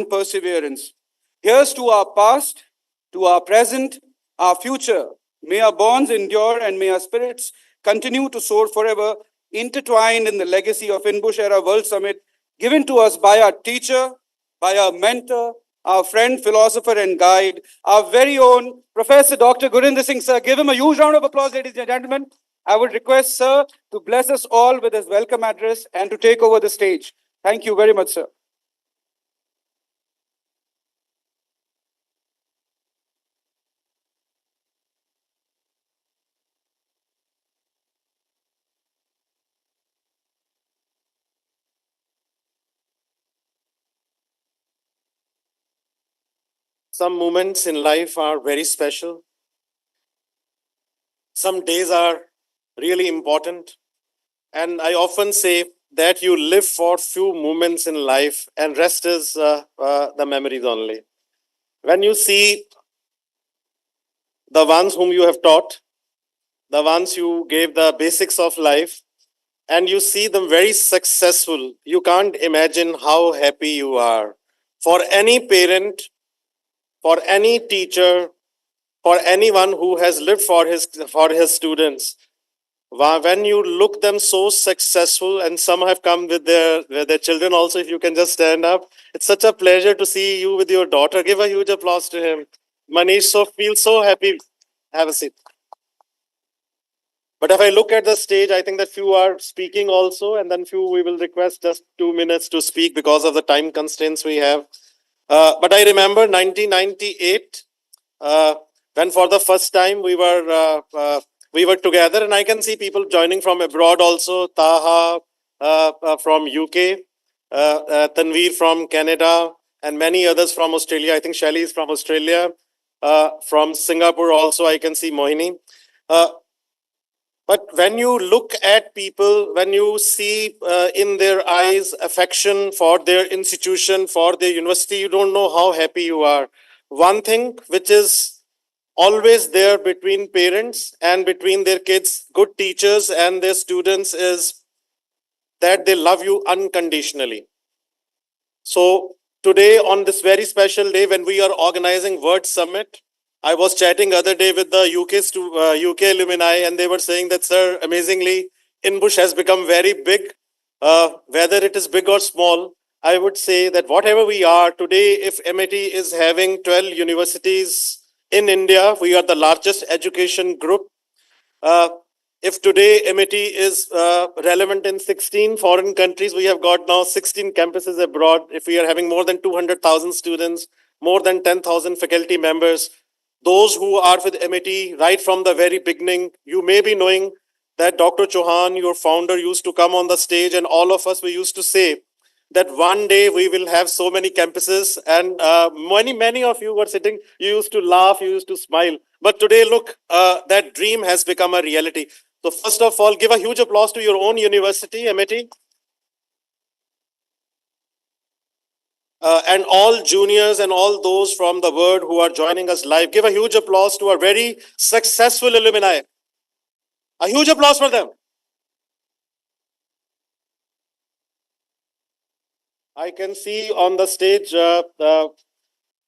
perseverance. Here's to our past, to our present, our future. May our bonds endure and may our spirits continue to soar forever, intertwined in the legacy of INBUSH Era World Summit, given to us by our teacher, by our mentor, our friend, philosopher, and guide, our very own Professor Dr. Gurinder Singh, sir. Give him a huge round of applause, ladies and gentlemen. I would request, sir, to bless us all with his welcome address and to take over the stage. Thank you very much, sir. Some moments in life are very special. Some days are really important. And I often say that you live for few moments in life and rest is the memories only. When you see the ones whom you have taught, the ones you gave the basics of life, and you see them very successful, you can't imagine how happy you are. For any parent, for any teacher, for anyone who has lived for his students, when you look them so successful, and some have come with their children also, if you can just stand up, it's such a pleasure to see you with your daughter. Give a huge applause to him. Manish so feels so happy. Have a seat. But if I look at the stage, I think that few are speaking also, and then few we will request just 2 minutes to speak because of the time constraints we have. But I remember 1998, when for the first time we were together, and I can see people joining from abroad also. Taha from UK, Tanveer from Canada, and many others from Australia. I think Shelly is from Australia. From Singapore also, I can see Mohini. But when you look at people, when you see in their eyes affection for their institution, for their university, you don't know how happy you are. One thing which is always there between parents and between their kids, good teachers and their students, is that they love you unconditionally. So today, on this very special day when we are organizing Word Summit, I was chatting other day with the UK alumni, and they were saying that, sir, amazingly, INBUSH has become very big. Whether it is big or small, I would say that whatever we are today, if MIT is having 12 universities in India, we are the largest education group. If today MIT is relevant in 16 foreign countries, we have got now 16 campuses abroad. If we are having more than 200,000 students, more than 10,000 faculty members, those who are with MIT right from the very beginning, you may be knowing that Dr. Chauhan, your founder, used to come on the stage, and all of us, we used to say that one day we will have so many campuses, and many of you were sitting, you used to laugh, you used to smile. But today, look, that dream has become a reality. So first of all, give a huge applause to your own university, MIT. And all juniors and all those from the world who are joining us live. Give a huge applause to our very successful alumni. A huge applause for them. I can see on the stage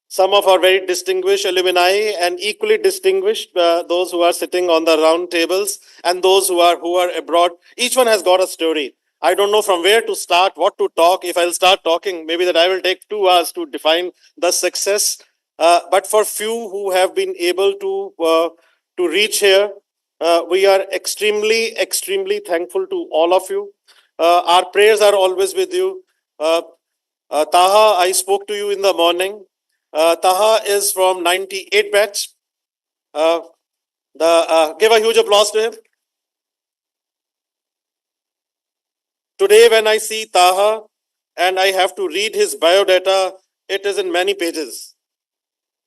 some of our very distinguished alumni, and equally distinguished those who are sitting on the round tables and those who are abroad. Each one has got a story. I don't know from where to start, what to talk. If I'll start talking, maybe that I will take 2 hours to define the success. But for few who have been able to reach here, we are extremely thankful to all of you. Our prayers are always with you. Taha, I spoke to you in the morning. Taha is from 98 batch. Give a huge applause to him. Today, when I see Taha and I have to read his biodata, it is in many pages.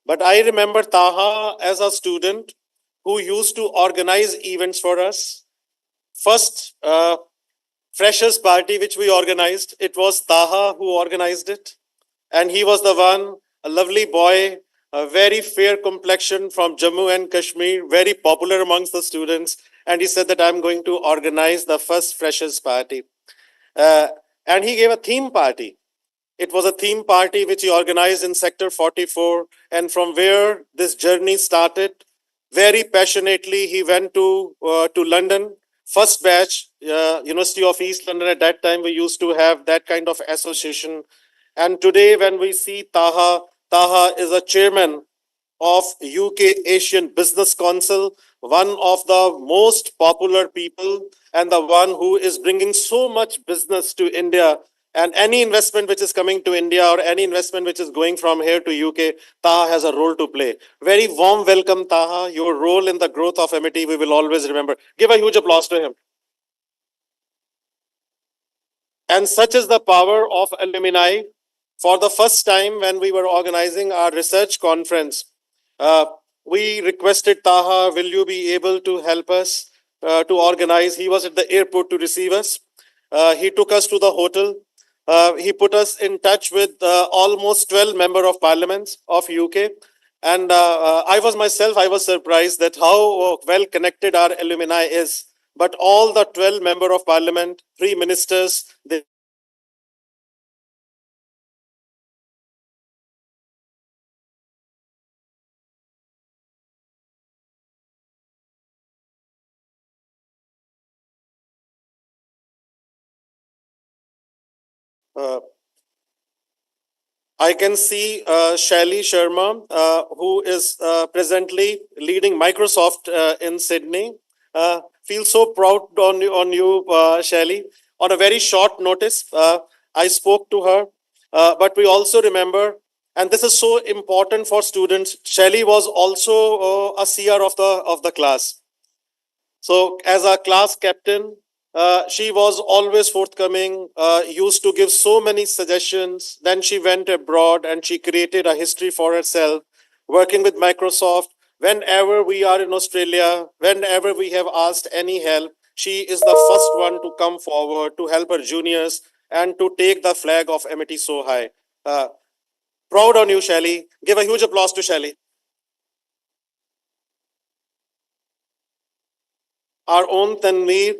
But I remember Taha as a student who used to organize events for us. First freshers party which we organized, it was Taha who organized it. And he was the one, a lovely boy, a very fair complexion from Jammu and Kashmir, very popular amongst the students. And he said that I'm going to organize the first freshers party. And he gave a theme party. It was a theme party which he organized in Sector 44, and from where this journey started, very passionately, he went to London. First batch, University of East London. At that time, we used to have that kind of association. And today, when we see Taha, Taha is a chairman of UK Asian Business Council, one of the most popular people and the one who is bringing so much business to India. And any investment which is coming to India or any investment which is going from here to UK, Taha has a role to play. Very warm welcome, Taha. Your role in the growth of MIT, we will always remember. Give a huge applause to him. And such is the power of alumni. For the first time, when we were organizing our research conference, uh, we requested Taha, will you be able to help us to organize? He was at the airport to receive us. He took us to the hotel. He put us in touch with almost 12 member of parliaments of UK. And I was surprised that how well connected our alumni is. But all the 12 member of parliament, 3 ministers, they uh, I can see Shaili Sharma, who is presently leading Microsoft in Sydney. Feel so proud on you, Shaili. On a very short notice, I spoke to her, but we also remember, and this is so important for students. Shaili was also a CR of the class. So, as a class captain, she was always forthcoming, used to give so many suggestions. Then she went abroad and she created a history for herself, working with Microsoft. Whenever we are in Australia, whenever we have asked any help, she is the first one to come forward to help her juniors and to take the flag of MIT so high. Uh, Proud on you, Shally. Give a huge applause to Shally. Our own Tanveer,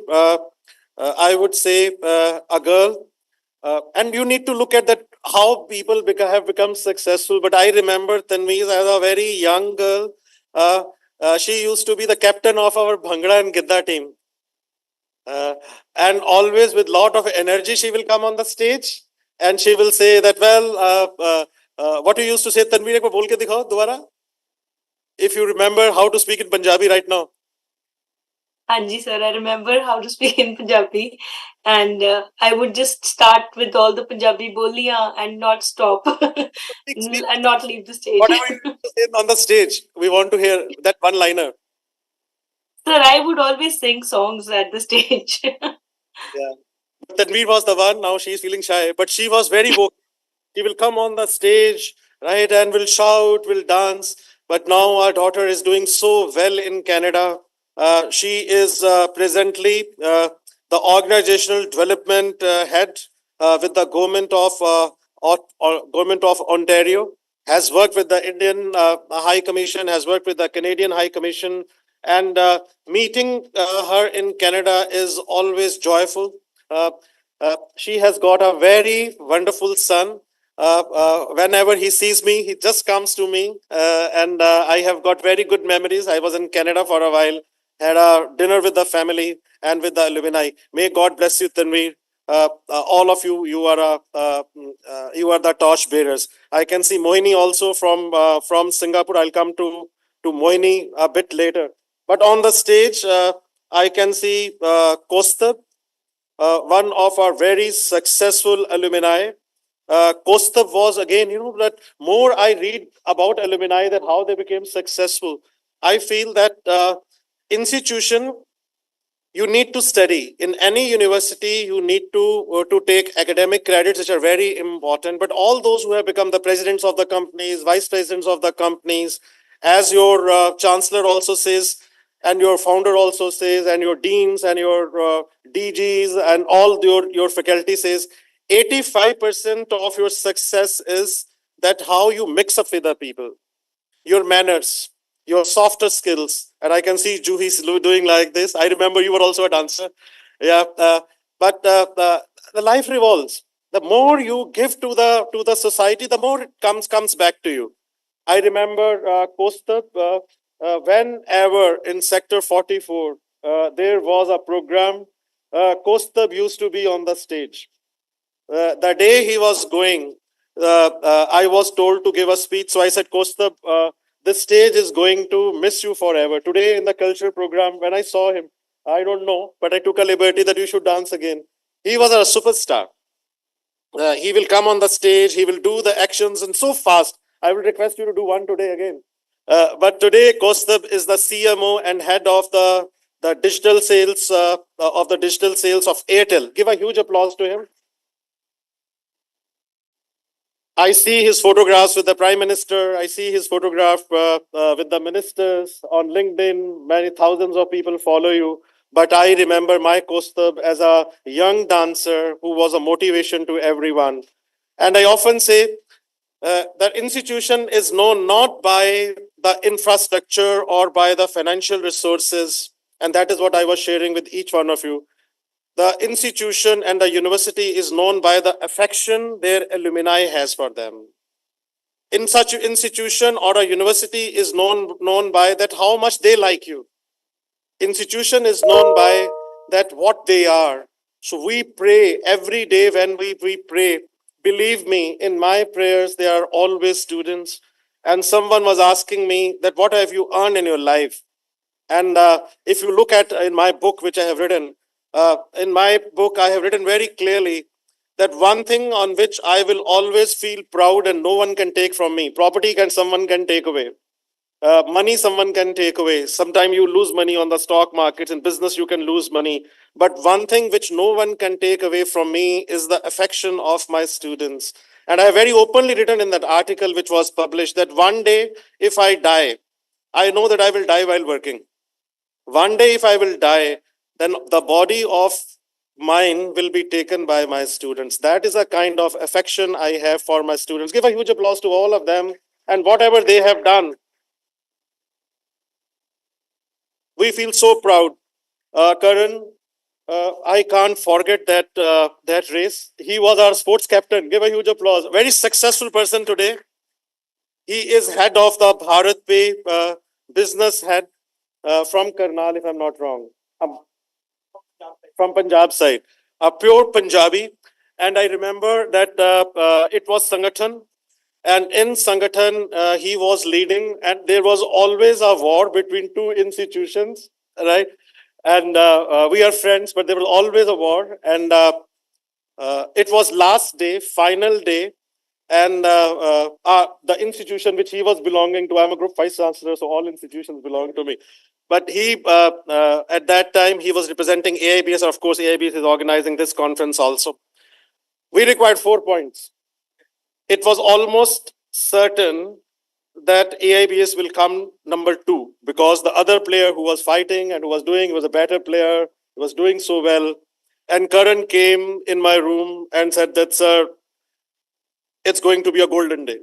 I would say a girl. And you need to look at that how people have become successful. But I remember Tanveer as a very young girl. Uh, she used to be the captain of our Bhangra and Gidda team. And always with lot of energy, she will come on the stage and she will say that, well, what you used to say, Tanveer, ek baar bol ke dikhao, dobara. If you remember how to speak in Punjabi right now. Anji sir, I remember how to speak in Punjabi, and I would just start with all the Punjabi boliyan and not stop and not leave the stage. Whatever you say on the stage, we want to hear that one liner. Sir, I would always sing songs at the stage. Yeah. Tanveer was the one, now she's feeling shy, but she was very vocal. She will come on the stage, right, and will shout, will dance. But now our daughter is doing so well in Canada. She is presently the organizational development head with the government of Ontario. Has worked with the Indian High Commission, has worked with the Canadian High Commission, and meeting her in Canada is always joyful. She has got a very wonderful son. Whenever he sees me, he just comes to me, and I have got very good memories. I was in Canada for a while, had a dinner with the family and with the alumni. May God bless you, Tanveer. All of you, you are the torch bearers. I can see Mohini also from Singapore. I'll come to Mohini a bit later. But on the stage, I can see Kostab, one of our very successful alumni. Kostab was again, that more I read about alumni, that how they became successful, I feel that institution, you need to study in any university. You need to take academic credits, which are very important. But all those who have become the presidents of the companies, vice presidents of the companies, as your chancellor also says, and your founder also says, and your deans and your DGs and all your faculty says, 85% of your success is that how you mix up with the people, your manners, your softer skills. And I can see Juhi's doing like this. I remember you were also a dancer. Yeah. But the life revolves. The more you give to the society, the more it comes back to you. I remember Kostab, whenever in Sector 44 there was a program, Kostab used to be on the stage. The day he was going, I was told to give a speech. So I said, Kostab, this stage is going to miss you forever. Today in the culture program, when I saw him, I don't know, but I took a liberty that you should dance again. He was a superstar. He will come on the stage, he will do the actions and so fast. I will request you to do one today again. But today, Kostab is the CMO and head of the digital sales of Airtel. Give a huge applause to him. I see his photographs with the Prime Minister. I see his photograph with the ministers on LinkedIn. Many thousands of people follow you. But I remember my Kostab as a young dancer who was a motivation to everyone. And I often say that institution is known not by the infrastructure or by the financial resources. And that is what I was sharing with each one of you. The institution and the university is known by the affection their alumni has for them. In such an institution or a university is known by that how much they like you. Institution is known by that what they are. So we pray every day when we pray. Believe me, in my prayers, there are always students. And someone was asking me that what have you earned in your life? And if you look at in my book, which I have written, I have written very clearly that one thing on which I will always feel proud and no one can take from me. Property someone can take away. Money someone can take away. Sometimes you lose money on the stock markets. In business, you can lose money. But one thing which no one can take away from me is the affection of my students. And I have very openly written in that article which was published that one day, if I die, I know that I will die while working. One day, if I will die, then the body of mine will be taken by my students. That is a kind of affection I have for my students. Give a huge applause to all of them and whatever they have done. We feel so proud. Karan, I can't forget that race. He was our sports captain. Give a huge applause. Very successful person today. He is head of the Bharat Pay business head from Karnal, if I'm not wrong. From Punjab side, a pure Punjabi. And I remember that it was Sangathan. And in Sangathan, he was leading, and there was always a war between two institutions, right? And we are friends, but there was always a war. And it was last day, final day, and the institution which he was belonging to, I'm a group vice chancellor, so all institutions belong to me. But he, at that time, he was representing AIBS, and of course, AIBS is organizing this conference also. We required 4 points. It was almost certain that AIBS will come number 2 because the other player who was fighting and who was doing, he was a better player, he was doing so well. And Karan came in my room and said that, sir, it's going to be a golden day.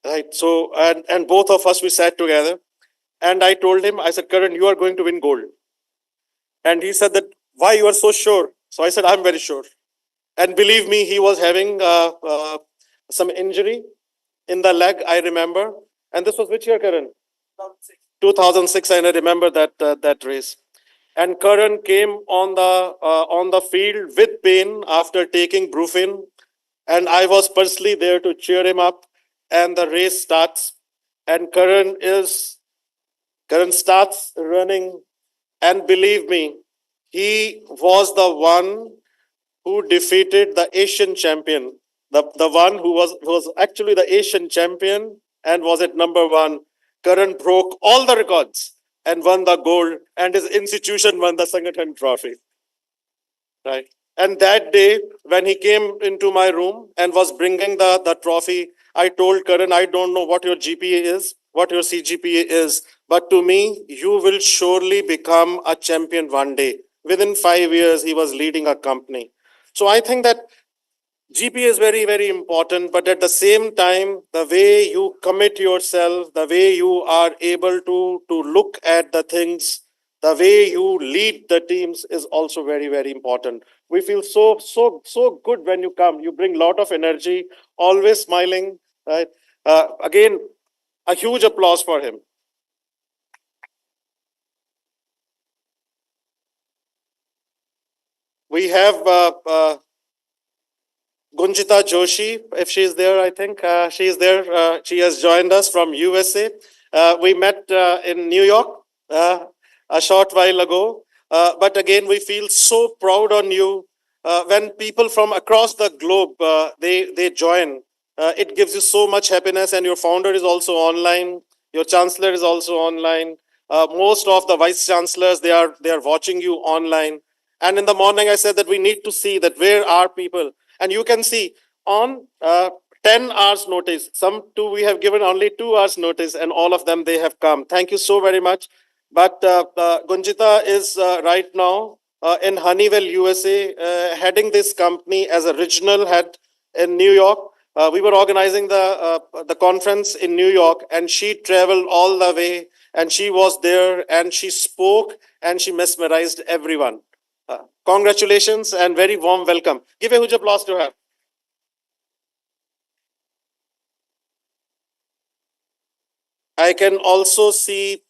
Right. So, and both of us, we sat together and I told him, I said, Karan, you are going to win gold. And he said that, why you are so sure? So I said, I'm very sure. And believe me, he was having some injury in the leg, I remember. And this was which year, Karan? 2006, and I remember that race. And Karan came on the field with pain after taking Brufen, and I was personally there to cheer him up. And the race starts, and Karan starts running, and believe me, he was the one who defeated the Asian champion, the one who was actually the Asian champion and was at number 1. Karan broke all the records and won the gold, and his institution won the Sangathan trophy. Right. And that day, when he came into my room and was bringing the trophy, I told Karan, I don't know what your GPA is, what your CGPA is, but to me, you will surely become a champion one day. Within 5 years, he was leading a company. So I think that GPA is very, very important, but at the same time, the way you commit yourself, the way you are able to look at the things, the way you lead the teams is also very, very important. We feel so good when you come. You bring a lot of energy, always smiling, right? Again, a huge applause for him. We have Gunjita Joshi, if she is there, I think she is there. She has joined us from USA. We met in New York a short while ago. But again, we feel so proud on you when people from across the globe they join. It gives you so much happiness, and your founder is also online. Your chancellor is also online. Most of the vice chancellors they are watching you online. And in the morning, I said that we need to see that where are people, and you can see on 10 hours notice. Some two we have given only 2 hours notice, and all of them they have come. Thank you so very much. But Gunjita is right now in Honeywell, USA, heading this company as a regional head in New York. We were organizing the conference in New York, and she traveled all the way, and she was there, and she spoke, and she mesmerized everyone. Congratulations and very warm welcome. Give a huge applause to her. I can also see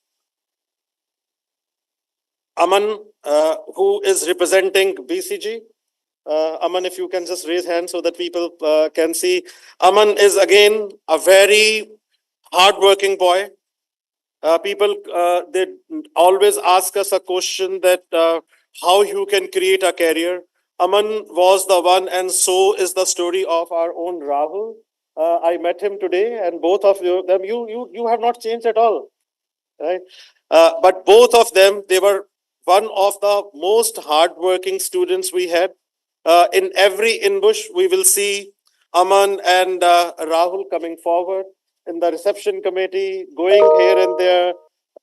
Aman, who is representing BCG. Aman, if you can just raise hand so that people can see. Aman is again a very hardworking boy. People they always ask us a question that how you can create a career. Aman was the one, and so is the story of our own Rahul. I met him today, and both of you have not changed at all, right? But both of them, they were one of the most hardworking students we had. In every INBUSH, we will see Aman and Rahul coming forward in the reception committee, going here and there,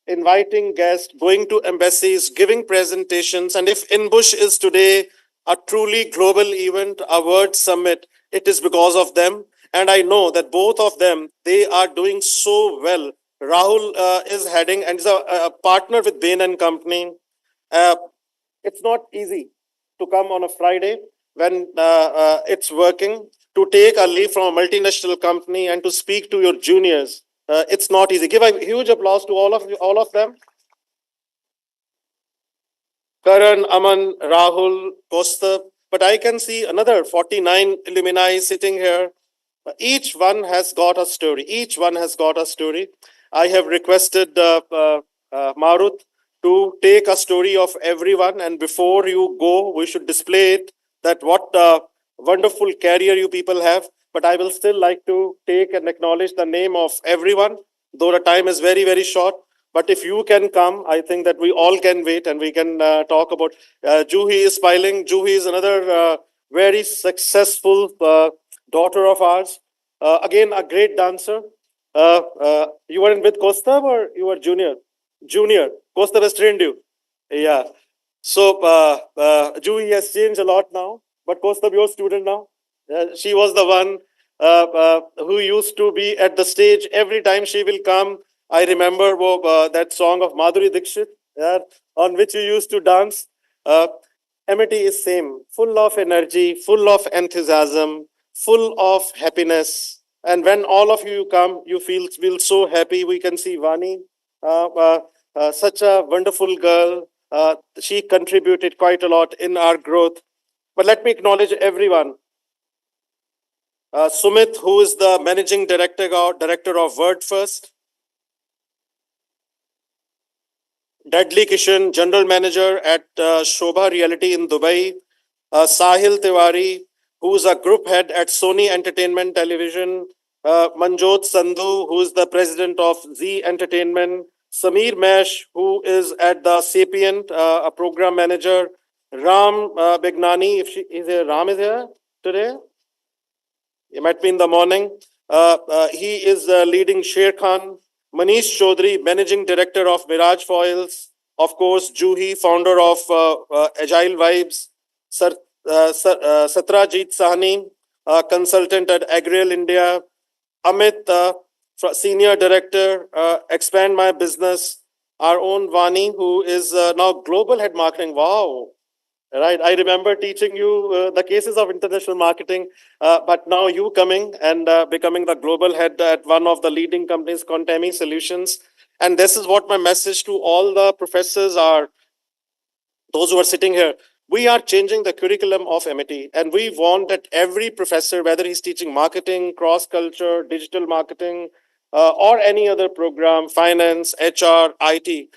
inviting guests, going to embassies, giving presentations. And if INBUSH is today a truly global event, a world summit, it is because of them. And I know that both of them, they are doing so well. Rahul is heading and is a partner with Bain and Company. Uh, it's not easy to come on a Friday when it's working, to take a leave from a multinational company and to speak to your juniors. It's not easy. Give a huge applause to all of them. Karan, Aman, Rahul, Kostab. But I can see another 49 alumni sitting here. Each one has got a story. Each one has got a story. I have requested Marut to take a story of everyone, and before you go, we should display it, that what wonderful career you people have. But I will still like to take and acknowledge the name of everyone, though the time is very, very short. But if you can come, I think that we all can wait and we can talk about. Juhi is smiling. Juhi is another very successful daughter of ours. Again, a great dancer. You were in with Kostab or you were junior? Junior. Kostab has trained you. Yeah. So Juhi has changed a lot now, but Kostab, your student now. She was the one who used to be at the stage every time she will come. I remember that song of Madhuri Dixit, on which you used to dance. Amity is same, full of energy, full of enthusiasm, full of happiness. And when all of you come, you feel so happy. We can see Vani, such a wonderful girl. She contributed quite a lot in our growth. But let me acknowledge everyone. Sumit, who is the managing director of Word First. Dudley Kishan, general manager at Shobha Reality in Dubai. Sahil Tiwari, who is a group head at Sony Entertainment Television. Manjot Sandhu, who is the president of Z Entertainment. Sameer Mesh, who is at the Sapient, a program manager. Ram Begnani, if she is here, Ram is here today. He might be in the morning. He is leading Sher Khan. Manish Chaudhary, managing director of Mirage Foils. Of course, Juhi, founder of Agile Vibes. Satrajit Sahni, consultant at Agriel India. Amit, senior director, Expand My Business. our own Vani, who is now global head marketing. Wow. Right. I remember teaching you the cases of international marketing, but now you coming and becoming the global head at one of the leading companies, Contemi Solutions. And this is what my message to all the professors are, those who are sitting here. We are changing the curriculum of MIT, and we want that every professor, whether he's teaching marketing, cross culture, digital marketing, or any other program, finance, HR, IT,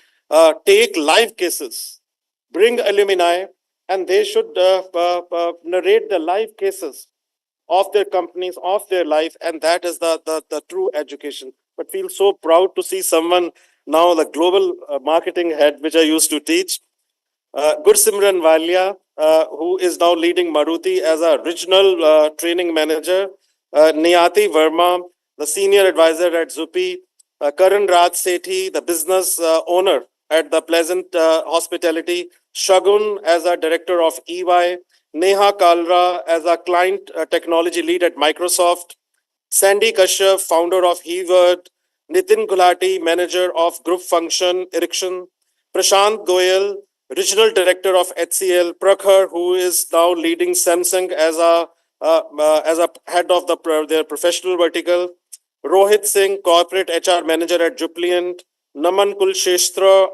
take live cases, bring alumni, and they should narrate the live cases of their companies, of their life, and that is the true education. But feel so proud to see someone now, the global marketing head, which I used to teach, Gursimran Walia, who is now leading Maruti as a regional training manager, Niyati Verma, the senior advisor at Zupi, Karan Raj Sethi, the business owner at the Pleasant Hospitality, Shagun as a director of EY, Neha Kalra as a client technology lead at Microsoft, Sandy Kashyap, founder of Heward, Nitin Gulati, manager of group function Ericsson, Prashant Goyal, regional director of HCL, Prakhar, who is now leading Samsung as a head of their professional vertical, Rohit Singh, corporate HR manager at Jupliant, Naman Kulshestra,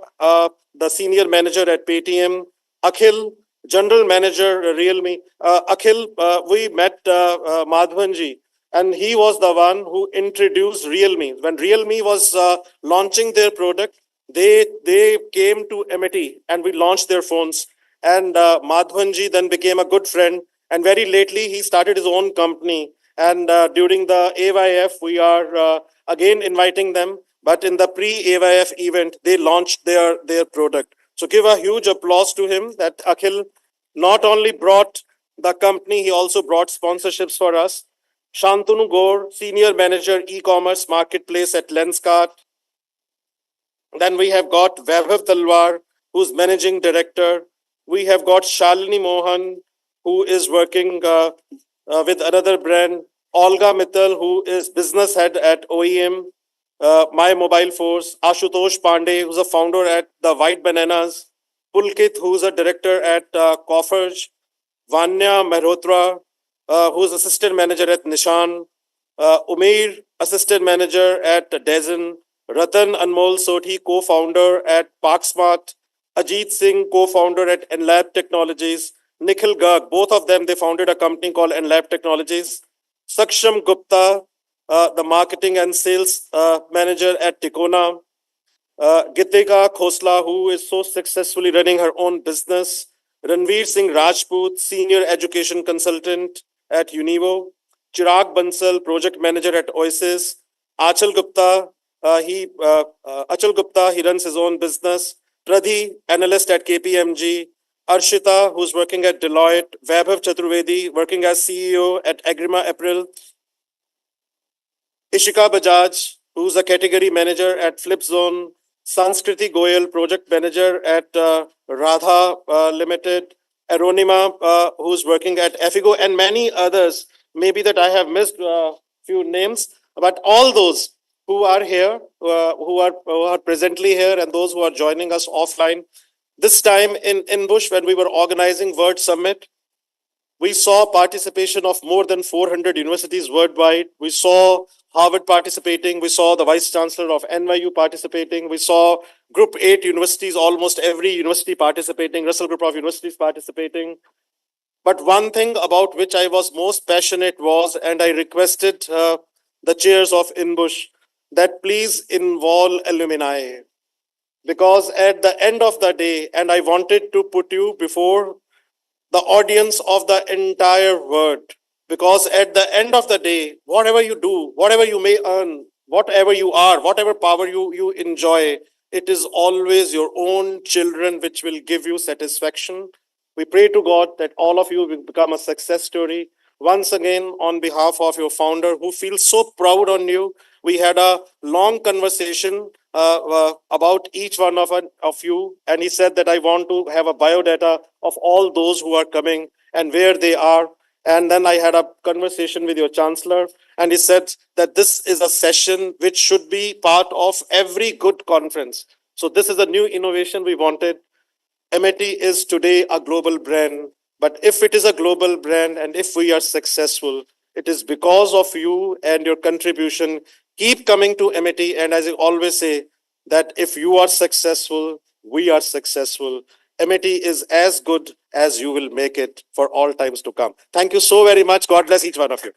the senior manager at Paytm, Akhil, general manager Realme. Akhil, we met Madhvanji, and he was the one who introduced Realme. When Realme was launching their product, they came to MIT and we launched their phones. And Madhvanji then became a good friend. And very lately, he started his own company. And during the AYF, we are again inviting them. But in the pre-AYF event, they launched their product. So give a huge applause to him that Akhil not only brought the company, he also brought sponsorships for us. Shantanu Gore, senior manager e-commerce marketplace at Lenskart. Then we have got Vaibhav Talwar, who's managing director. We have got Shalini Mohan, who is working with another brand. Olga Mittal, who is business head at OEM, My Mobile Force. Ashutosh Pandey, who's a founder at the White Bananas. Pulkit, who's a director at Coforge. Vanya Mehrotra, who's assistant manager at Nishan. Umair, assistant manager at Dezen. Ratan Anmol Sothi, co-founder at ParkSmart. Ajit Singh, co-founder at Enlab Technologies. Nikhil Garg, both of them, they founded a company called Enlab Technologies. Saksham Gupta, the marketing and sales manager at Tikona. Gitika Khosla, who is so successfully running her own business. Ranveer Singh Rajput, senior education consultant at Univo. Chirag Bansal, project manager at Oasis. Achal Gupta, Achal Gupta, he runs his own business. Pradhi, analyst at KPMG. Arshita, who's working at Deloitte. Vaibhav Chaturvedi, working as CEO at Agrima April. Ishika Bajaj, who's a category manager at Flipzone. Sanskriti Goyal, project manager at Radha Limited. Aronima, who's working at Effigo, and many others. Maybe that I have missed a few names, but all those who are here, who are presently here, and those who are joining us offline. This time in INBUSH, when we were organizing Word Summit, we saw participation of more than 400 universities worldwide. We saw Harvard participating. We saw the Vice Chancellor of NYU participating. We saw Group 8 universities, almost every university participating, Russell Group of Universities participating. But one thing about which I was most passionate was, and I requested the chairs of INBUSH, that please involve alumni. Because at the end of the day, and I wanted to put you before the audience of the entire world, because at the end of the day, whatever you do, whatever you may earn, whatever you are, whatever power you enjoy, it is always your own children which will give you satisfaction. We pray to God that all of you will become a success story. Once again, on behalf of your founder, who feels so proud on you, we had a long conversation about each one of you, and he said that I want to have a biodata of all those who are coming and where they are. And then I had a conversation with your chancellor, and he said that this is a session which should be part of every good conference. So this is a new innovation we wanted. Amity is today a global brand, but if it is a global brand and if we are successful, it is because of you and your contribution. Keep coming to Amity, and as I always say, that if you are successful, we are successful. Amity is as good as you will make it for all times to come. Thank you so very much. God bless each one of you.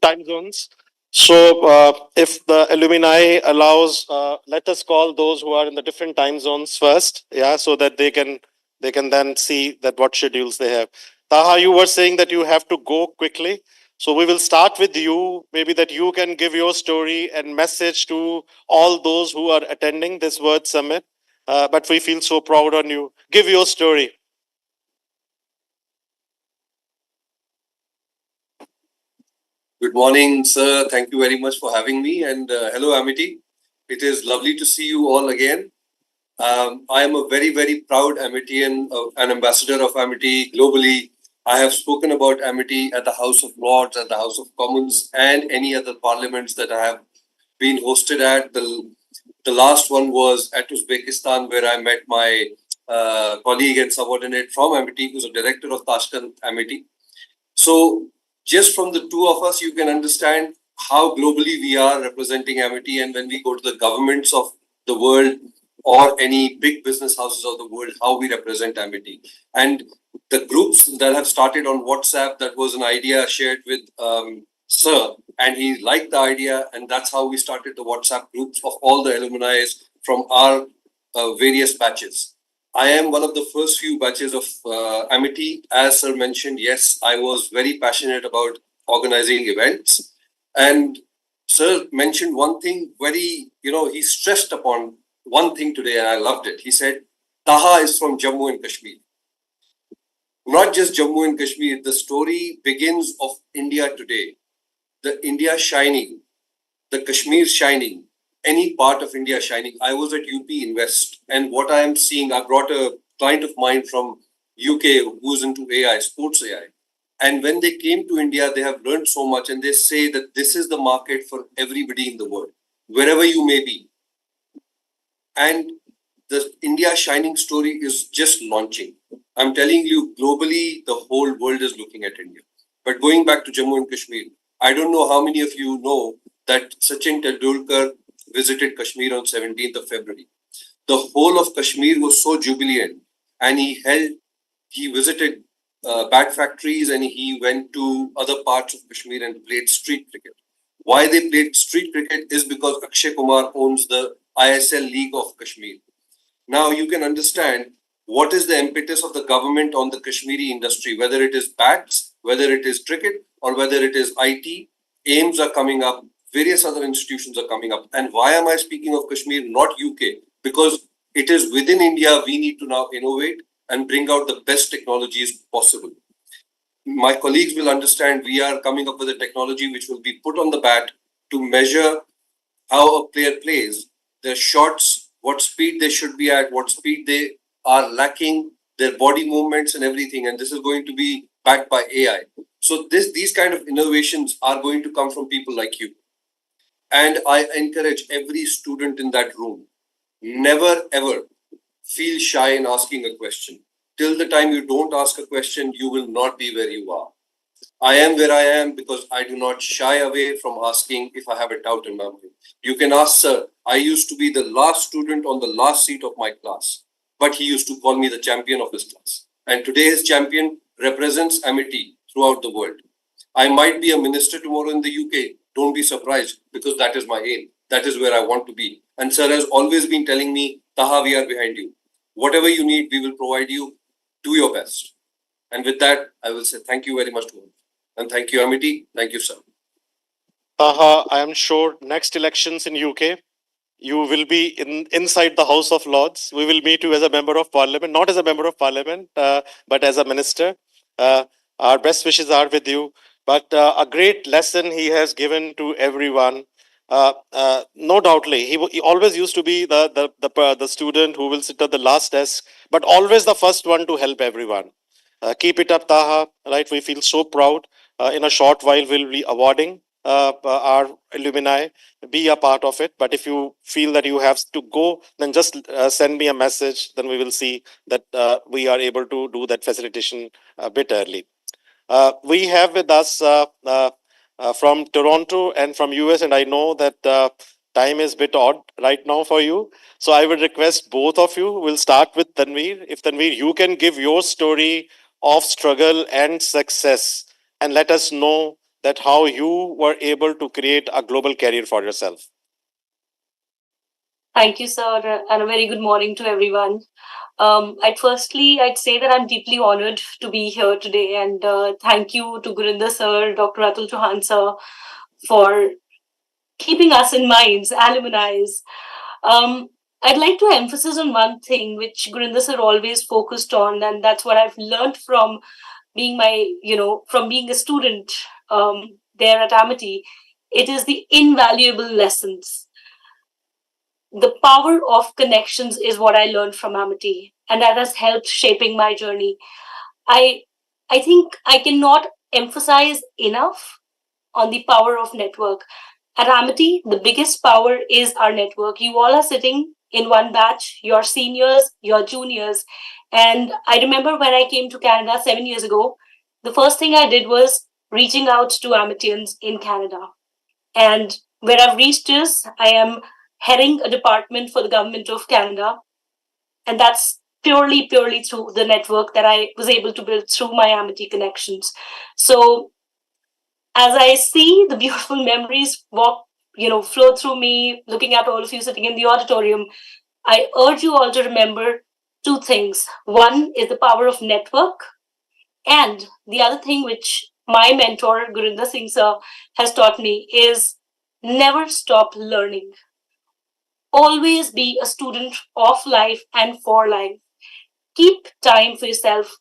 Time zones. So, if the alumni allows, let us call those who are in the different time zones first, yeah, so that they can then see that what schedules they have. Taha, you were saying that you have to go quickly, so we will start with you. Maybe that you can give your story and message to all those who are attending this Word Summit. But we feel so proud on you. Give your story. Good morning, sir. Thank you very much for having me. And hello, Amity. It is lovely to see you all again. I am a very, very proud Amitian, an ambassador of Amity globally. I have spoken about Amity at the House of Lords, at the House of Commons, and any other parliaments that I have been hosted at. The last one was at Uzbekistan, where I met my colleague and subordinate from Amity, who's a director of Tashkent Amity. So just from the two of us, you can understand how globally we are representing Amity. And when we go to the governments of the world or any big business houses of the world, how we represent Amity. And the groups that have started on WhatsApp, that was an idea shared with Sir, and he liked the idea. And that's how we started the WhatsApp groups of all the alumni from our various batches. I am one of the first few batches of Amity. As Sir mentioned, yes, I was very passionate about organizing events. And Sir mentioned one thing he stressed upon one thing today, and I loved it. He said, Taha is from Jammu and Kashmir. Not just Jammu and Kashmir, the story begins of India today. The India shining, the Kashmir shining, any part of India shining. I was at UP Invest, and what I am seeing, I brought a client of mine from UK who's into AI, sports AI. And when they came to India, they have learned so much, and they say that this is the market for everybody in the world, wherever you may be. And the India shining story is just launching. I'm telling you, globally, the whole world is looking at India. But going back to Jammu and Kashmir, I don't know how many of you know that Sachin Tendulkar visited Kashmir on 17th of February. The whole of Kashmir was so jubilant, and he visited bat factories, and he went to other parts of Kashmir and played street cricket. Why they played street cricket is because Akshay Kumar owns the ISL League of Kashmir. Now you can understand what is the impetus of the government on the Kashmiri industry, whether it is bats, whether it is cricket, or whether it is IT. AIMS are coming up, various other institutions are coming up. And why am I speaking of Kashmir, not UK? Because it is within India we need to now innovate and bring out the best technologies possible. My colleagues will understand we are coming up with a technology which will be put on the bat to measure how a player plays, their shots, what speed they should be at, what speed they are lacking, their body movements and everything. And this is going to be backed by AI. So these kind of innovations are going to come from people like you. And I encourage every student in that room, never ever feel shy in asking a question. Till the time you don't ask a question, you will not be where you are. I am where I am because I do not shy away from asking if I have a doubt in my mind. You can ask, sir. I used to be the last student on the last seat of my class, but he used to call me the champion of his class. And today his champion represents Amity throughout the world. I might be a minister tomorrow in the UK. Don't be surprised because that is my aim. That is where I want to be. And sir has always been telling me, Taha, we are behind you. Whatever you need, we will provide you. Do your best. And with that, I will say thank you very much to all. And thank you, Amity. Thank you, sir. Taha, I am sure next elections in UK, you will be inside the House of Lords. We will meet you as a member of parliament, not as a member of parliament, but as a minister. Our best wishes are with you. But a great lesson he has given to everyone. No doubtly, he always used to be the student who will sit at the last desk, but always the first one to help everyone. Keep it up, Taha. Right, we feel so proud. In a short while, we'll be awarding our alumni. Be a part of it. But if you feel that you have to go, then just send me a message. Then we will see that we are able to do that facilitation a bit early. We have with us from Toronto and from US, and I know that time is a bit odd right now for you. So I would request both of you. We'll start with Tanveer. If Tanveer, you can give your story of struggle and success, and let us know that how you were able to create a global career for yourself. Thank you, sir, and a very good morning to everyone. I'd say that I'm deeply honored to be here today, and thank you to Gurinder sir, Dr. Atul Chauhan sir, for keeping us in minds, alumni. I'd like to emphasize on one thing which Gurinder sir always focused on, and that's what I've learned from being from being a student there at Amity. It is the invaluable lessons. The power of connections is what I learned from Amity, and that has helped shaping my journey. I I think I cannot emphasize enough on the power of network. At Amity, the biggest power is our network. You all are sitting in one batch, your seniors, your juniors. And I remember when I came to Canada 7 years ago, the first thing I did was reaching out to Amitians in Canada. And where I've reached is I am heading a department for the government of Canada. And that's purely through the network that I was able to build through my Amity connections. So as I see the beautiful memories flow through me, looking at all of you sitting in the auditorium, I urge you all to remember two things. One is the power of network, and the other thing which my mentor, Gurinder Singh sir, has taught me is never stop learning. Always be a student of life and for life. Keep time for yourself.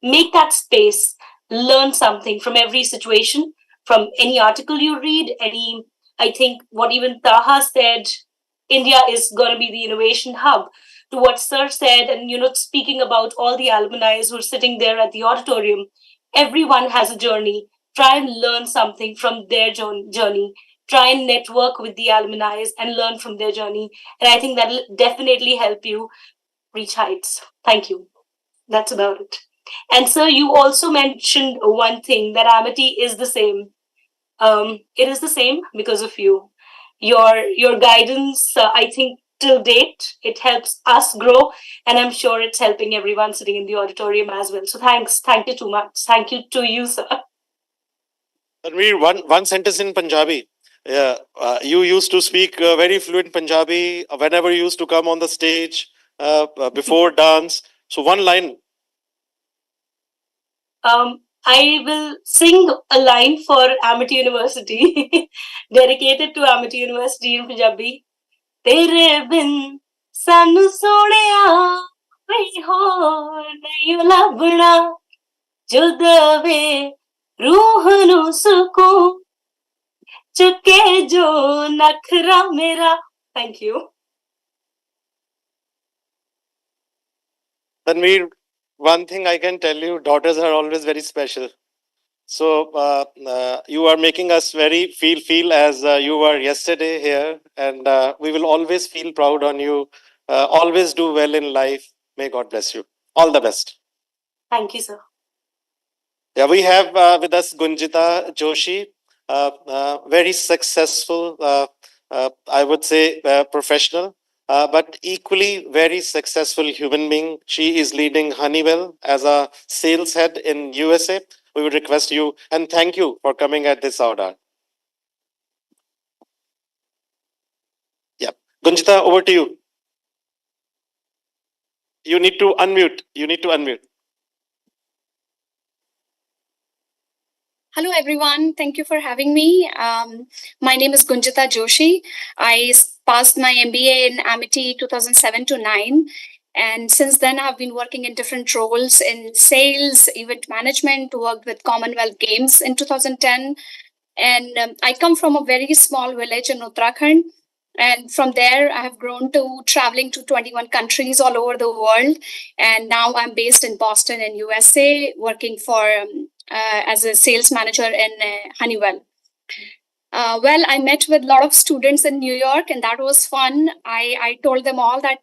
Make that space. Learn something from every situation, from any article you read, I think what even Taha said, India is going to be the innovation hub. To what Sir said, and speaking about all the alumni who are sitting there at the auditorium, everyone has a journey. Try and learn something from their journey. Try and network with the alumni and learn from their journey. And I think that'll definitely help you reach heights. Thank you. That's about it. And sir, you also mentioned one thing, that Amity is the same. It is the same because of you. Your guidance, I think, till date, it helps us grow, and I'm sure it's helping everyone sitting in the auditorium as well. So thank you too much. Thank you to you, sir. Tanveer, one sentence in Punjabi. Yeah, you used to speak very fluent Punjabi whenever you used to come on the stage before dance. So one line. I will sing a line for Amity University, dedicated to Amity University in Punjabi. Tere bin sanu sonaya, koi hor nahi labna, jo dave रूह nu सुकून, चुके जो नखरा मेरा. Thank you. Tanveer, one thing I can tell you, daughters are always very special. So you are making us very feel as you were yesterday here, and we will always feel proud on you. Always do well in life. May God bless you. All the best. Thank you, sir. Yeah, we have with us Gunjita Joshi, very successful, I would say professional, but equally very successful human being. She is leading Honeywell as a sales head in USA. We would request you and thank you for coming at this hour. Yeah, Gunjita, over to you. You need to unmute. You need to unmute. Hello, everyone. Thank you for having me. My name is Gunjita Joshi. I passed my MBA in Amity 2007 to 9. And since then, I've been working in different roles in sales, event management, worked with Commonwealth Games in 2010. And I come from a very small village in Uttarakhand. And from there, I have grown to traveling to 21 countries all over the world. And now I'm based in Boston in USA, working for as a sales manager in Honeywell. Well, I met with a lot of students in New York, and that was fun. I told them all that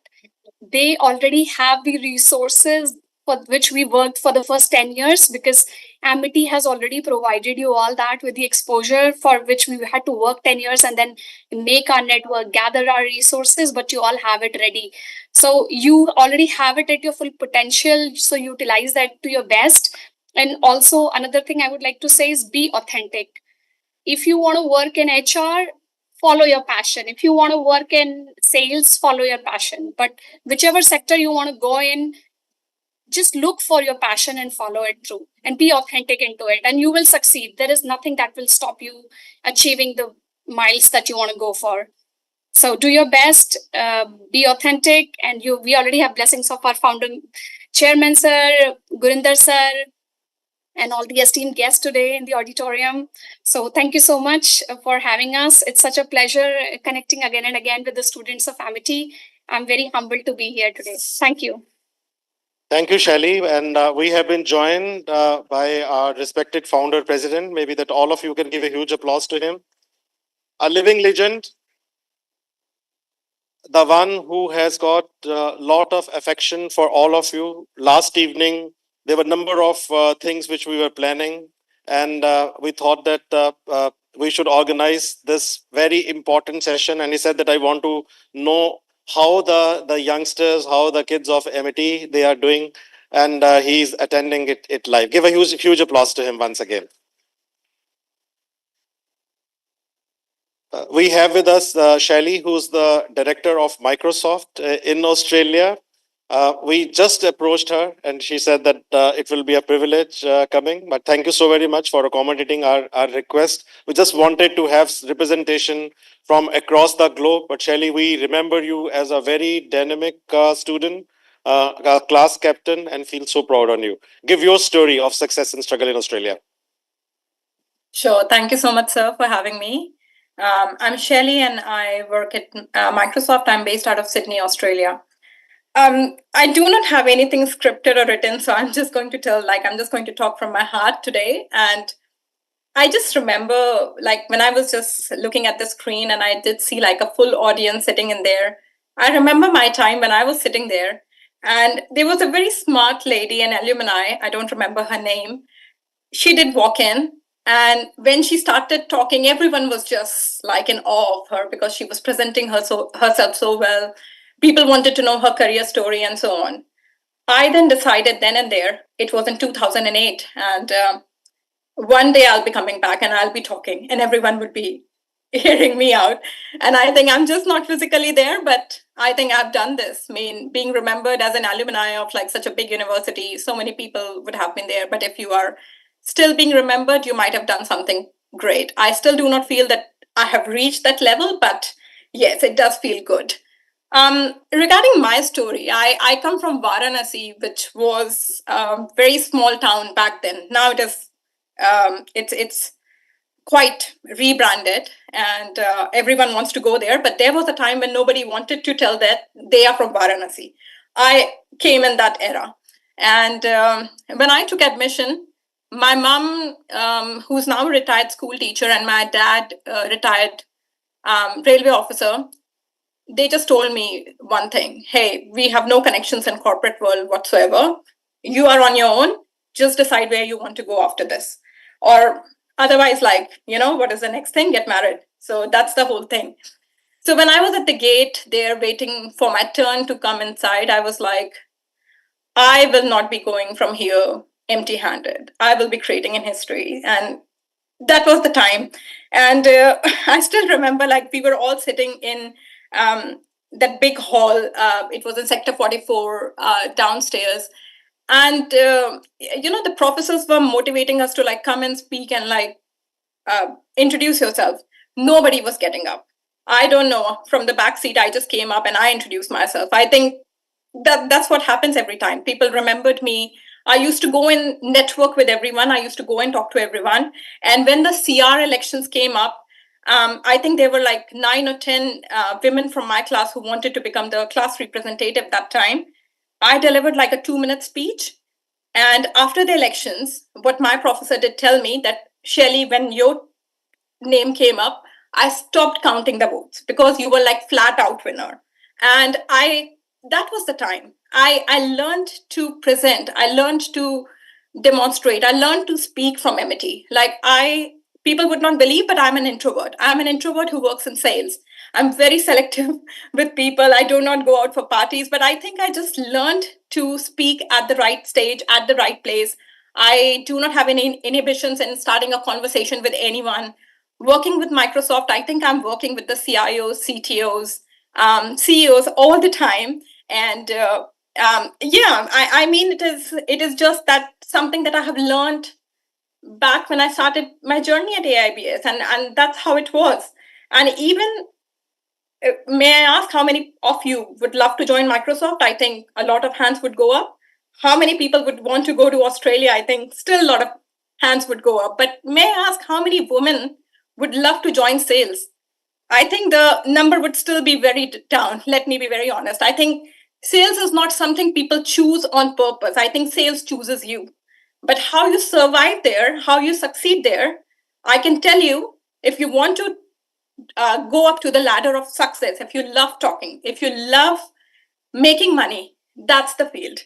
they already have the resources for which we worked for the first 10 years, because Amity has already provided you all that with the exposure for which we had to work 10 years and then make our network, gather our resources, but you all have it ready. So you already have it at your full potential. So utilize that to your best. And also, another thing I would like to say is be authentic. If you want to work in HR, follow your passion. If you want to work in sales, follow your passion. But whichever sector you want to go in, just look for your passion and follow it through and be authentic into it, and you will succeed. There is nothing that will stop you achieving the miles that you want to go for. So do your best, be authentic, and we already have blessings of our founder chairman sir, Gurinder sir, and all the esteemed guests today in the auditorium. So thank you so much for having us. It's such a pleasure connecting again and again with the students of Amity. I'm very humbled to be here today. Thank you. Thank you, Shelly. And we have been joined by our respected founder president. Maybe that all of you can give a huge applause to him. A living legend, the one who has got a lot of affection for all of you. Last evening, there were a number of things which we were planning, and we thought that we should organize this very important session. And he said that I want to know how the youngsters, how the kids of MIT, they are doing, and he's attending it live. Give a huge applause to him once again. We have with us Shelly, who's the director of Microsoft in Australia. We just approached her and she said that it will be a privilege coming, but thank you so very much for accommodating our request. We just wanted to have representation from across the globe, but Shelly, we remember you as a very dynamic student, a class captain, and feel so proud on you. Give your story of success and struggle in Australia. Sure. Thank you so much, sir, for having me. I'm Shelly and I work at Microsoft. I'm based out of Sydney, Australia. I do not have anything scripted or written, so I'm just going to I'm just going to talk from my heart today. And I just remember, when I was just looking at the screen and I did see a full audience sitting in there. I remember my time when I was sitting there, and there was a very smart lady, an alumni. I don't remember her name. She did walk in. And when she started talking, everyone was just in awe of her because she was presenting herself so well. People wanted to know her career story and so on. I then decided then and there, it was in 2008, and one day I'll be coming back and I'll be talking and everyone would be hearing me out. And I think I'm just not physically there, but I think I've done this. I mean, being remembered as an alumni of such a big university, so many people would have been there. But if you are still being remembered, you might have done something great. I still do not feel that I have reached that level, but yes, it does feel good. Regarding my story, I come from Varanasi, which was a very small town back then. Now it is, it's quite rebranded, and everyone wants to go there. But there was a time when nobody wanted to tell that they are from Varanasi. I came in that era, and when I took admission, my mom, who's now a retired school teacher, and my dad, retired railway officer, they just told me one thing: hey, we have no connections in corporate world whatsoever. You are on your own. Just decide where you want to go after this. Or otherwise, what is the next thing? Get married. So that's the whole thing. So when I was at the gate there waiting for my turn to come inside, I was like, I will not be going from here empty-handed. I will be creating in history. And that was the time. And I still remember, we were all sitting in that big hall. It was in Sector 44 downstairs. And, the professors were motivating us to come and speak and introduce yourself. Nobody was getting up. I don't know. From the back seat, I just came up and I introduced myself. I think that's what happens every time. People remembered me. I used to go and network with everyone. I used to go and talk to everyone. And when the CR elections came up, I think there were like 9 or 10 women from my class who wanted to become the class representative that time. I delivered like a 2-minute speech. And after the elections, what my professor did tell me that, Shelley, when your name came up, I stopped counting the votes because you were like flat out winner. And that was the time I learned to present. I learned to demonstrate. I learned to speak from Amity. People would not believe, but I'm an introvert. I'm an introvert who works in sales. I'm very selective with people. I do not go out for parties, but I think I just learned to speak at the right stage, at the right place. I do not have any inhibitions in starting a conversation with anyone. Working with Microsoft, I think I'm working with the CIOs, CTOs, CEOs all the time. And I mean, it is just that something that I have learned back when I started my journey at AIBS, and that's how it was. And even, may I ask how many of you would love to join Microsoft? I think a lot of hands would go up. How many people would want to go to Australia? I think still a lot of hands would go up. But may I ask how many women would love to join sales? I think the number would still be very down. Let me be very honest. I think sales is not something people choose on purpose. I think sales chooses you. But how you survive there, how you succeed there, I can tell you, if you want to go up to the ladder of success, if you love talking, if you love making money, that's the field.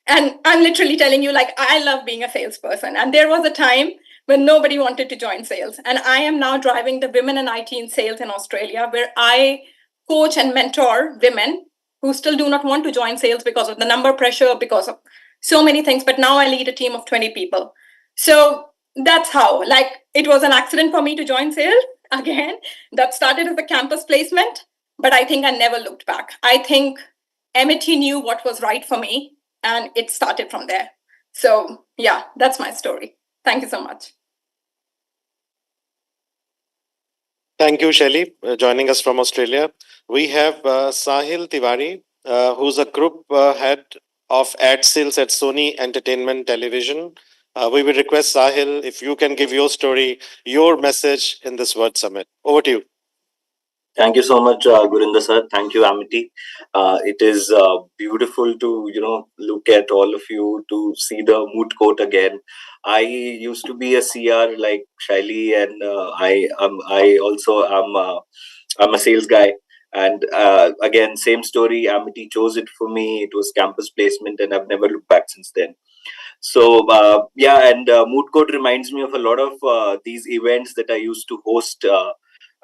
And I'm literally telling you, like, I love being a salesperson. And there was a time when nobody wanted to join sales. And I am now driving the women in IT in sales in Australia, where I coach and mentor women who still do not want to join sales because of the number pressure, because of so many things. But now I lead a team of 20 people. So that's how, like, it was an accident for me to join sales. Again, that started as a campus placement, but I think I never looked back. I think Amity knew what was right for me, and it started from there. So yeah, that's my story. Thank you so much. Thank you, Shelley, joining us from Australia. We have Sahil Tiwari, who's a group head of ad sales at Sony Entertainment Television. We will request Sahil if you can give your story, your message in this Word Summit. Over to you. Thank you so much, Gurinder sir. Thank you, Amity. It is beautiful to look at all of you, to see the Moot quote again. I used to be a CR like Shaili, and I also am I'm a sales guy. And again, same story. Amity chose it for me. It was campus placement, and I've never looked back since then. So yeah, and Moot Court reminds me of a lot of these events that I used to host.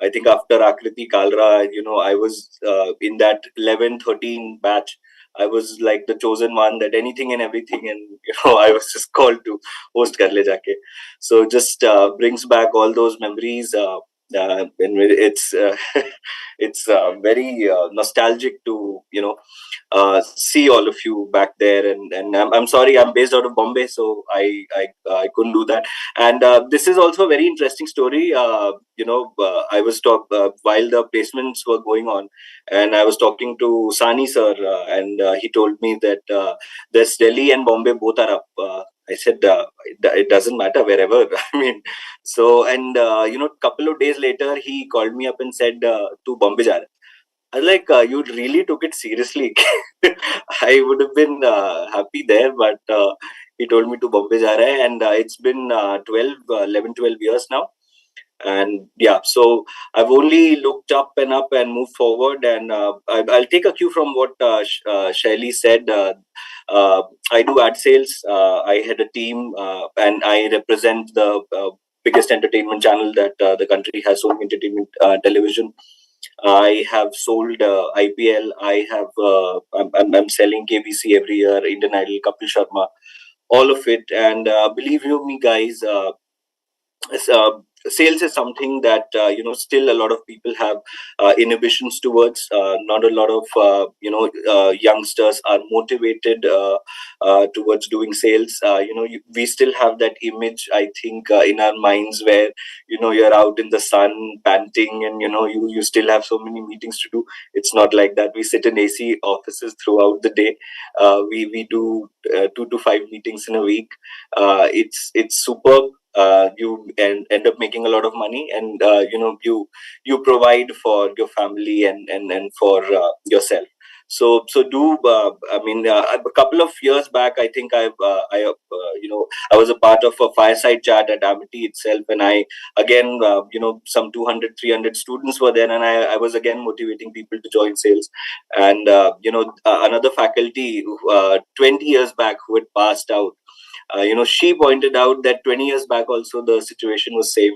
I think after Akriti Kalra, I was in that 11-13 batch. I was like the chosen one, that anything and everything, and I was just called to host Kar Le Jaake. So just brings back all those memories. And it's it's very nostalgic to see all of you back there, and I'm sorry, I'm based out of Bombay, so I couldn't do that. And this is also a very interesting story. I was while the placements were going on, and I was talking to Sani sir, and he told me that there's Delhi and Bombay both are up. I said it doesn't matter wherever. I mean, so, and couple of days later he called me up and said, "Tu Bombay ja raha hai." I was like, you really took it seriously. I would have been happy there, but he told me to Bombay ja raha hai, and it's been 12 years now. And yeah, so I've only looked up and moved forward, and I'll take a cue from what Shaili said. I do ad sales. I had a team, and I represent the biggest entertainment channel that the country has, Sony Entertainment Television. I have sold IPL. I'm selling KBC every year, Indian Idol, Kapil Sharma, all of it. And believe you me, guys, sales is something that still a lot of people have inhibitions towards. Not a lot of youngsters are motivated towards doing sales. We still have that image, I think, in our minds, where you're out in the sun panting, and you still have so many meetings to do. It's not like that. We sit in AC offices throughout the day. We do 2 to 5 meetings in a week. It's superb. You end up making a lot of money, and you provide for your family and for yourself. So do a couple of years back, I think I was a part of a fireside chat at Amity itself, and I again some 200-300 students were there, and I was again motivating people to join sales. And another faculty 20 years back who had passed out, she pointed out that 20 years back also the situation was same,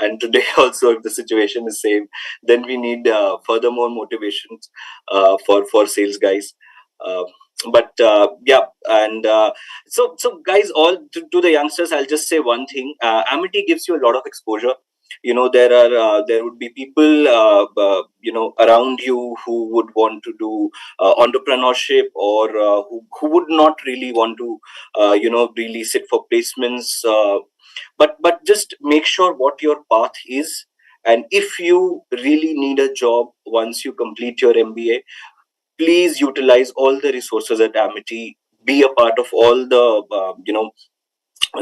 and today also if the situation is same, then we need furthermore motivations for sales guys. uh, but and so guys, all to the youngsters, I'll just say one thing. Amity gives you a lot of exposure. There would be people around you who would want to do entrepreneurship, or who would not really want to really sit for placements. But just make sure what your path is, and if you really need a job once you complete your MBA, please utilize all the resources at Amity. Be a part of all the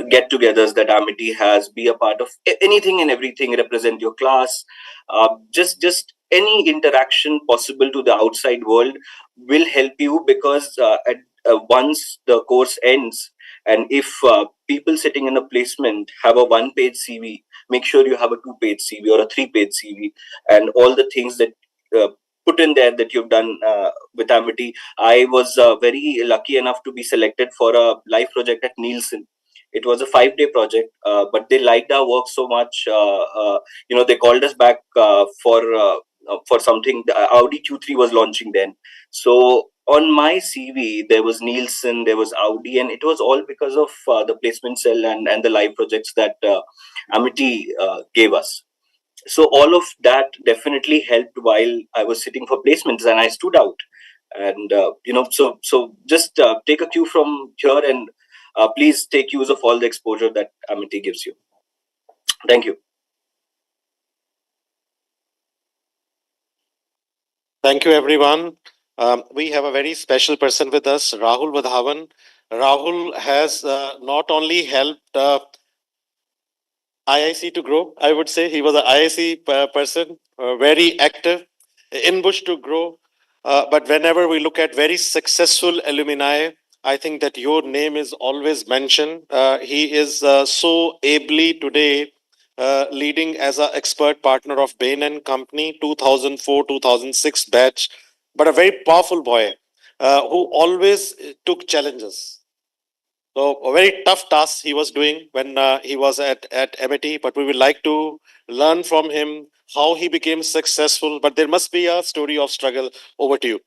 get-togethers that Amity has. Be a part of anything and everything. Represent your class. Just any interaction possible to the outside world will help you, because once the course ends, and if people sitting in a placement have a one-page CV, make sure you have a two-page CV or a three-page CV, and all the things that put in there that you've done with Amity. I was very lucky enough to be selected for a live project at Nielsen. It was a 5-day project, but they liked our work so much. They called us back for something. The Audi Q3 was launching then. So on my CV, there was Nielsen, there was Audi, and it was all because of the placement cell and the live projects that Amity gave us. So all of that definitely helped while I was sitting for placements, and I stood out. And so just take a cue from here, and please take use of all the exposure that Amity gives you. Thank you. Thank you, everyone. We have a very special person with us, Rahul Vadhavan. Rahul has not only helped IIC to grow, I would say. He was an IIC person, very active, INBUSH to grow. But whenever we look at very successful alumni, I think that your name is always mentioned. He is so ably today leading as an expert partner of Bain and Company, 2004-2006 batch, but a very powerful boy who always took challenges. So a very tough task he was doing when he was at MIT, but we would like to learn from him how he became successful. But there must be a story of struggle. Over to you.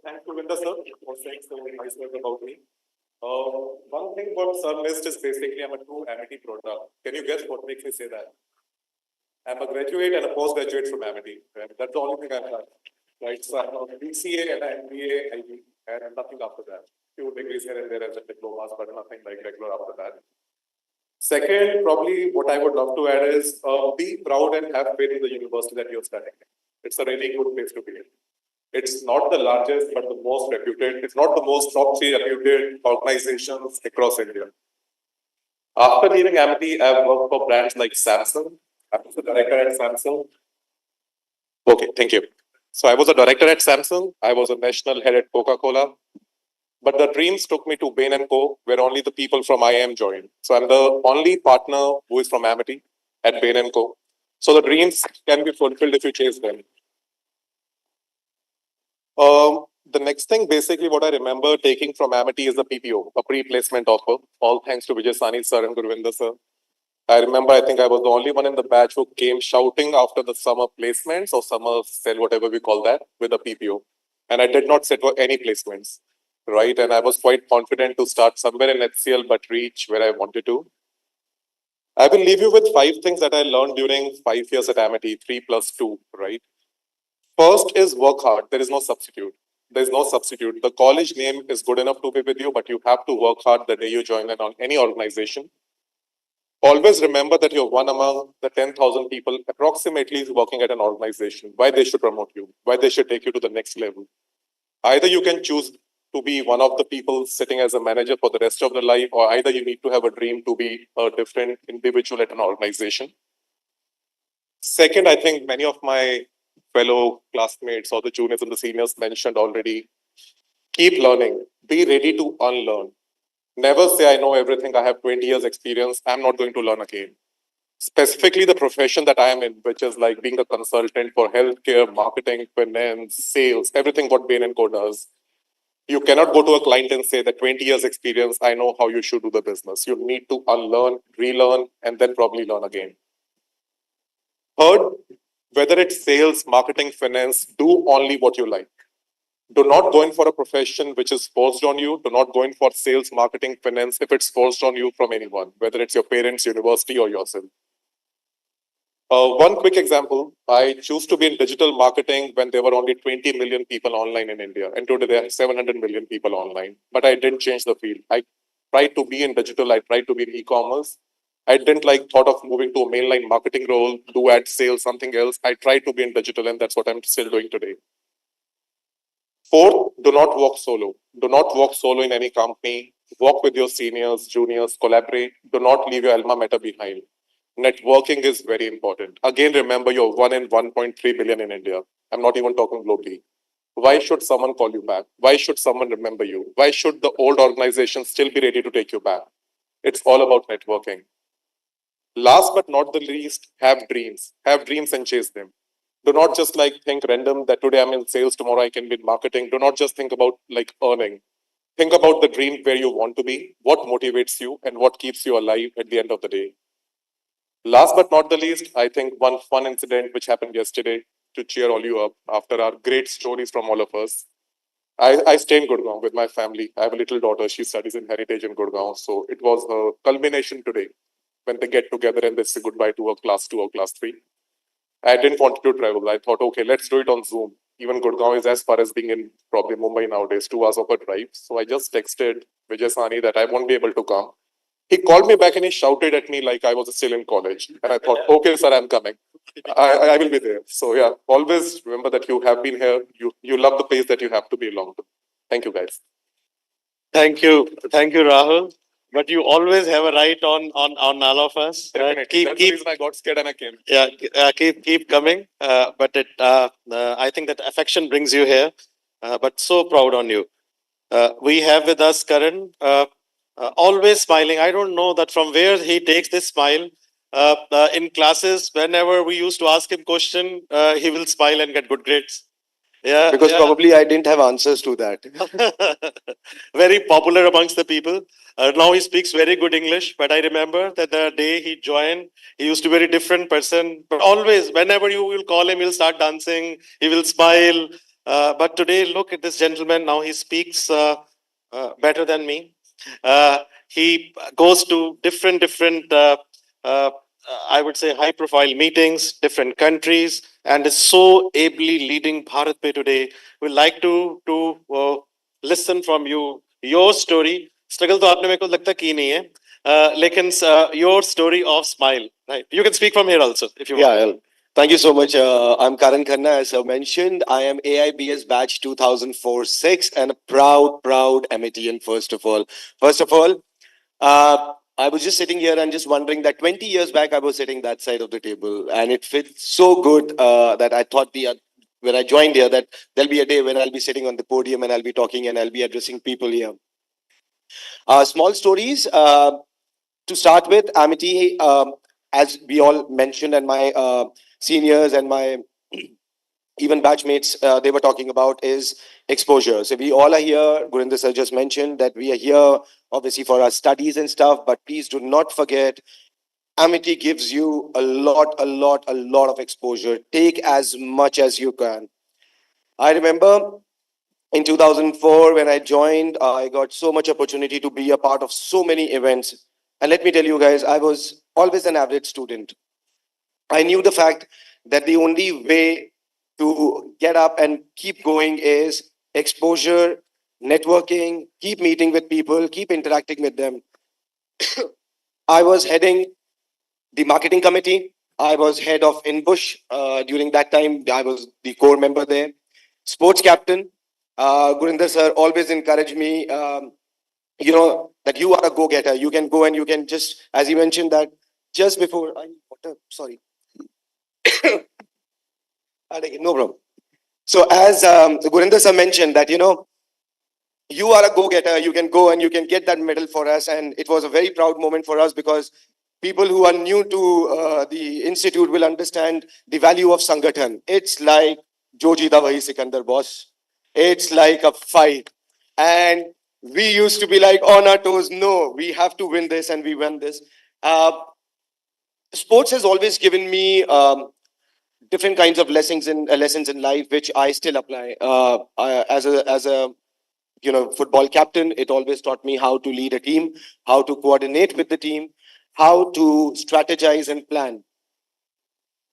Thanks to Linda sir for saying so nice words about me. One thing what sir missed is basically I'm a true Amity product. Can you guess what makes me say that? I'm a graduate and a postgraduate from Amity. Right? That's the only thing I've done. Right? So I'm a BCA and an MBA, IB, and nothing after that. Few degrees here and there as a diplomas, but nothing like regular after that. Second, probably what I would love to add is be proud and have faith in the university that you're studying. It's a really good place to be in. It's not the largest, but the most reputed. It's not the most top 3 reputed organizations across India. After leaving Amity, I've worked for brands like Samsung. I was a director at Samsung. Okay, thank you. So I was a director at Samsung. I was a national head at Coca-Cola. But the dreams took me to Bain & Co., where only the people from IIM joined. So I'm the only partner who is from Amity at Bain & Co. So the dreams can be fulfilled if you chase them. The next thing, basically, what I remember taking from Amity is the PPO, a pre-placement offer, all thanks to Vijay Sani sir and Gurvinder sir. I remember, I think I was the only one in the batch who came shouting after the summer placements or summer sale, whatever we call that, with a PPO. and I did not set for any placements, right? And I was quite confident to start somewhere in HCL, but reach where I wanted to. I will leave you with 5 things that I learned during 5 years at Amity, 3+2, right? First is work hard. There is no substitute. There is no substitute. The college name is good enough to be with you, but you have to work hard the day you join in on any organization. Always remember that you're one among the 10,000 people approximately working at an organization, why they should promote you, why they should take you to the next level. Either you can choose to be one of the people sitting as a manager for the rest of their life, or either you need to have a dream to be a different individual at an organization. Second, I think many of my fellow classmates or the juniors and the seniors mentioned already, keep learning, be ready to unlearn. Never say, I know everything, I have 20 years experience, I'm not going to learn again. Specifically the profession that I am in, which is like being a consultant for healthcare, marketing, finance, sales, everything what Bain & Co does. You cannot go to a client and say that 20 years experience, I know how you should do the business. You need to unlearn, relearn, and then probably learn again. Third, whether it's sales, marketing, finance, do only what you like. Do not go in for a profession which is forced on you. Do not go in for sales, marketing, finance if it's forced on you from anyone, whether it's your parents, university, or yourself. One quick example, I choose to be in digital marketing when there were only 20 million people online in India, and today there are 700 million people online, but I didn't change the field. I tried to be in digital, I tried to be in e-commerce. I didn't like thought of moving to a mainline marketing role, do ad sales, something else. I tried to be in digital, and that's what I'm still doing today. Fourth, do not work solo. Do not work solo in any company. Work with your seniors, juniors, collaborate. Do not leave your alma mater behind. Networking is very important. Again, remember you're 1 in 1.3 billion in India. I'm not even talking globally. Why should someone call you back? Why should someone remember you? Why should the old organization still be ready to take you back? It's all about networking. Last but not the least, have dreams. Have dreams and chase them. Do not just like think random that today I'm in sales, tomorrow I can be in marketing. Do not just think about like earning. Think about the dream where you want to be, what motivates you, and what keeps you alive at the end of the day. Last but not the least, I think one fun incident which happened yesterday to cheer all you up after our great stories from all of us. I stay in Gurgaon with my family. I have a little daughter. She studies in Heritage in Gurgaon. So it was a culmination today when they get together and they say goodbye to a class 2 or class 3. I didn't want to travel. I thought, okay, let's do it on Zoom. Even Gurgaon is as far as being in probably Mumbai nowadays, 2 hours of a drive. So I just texted Vijay Sani that I won't be able to come. He called me back and he shouted at me like I was still in college. And I thought, okay, sir, I'm coming. I will be there. So yeah, always remember that you have been here. You love the place that you have to belong to. Thank you, guys. Thank you, Rahul. But you always have a right on all of us. Definitely. That's the reason I got scared and I came. Yeah, keep coming. But I think that affection brings you here. But so proud on you. We have with us Karan, always smiling. I don't know that from where he takes this smile. In classes, whenever we used to ask him question, he will smile and get good grades. Yeah, because probably I didn't have answers to that. Very popular amongst the people. Now he speaks very good English, but I remember that the day he joined, he used to be a very different person. But always, whenever you will call him, he'll start dancing, he will smile. But today, look at this gentleman. Now he speaks better than me. He goes to different I would say high profile meetings, different countries, and is so ably leading Bharat Pay today. We'd like to listen from you, your story. Struggle तो आपने मेरे को लगता की नहीं है, लेकिन your story of smile, right? You can speak from here also if you want. Yeah, thank you so much. I'm Karan Khanna, as I mentioned. I am AIBS batch 2004-6 and a proud Amitian, first of all. I was just sitting here and just wondering that 20 years back, I was sitting that side of the table, and it fits so good that I thought when I joined here that there'll be a day when I'll be sitting on the podium and I'll be talking and I'll be addressing people here. Small stories to start with. Amity, as we all mentioned, and my seniors and my even batchmates, they were talking about is exposure. So we all are here. Gurinder sir just mentioned that we are here obviously for our studies and stuff, but please do not forget, Amity gives you a lot of exposure. Take as much as you can. I remember In 2004, when I joined, I got so much opportunity to be a part of so many events. And let me tell you guys, I was always an average student. I knew the fact that the only way to get up and keep going is exposure, networking, keep meeting with people, keep interacting with them. I was heading the marketing committee. I was head of INBUSH. During that time, I was the core member there. Sports captain. Gurinder sir always encouraged me, that you are a go-getter. You can go and you can just, as he mentioned that just before, I need water, sorry. I'll take it, no problem. So as Gurinder sir mentioned that, you are a go-getter. You can go and you can get that medal for us. And it was a very proud moment for us because people who are new to the institute will understand the value of Sangathan. It's like Jo Jeeta Wahi Sikandar, boss. It's like a fight. And we used to be like on our toes. No, we have to win this and we win this. Uh, Sports has always given me different kinds of lessons in life, which I still apply. As a football captain, it always taught me how to lead a team, how to coordinate with the team, how to strategize and plan.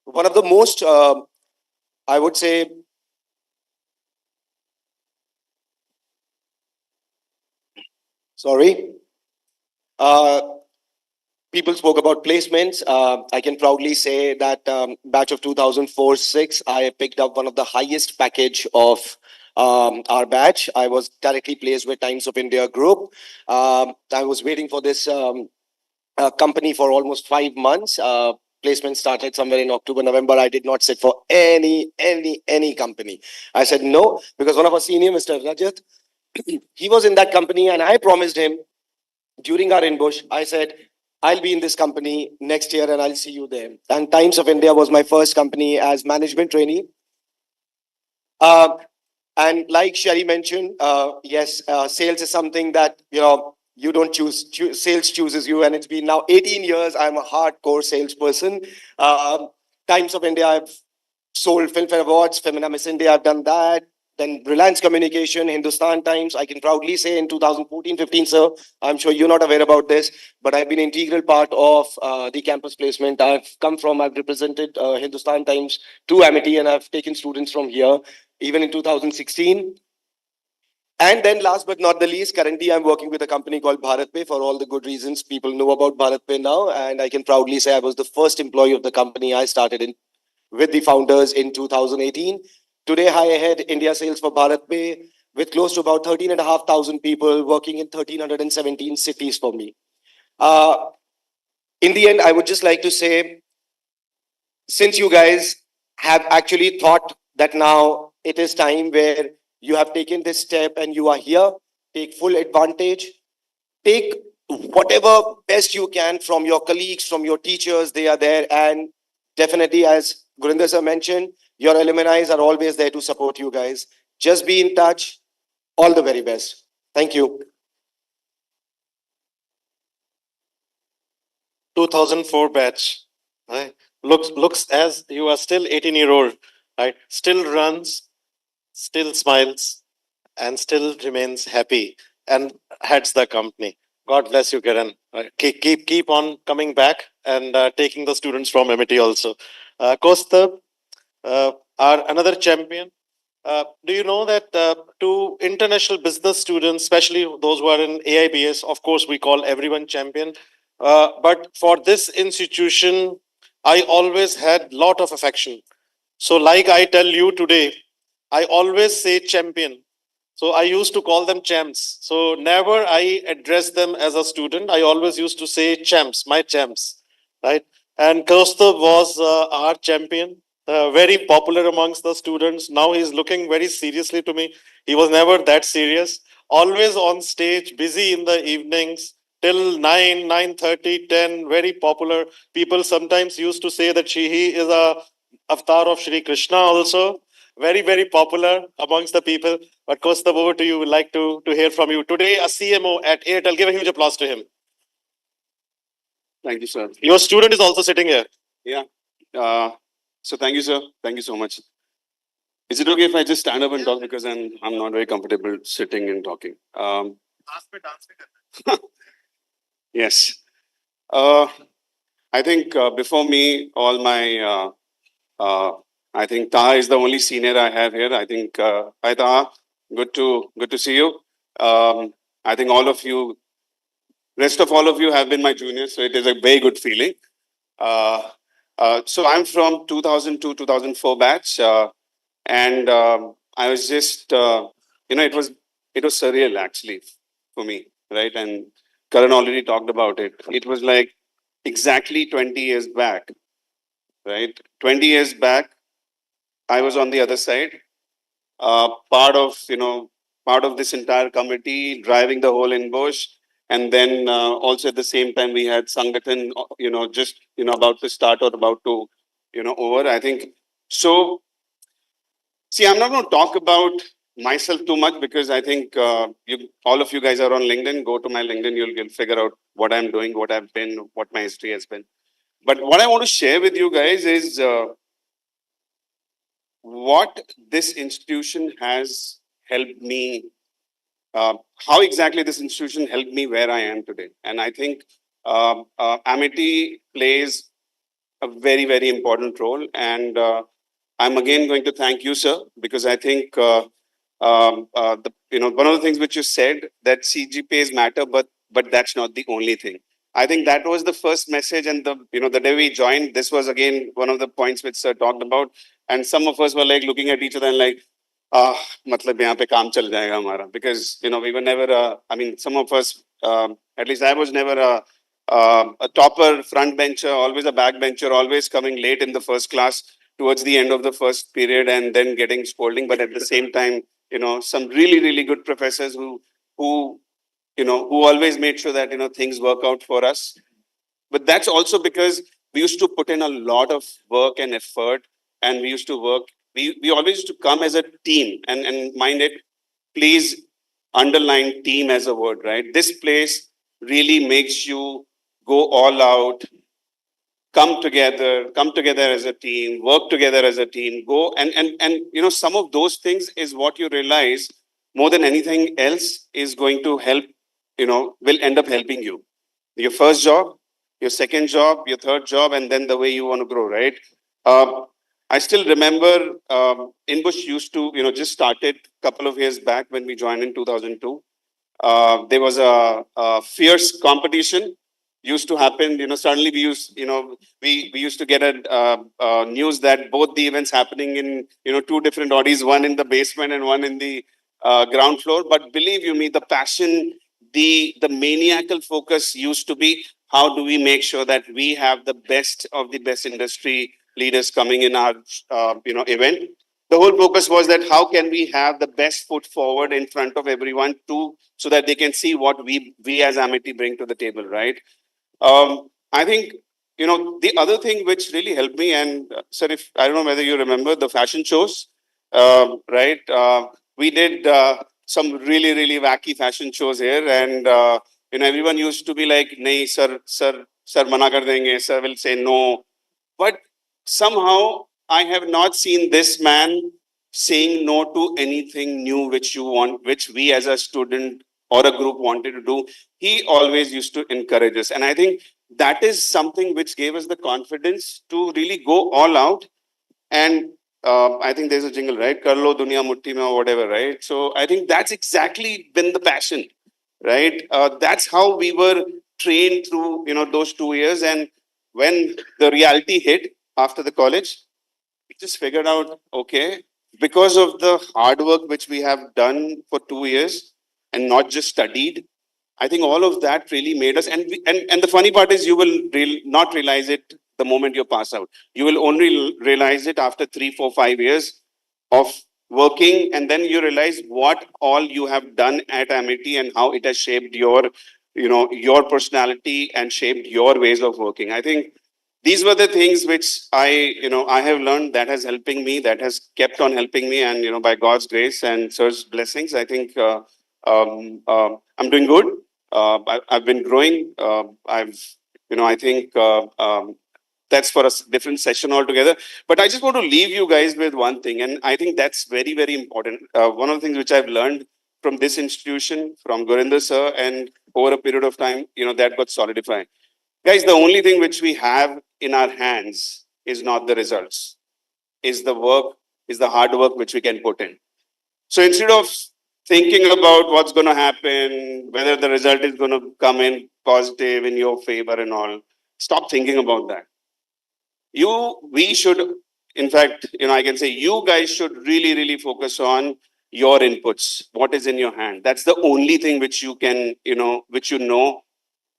One of the most, I would say, sorry, uh, people spoke about placements. I can proudly say that batch of 2004-06, I picked up one of the highest package of our batch. I was directly placed with Times of India Group. I was waiting for this company for almost 5 months. Placement started somewhere in October, November. I did not sit for any company. I said no because one of our senior, Mr. Rajat, he was in that company, and I promised him during our INBUSH. I said, I'll be in this company next year, and I'll see you there. And Times of India was my first company as management trainee. Uh, and like Sherry mentioned, yes, sales is something that you don't choose. Sales chooses you, and it's been now 18 years. I'm a hardcore salesperson. Times of India, I've sold Filmfare Awards, Femina Miss India, I've done that. Then Reliance Communication, Hindustan Times. I can proudly say in 2014-15, sir, I'm sure you're not aware about this, but I've been an integral part of the campus placement. I've represented Hindustan Times to Amity, and I've taken students from here, even in 2016. And then last but not the least, currently I'm working with a company called BharatPe for all the good reasons. People know about BharatPe now, and I can proudly say I was the first employee of the company. I started in with the founders in 2018. Today, I head India sales for BharatPe with close to about 13,500 people working in 1,317 cities for me. Uh, in the end, I would just like to say, since you guys have actually thought that now it is time where you have taken this step and you are here, take full advantage, take whatever best you can from your colleagues, from your teachers, they are there. And definitely, as Gurinder sir mentioned, your alumni are always there to support you guys. Just be in touch. All the very best. Thank you. 2004 batch. Right? Looks as you are still 18-year-old, right? Still runs, still smiles, and still remains happy and heads the company. God bless you, Kiran. Keep on coming back and taking the students from MIT also. Kostab, our another champion. Do you know that to international business students, especially those who are in AIBS, of course, we call everyone champion. But for this institution, I always had lot of affection. So like I tell you today, I always say champion. So I used to call them champs. So never I address them as a student. I always used to say champs, my champs, right? And Kaustubh was our champion, very popular amongst the students. Now he's looking very seriously to me. He was never that serious. Always on stage, busy in the evenings till 9, 9:30, 10. Very popular. People sometimes used to say that he is a avatar of Shri Krishna also. Very, very popular amongst the people. But Kostab, over to you. We'd like to hear from you. Today, a CMO at Airtel. Give a huge applause to him. Thank you, sir. Your student is also sitting here. Yeah. So thank you, sir. Thank you so much. Is it okay if I just stand up and talk because I'm not very comfortable sitting and talking? Yes. I think before me, all my I think Taha is the only senior I have here. I think hi Taha, good to see you. I think rest of all of you have been my juniors, so it is a very good feeling. So I'm from 2002, 2004 batch, and I was just, it was surreal actually for me, right? And Karan already talked about it. It was like exactly 20 years back, right? 20 years back, I was on the other side, part of, part of this entire committee, driving the whole INBUSH. And then also at the same time, we had Sangathan, just, about to start or about to, over. I think so. See, I'm not going to talk about myself too much because I think all of you guys are on LinkedIn. Go to my LinkedIn, you'll figure out what I'm doing, what I've been, what my history has been. But what I want to share with you guys is what this institution has helped me, how exactly this institution helped me where I am today. And I think Amity plays a very, very important role. And I'm again going to thank you, sir, because I think one of the things which you said that CGPAs matter, but that's not the only thing. I think that was the first message, and the day we joined, this was again one of the points which sir talked about, and some of us were like looking at each other and like, मतलब यहाँ पे काम चल जाएगा हमारा, because we were never I mean some of us at least I was never a topper front bencher, always a back bencher, always coming late in the first class towards the end of the first period and then getting scolding, but at the same time some really, really good professors who always made sure that things work out for us. But that's also because we used to put in a lot of work and effort, and we used to work. We always used to come as a team, and mind it, please underline team as a word, right? This place really makes you go all out, come together as a team, work together as a team, go and some of those things is what you realize more than anything else is going to help, will end up helping you. Your first job, your second job, your third job, and then the way you want to grow, right? I still remember INBUSH used to, just started a couple of years back when we joined in 2002. There was a fierce competition used to happen. Suddenly we used to get a news that both the events happening in two different audis, one in the basement and one in the ground floor. But believe you me, the passion, the maniacal focus used to be how do we make sure that we have the best of the best industry leaders coming in our event. The whole focus was that how can we have the best foot forward in front of everyone too, so that they can see what we as Amity bring to the table, right? I think the other thing which really helped me, and sir, if I don't know whether you remember the fashion shows, right? We did some really, really wacky fashion shows here, and everyone used to be like, "Nahi, sir, mana kar denge." Sir will say no, but somehow I have not seen this man saying no to anything new which you want, which we as a student or a group wanted to do. He always used to encourage us. And I think that is something which gave us the confidence to really go all out. And I think there's a jingle, right? Karlo Dunya Mutti Mein or whatever, right? So I think that's exactly been the passion, right? That's how we were trained through, those 2 years. And when the reality hit after the college, we just figured out, okay, because of the hard work which we have done for 2 years and not just studied, I think all of that really made us. And the funny part is, you will not realize it the moment you pass out. You will only realize it after 3, 4, 5 years of working, and then you realize what all you have done at Amity and how it has shaped your personality and shaped your ways of working. I think these were the things which I have learned that has helping me, that has kept on helping me, and by God's grace and Sir's blessings, I think I'm doing good. I've been growing. I think that's for a different session altogether. But I just want to leave you guys with one thing, and I think that's very, very important. One of the things which I've learned from this institution, from Gurinder sir, and over a period of time, that got solidified. Guys, the only thing which we have in our hands is not the results, is the work, is the hard work which we can put in. So instead of thinking about what's going to happen, whether the result is going to come in positive in your favor and all, stop thinking about that. We should, in fact, I can say you guys should really, really focus on your inputs, what is in your hand. That's the only thing which you can,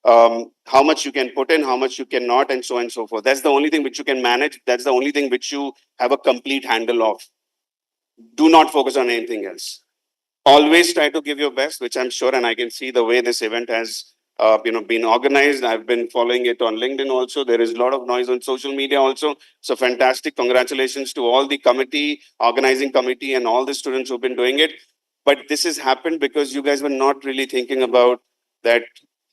how much you can put in, how much you cannot, and so on and so forth. That's the only thing which you can manage. That's the only thing which you have a complete handle of. Do not focus on anything else. Always try to give your best, which I'm sure, and I can see the way this event has been organized. I've been following it on LinkedIn also. There is a lot of noise on social media also. So fantastic. Congratulations to all the committee, organizing committee, and all the students who've been doing it. But this has happened because you guys were not really thinking about that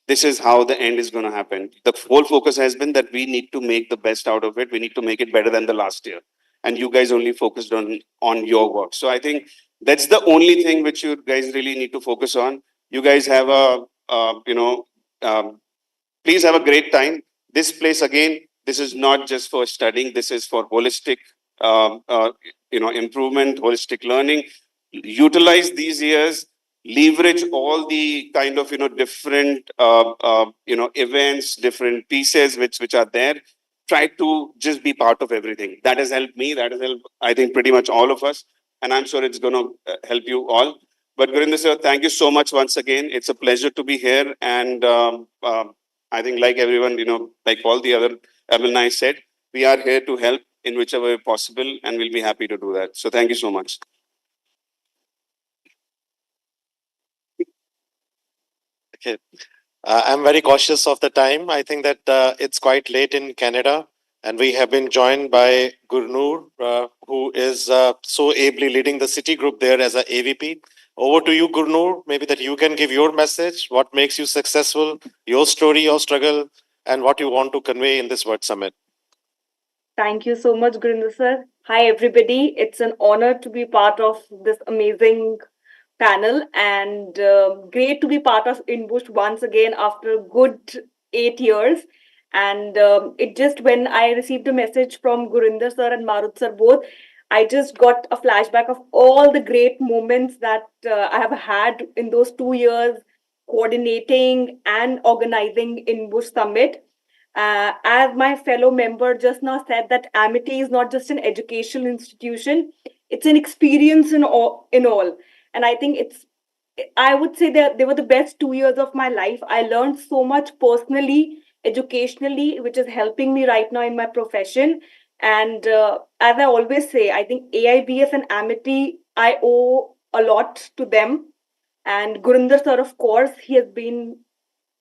this is how the end is going to happen. The whole focus has been that we need to make the best out of it. We need to make it better than the last year. And you guys only focused on your work. So I think that's the only thing which you guys really need to focus on. You guys have please have a great time. This place, again, this is not just for studying. This is for holistic, improvement, holistic learning. Utilize these years, leverage all the kind of, different, events, different pieces which are there. Try to just be part of everything. That has helped me. That has helped, I think, pretty much all of us. And I'm sure it's going to help you all. But Gurinder sir, thank you so much once again. It's a pleasure to be here. And I think like everyone, like all the other alumni said, we are here to help in whichever way possible, and we'll be happy to do that. So thank you so much. Okay. I'm very cautious of the time. I think that it's quite late in Canada, and we have been joined by Gurnoor, who is so ably leading the city group there as a AVP. Over to you, Gurnoor. Maybe that you can give your message, what makes you successful, your story, your struggle, and what you want to convey in this Word Summit. Thank you so much, Gurinder sir. Hi, everybody. It's an honor to be part of this amazing panel, and great to be part of INBUSH once again after a good 8 years. And it just, when I received a message from Gurinder sir and Marut sir both, I just got a flashback of all the great moments that I have had in those 2 years coordinating and organizing INBUSH Summit. As my fellow member just now said, that Amity is not just an educational institution, it's an experience in all. And I think I would say that they were the best 2 years of my life. I learned so much personally, educationally, which is helping me right now in my profession. And as I always say, I think AIBS and Amity, I owe a lot to them. And Gurinder sir, of course, he has been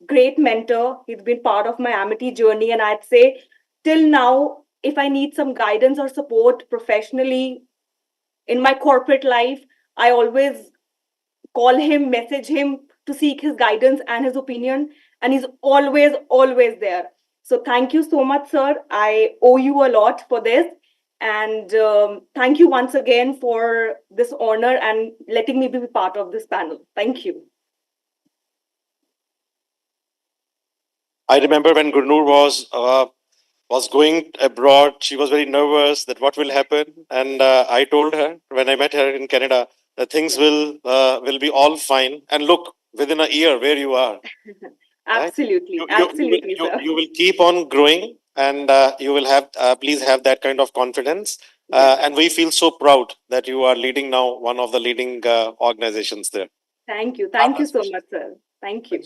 great mentor. He's been part of my Amity journey. And I'd say till now, if I need some guidance or support professionally in my corporate life, I always call him, message him to seek his guidance and his opinion. And he's always, always there. So thank you so much, sir. I owe you a lot for this. And thank you once again for this honor and letting me be part of this panel. Thank you. I remember when Gurnoor was going abroad, she was very nervous that what will happen. And I told her when I met her in Canada that things will be all fine. And look, within a year, where you are. Absolutely, Right? absolutely, sir. You will keep on growing, and you will have, please have that kind of confidence. And we feel so proud that you are leading now one of the leading organizations there. Thank you. Thank you so much, sir. Thank you.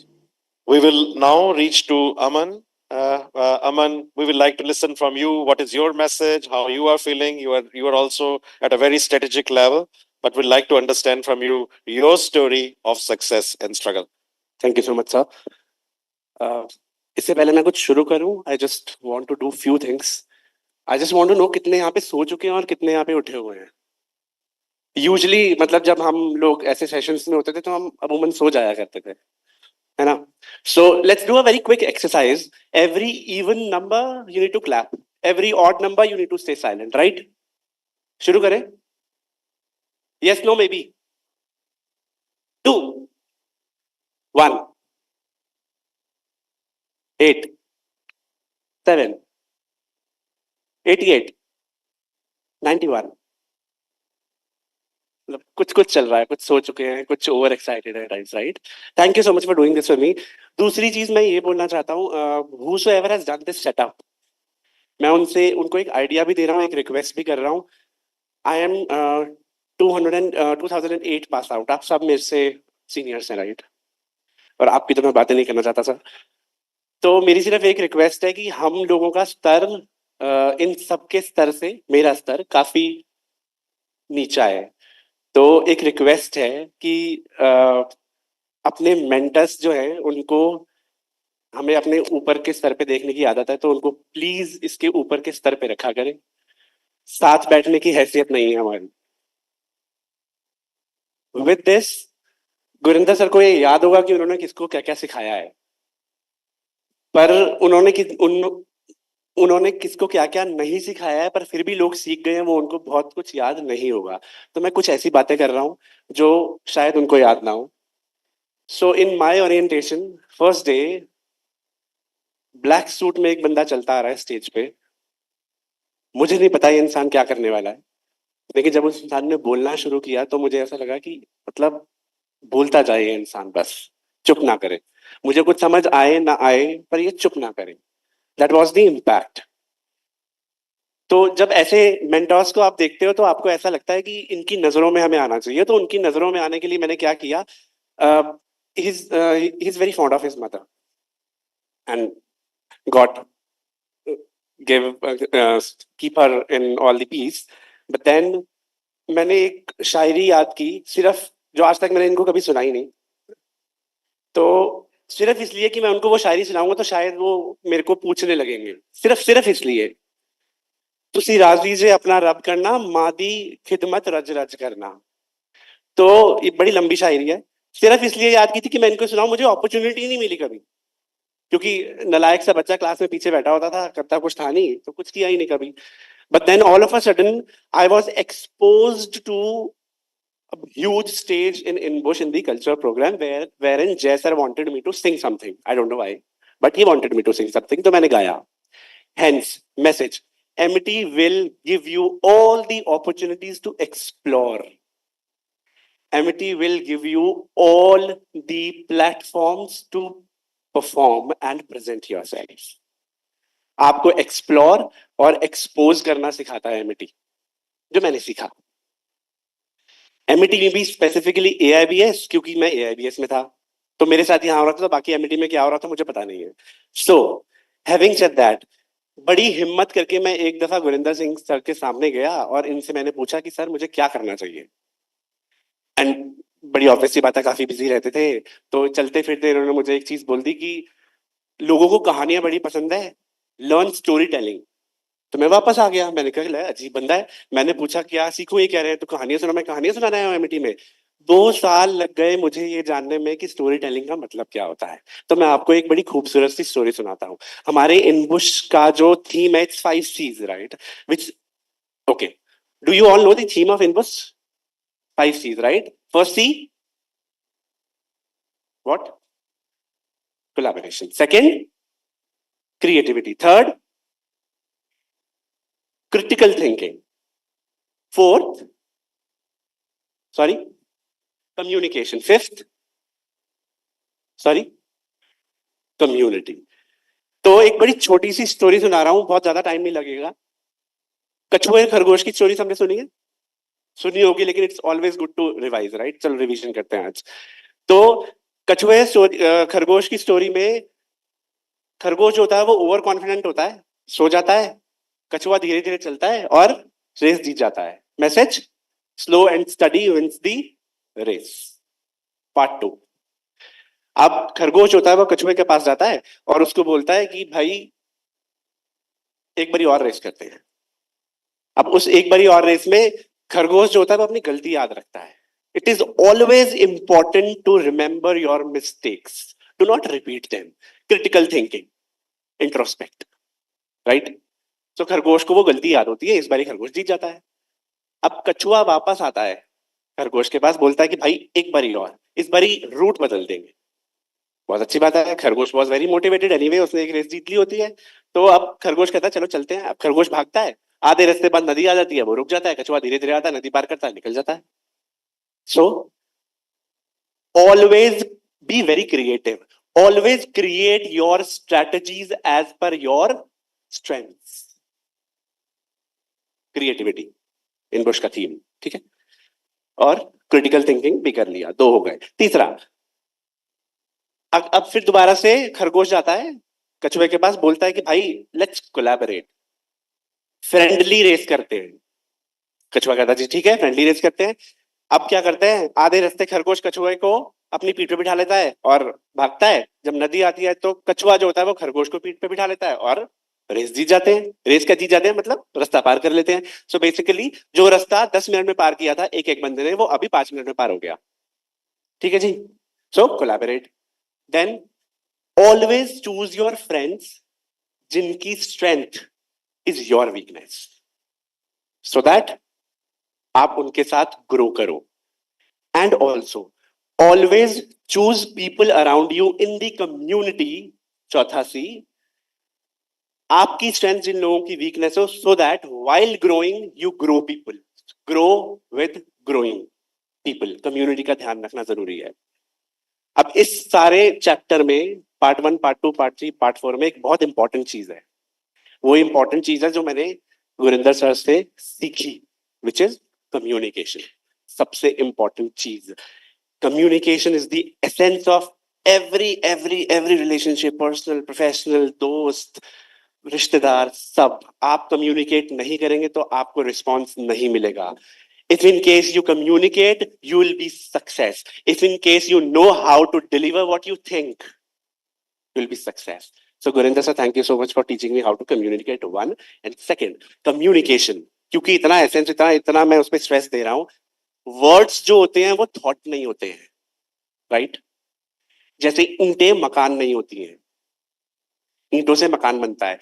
We will now reach to Aman. Aman, we would like to listen from you. What is your message? How you are feeling? You are also at a very strategic level, but we'd like to understand from you your story of success and struggle. Thank you so much, sir. इससे पहले मैं कुछ शुरू करूं, I just want to do few things. I just want to know कितने यहाँ पे सो चुके हैं और कितने यहाँ पे उठे हुए हैं. Usually, मतलब जब हम लोग ऐसे सेशंस में होते थे तो हम अमूमन सो जाया करते थे, है ना? So let's do a very quick exercise. Every even number you need to clap. every odd number you need to stay silent, right? शुरू करें? Yes, no, maybe. 2, 1, 8, 7, 88, 91. मतलब कुछ चल रहा है, कुछ सो चुके हैं, कुछ ओवर एक्साइटेड है, right? Thank you so much for doing this for me. दूसरी चीज मैं ये बोलना चाहता हूँ, whosoever has done this setup, मैं उनको एक आइडिया भी दे रहा हूँ, एक रिक्वेस्ट भी कर रहा हूँ. I am 2008 pass out. आप सब मेरे से सीनियर्स हैं, राइट? और आपकी तो मैं बातें नहीं करना चाहता सर. तो मेरी सिर्फ एक रिक्वेस्ट है कि हम लोगों का स्तर इन सबके स्तर से मेरा स्तर काफी नीचा है. तो एक रिक्वेस्ट है कि अपने मेंटर्स जो हैं उनको, हमें अपने ऊपर के स्तर पे देखने की आदत है, तो उनको प्लीज इसके ऊपर के स्तर पे रखा करें. साथ बैठने की हैसियत नहीं है हमारी. विद दिस, गुरिंदर सर को ये याद होगा कि उन्होंने किसको क्या क्या सिखाया है, पर उन्होंने किसको क्या क्या नहीं सिखाया है, पर फिर भी लोग सीख गए हैं, वो उनको बहुत कुछ याद नहीं होगा. तो मैं कुछ ऐसी बातें कर रहा हूँ जो शायद उनको याद ना हो. So in my orientation first day, black suit में एक बंदा चलता आ रहा है स्टेज पे. मुझे नहीं पता ये इंसान क्या करने वाला है, लेकिन जब उस इंसान ने बोलना शुरू किया तो मुझे ऐसा लगा कि मतलब बोलता जाए ये इंसान, बस चुप ना करे. मुझे कुछ समझ आए ना आए, पर ये चुप ना करे. That was the impact. तो जब ऐसे मेंटर्स को आप देखते हो तो आपको ऐसा लगता है कि इनकी नजरों में हमें आना चाहिए. तो उनकी नजरों में आने के लिए मैंने क्या किया, he is very fond of his mother and God give keep her in all the peace. But then मैंने एक शायरी याद की, सिर्फ जो आज तक मैंने इनको कभी सुनाई नहीं. तो सिर्फ इसलिए कि मैं उनको वो शायरी सुनाऊंगा तो शायद वो मेरे को पूछने लगेंगे, सिर्फ इसलिए. तुसी राजी जे अपना रब करना, मादी खिदमत रज रज करना. तो ये बड़ी लंबी शायरी है. सिर्फ इसलिए याद की थी कि मैं इनको सुनाऊं. मुझे अपॉर्चुनिटी नहीं मिली कभी, क्योंकि नलायक सा बच्चा क्लास में पीछे बैठा होता था, करता कुछ था नहीं, तो कुछ किया ही नहीं कभी. But then all of a sudden, I was exposed to a huge stage in INBUSH in the culture program wherein Jay sir wanted me to sing something. I don't know why, but he wanted me to sing something. तो मैंने गाया. Hence, message. MT will give you all the opportunities to explore. MT will give you all the platforms to perform and present yourselves. आपको explore और expose करना सिखाता है MET, जो मैंने सीखा. एमईटी में भी स्पेसिफिकली एआईबीएस, क्योंकि मैं एआईबीएस में था तो मेरे साथ यहाँ हो रहा था, तो बाकी एमईटी में क्या हो रहा था मुझे पता नहीं है. सो हैविंग सेड दैट, बड़ी हिम्मत करके मैं एक दफा गुरिंदर सिंह सर के सामने गया और इनसे मैंने पूछा कि सर मुझे क्या करना चाहिए. एंड बड़ी ऑब्वियस सी बात है, काफी बिजी रहते थे, तो चलते फिरते इन्होंने मुझे एक चीज बोल दी कि लोगों को कहानियां बड़ी पसंद है, लर्न स्टोरी टेलिंग. तो मैं वापस आ गया. मैंने कहा अजीब बंदा है. मैंने पूछा क्या सीखूं, ये कह रहे हैं तो कहानियां सुना. मैं कहानियां सुनाना है एमईटी में. 2 साल लग गए मुझे ये जानने में कि स्टोरी टेलिंग का मतलब क्या होता है. तो मैं आपको एक बड़ी खूबसूरत सी स्टोरी सुनाता हूँ. हमारे इनबुश का जो थीम है, it's 5 C's, right? Which okay, do you all know the theme of इनबुश? 5 C's, right? First C, what? Collaboration. Second, creativity. Third, critical thinking. Fourth, communication. Fifth, community. तो एक बड़ी छोटी सी स्टोरी सुना रहा हूं, बहुत ज्यादा टाइम नहीं लगेगा. कछुए खरगोश की स्टोरी सबने सुनी है? सुनी होगी, लेकिन it's always good to revise, right? चलो रिवीजन करते हैं आज. तो कछुए खरगोश की स्टोरी में खरगोश होता है वो ओवर कॉन्फिडेंट होता है, सो जाता है. कछुआ धीरे धीरे चलता है और रेस जीत जाता है. Message, slow and steady wins the race. Part 2. अब खरगोश होता है वो कछुए के पास जाता है और उसको बोलता है कि भाई एक बारी और रेस करते हैं. अब उस एक बारी और रेस में खरगोश जो होता है वो अपनी गलती याद रखता है. It is always important to remember your mistakes, do not repeat them. Critical thinking, introspect, right? तो खरगोश को वो गलती याद होती है, इस बारी खरगोश जीत जाता है। अब कछुआ वापस आता है खरगोश के पास, बोलता है कि भाई एक बारी और, इस बारी रूट बदल देंगे। बहुत अच्छी बात है, खरगोश वॉज वेरी मोटिवेटेड एनीवे, उसने एक रेस जीत ली होती है। तो अब खरगोश कहता है चलो चलते हैं। अब खरगोश भागता है, आधे रास्ते बाद नदी आ जाती है, वो रुक जाता है, कछुआ धीरे धीरे आता है, नदी पार करता है, निकल जाता है। So always be very creative, always create your strategies as per your strengths. Creativity इनबुश का थीम, ठीक है। और क्रिटिकल थिंकिंग भी कर लिया, 2 हो गए। तीसरा, अब फिर दोबारा से खरगोश जाता है कछुए के पास, बोलता है कि भाई लेट्स कोलैबोरेट, फ्रेंडली रेस करते हैं। कछुआ कहता है जी ठीक है, फ्रेंडली रेस करते हैं। अब क्या करते हैं, आधे रास्ते खरगोश कछुए को अपनी पीठ पे बिठा लेता है और भागता है। जब नदी आती है तो कछुआ जो होता है वो खरगोश को पीठ पे बिठा लेता है और रेस जीत जाते हैं। रेस का जीत जाते हैं मतलब रास्ता पार कर लेते हैं। सो बेसिकली जो रास्ता 10 मिनट में पार किया था एक एक बंदे ने, वो अभी 5 मिनट में पार हो गया। ठीक है जी। So collaborate. Then always choose your friends जिनकी strength is your weakness, so that आप उनके साथ ग्रो करो। And also always choose people around you in the community, चौथा सी, आपकी स्ट्रेंथ जिन लोगों की वीकनेस हो, so that while growing you grow people, grow with growing people. Community का ध्यान रखना जरूरी है। अब इस सारे चैप्टर में पार्ट 1, पार्ट 2, पार्ट 3, पार्ट 4 में एक बहुत इंपॉर्टेंट चीज है। वो इंपॉर्टेंट चीज है जो मैंने गुरिंदर सर से सीखी, विच इज कम्युनिकेशन। सबसे इंपॉर्टेंट चीज, communication is the essence of every relationship, personal, professional, दोस्त, रिश्तेदार, सब। आप कम्युनिकेट नहीं करेंगे तो आपको रिस्पॉन्स नहीं मिलेगा। If in case you communicate, you will be success. If in case you know how to deliver what you think, you will be success. So Gurinder sir, thank you so much for teaching me how to communicate, one. And second, communication. क्योंकि इतना essence, इतना मैं उस पर stress दे रहा हूँ, words जो होते हैं वो थॉट नहीं होते हैं, राइट? जैसे ईंटें मकान नहीं होती हैं, ईंटों से मकान बनता है।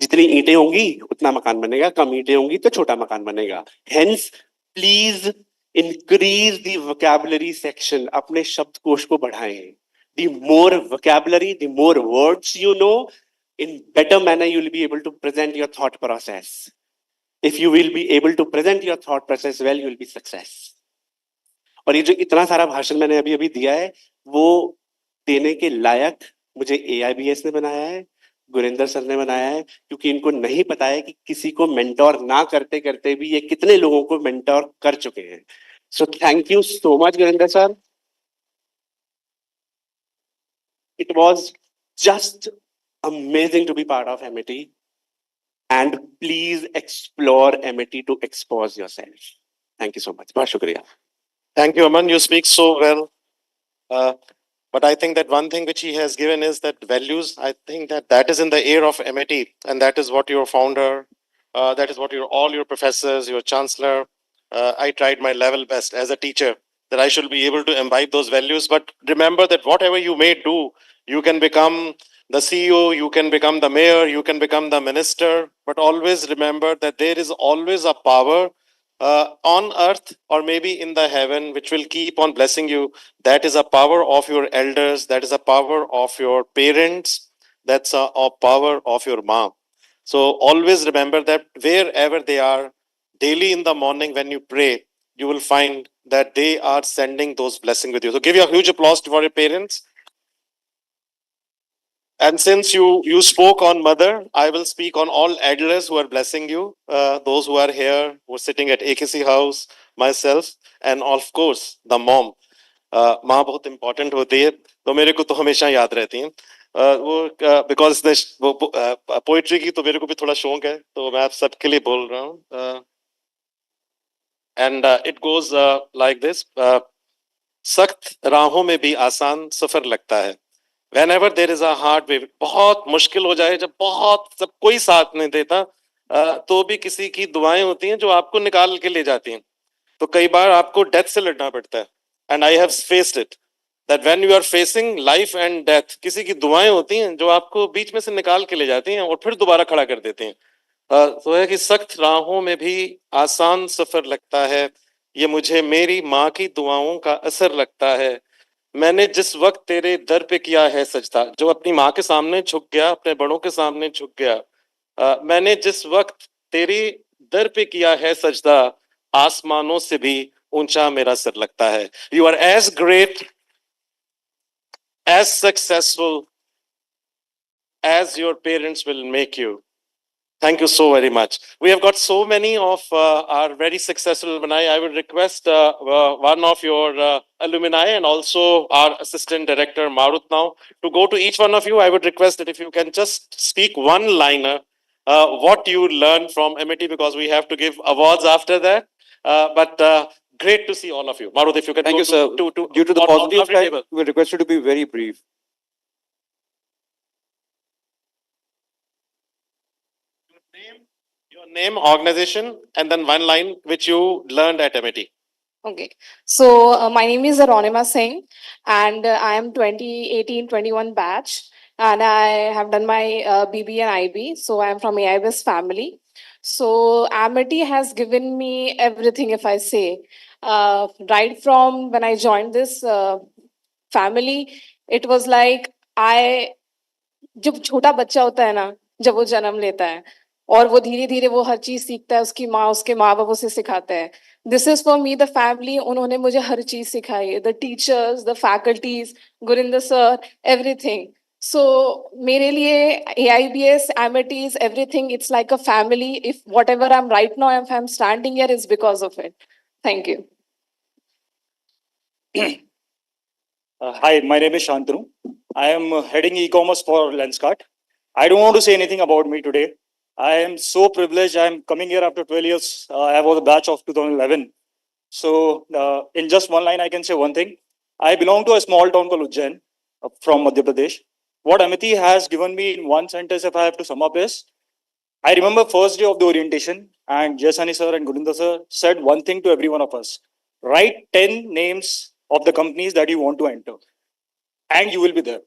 जितनी ईंटें होंगी उतना मकान बनेगा, कम ईंटें होंगी तो छोटा मकान बनेगा। Hence please increase the vocabulary section, अपने शब्दकोश को बढ़ाएं। The more vocabulary, the more words you know, in better manner you will be able to present your thought process. If you will be able to present your thought process well, you will be success. और ये जो इतना सारा भाषण मैंने अभी अभी दिया है, वो देने के लायक मुझे AIBS ने बनाया है, गुरिंदर सर ने बनाया है, क्योंकि इनको नहीं पता है कि किसी को मेंटोर ना करते करते भी ये कितने लोगों को मेंटोर कर चुके हैं। So thank you so much Gurinder sir. It was just amazing to be part of MET, and please explore MET to expose yourself. Thank you so much. बहुत शुक्रिया। Thank you, Aman. You speak so well. But I think that one thing which he has given is that values. I think that that is in the air of MET, and that is what your founder, that is what all your professors, your chancellor. I tried my level best as a teacher that I should be able to imbibe those values. But remember that whatever you may do, you can become the CEO, you can become the mayor, you can become the minister. But always remember that there is always a power on earth or maybe in the heaven which will keep on blessing you. That is a power of your elders, that is a power of your parents, that's a power of your mom. So always remember that wherever they are, daily in the morning when you pray, you will find that they are sending those blessings with you. So give you a huge applause for your parents. And since you spoke on mother, I will speak on all elders who are blessing you, those who are here, who are sitting at AKC house, myself, and of course the mom. माँ बहुत important होती है, तो मेरे को तो हमेशा याद रहती हैं। वो because वो poetry की तो मेरे को भी थोड़ा शौक है, तो मैं आप सबके लिए बोल रहा हूँ। And it goes like this. सख्त राहों में भी आसान सफर लगता है। Whenever there is a hard way, बहुत मुश्किल हो जाए, जब बहुत सब कोई साथ नहीं देता, तो भी किसी की दुआएं होती हैं जो आपको निकाल के ले जाती हैं। तो कई बार आपको डेथ से लड़ना पड़ता है। And I have faced it that when you are facing life and death, किसी की दुआएं होती हैं जो आपको बीच में से निकाल के ले जाती हैं और फिर दोबारा खड़ा कर देती हैं। सोया कि सख्त राहों में भी आसान सफर लगता है, ये मुझे मेरी माँ की दुआओं का असर लगता है। मैंने जिस वक्त तेरे दर पे किया है सजदा, जो अपनी माँ के सामने झुक गया, अपने बड़ों के सामने झुक गया, मैंने जिस वक्त तेरी दर पे किया है सजदा, आसमानों से भी ऊंचा मेरा सर लगता है। You are as great, as successful as your parents will make you. Thank you so very much. We have got so many of our very successful alumni. I would request one of your alumni and also our assistant director, Marut, now to go to each one of you. I would request that if you can just speak one liner, what you learned from MIT, because we have to give awards after that. But great to see all of you. Marut, if you can Thank go you, sir. Due to the paucity of time, we request you to be very brief. Your name, organization, and then one line which you learned at MIT. Okay. So my name is Aronima Singh and I am 2018-21 batch and I have done my BB and IB. So I am from AIBS family. So Amity has given me everything if I say. Right from when I joined this family, it was like जब छोटा बच्चा होता है ना, जब वो जन्म लेता है और वो धीरे धीरे वो हर चीज सीखता है, उसकी माँ उसके माँ बाप उसे सिखाते हैं. This is for me the family. उन्होंने मुझे हर चीज सिखाई है, the teachers, the faculties, Gurinder sir, everything. So मेरे लिए AIBS, Amities, everything, it's like a family. If whatever I'm right now, if I'm standing here, is because of it. Thank you. Hi, my name is Shantanu. I am heading e-commerce for Lenskart. I don't want to say anything about me today. I am so privileged. I am coming here after 12 years. I was a batch of 2011. So in just one line, I can say one thing. I belong to a small town called Ujjain from Madhya Pradesh. What Amity has given me in one sentence, if I have to sum up, is I remember first day of the orientation and Jasani sir and Gurinder sir said one thing to every one of us. Write 10 names of the companies that you want to enter and you will be there.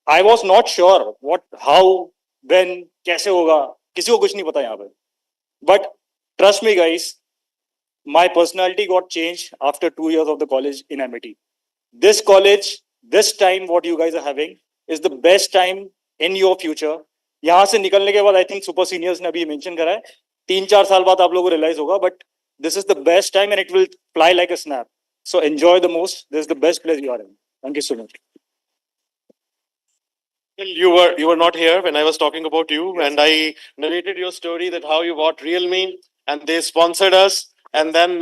I was not sure what, how, when, कैसे होगा, किसी को कुछ नहीं पता यहाँ पे. But trust me guys, my personality got changed after 2 years of the college in MIT. This college, this time what you guys are having is the best time in your future. यहाँ से निकलने के बाद I think super seniors ने अभी mention करा है, 3-4 साल बाद आप लोगों को realize होगा, but this is the best time and it will fly like a snap. So enjoy the most. This is the best place you are in. Thank you so much. Well, you were not here when I was talking about you, yes. And I narrated your story that how you bought Realme and they sponsored us, and then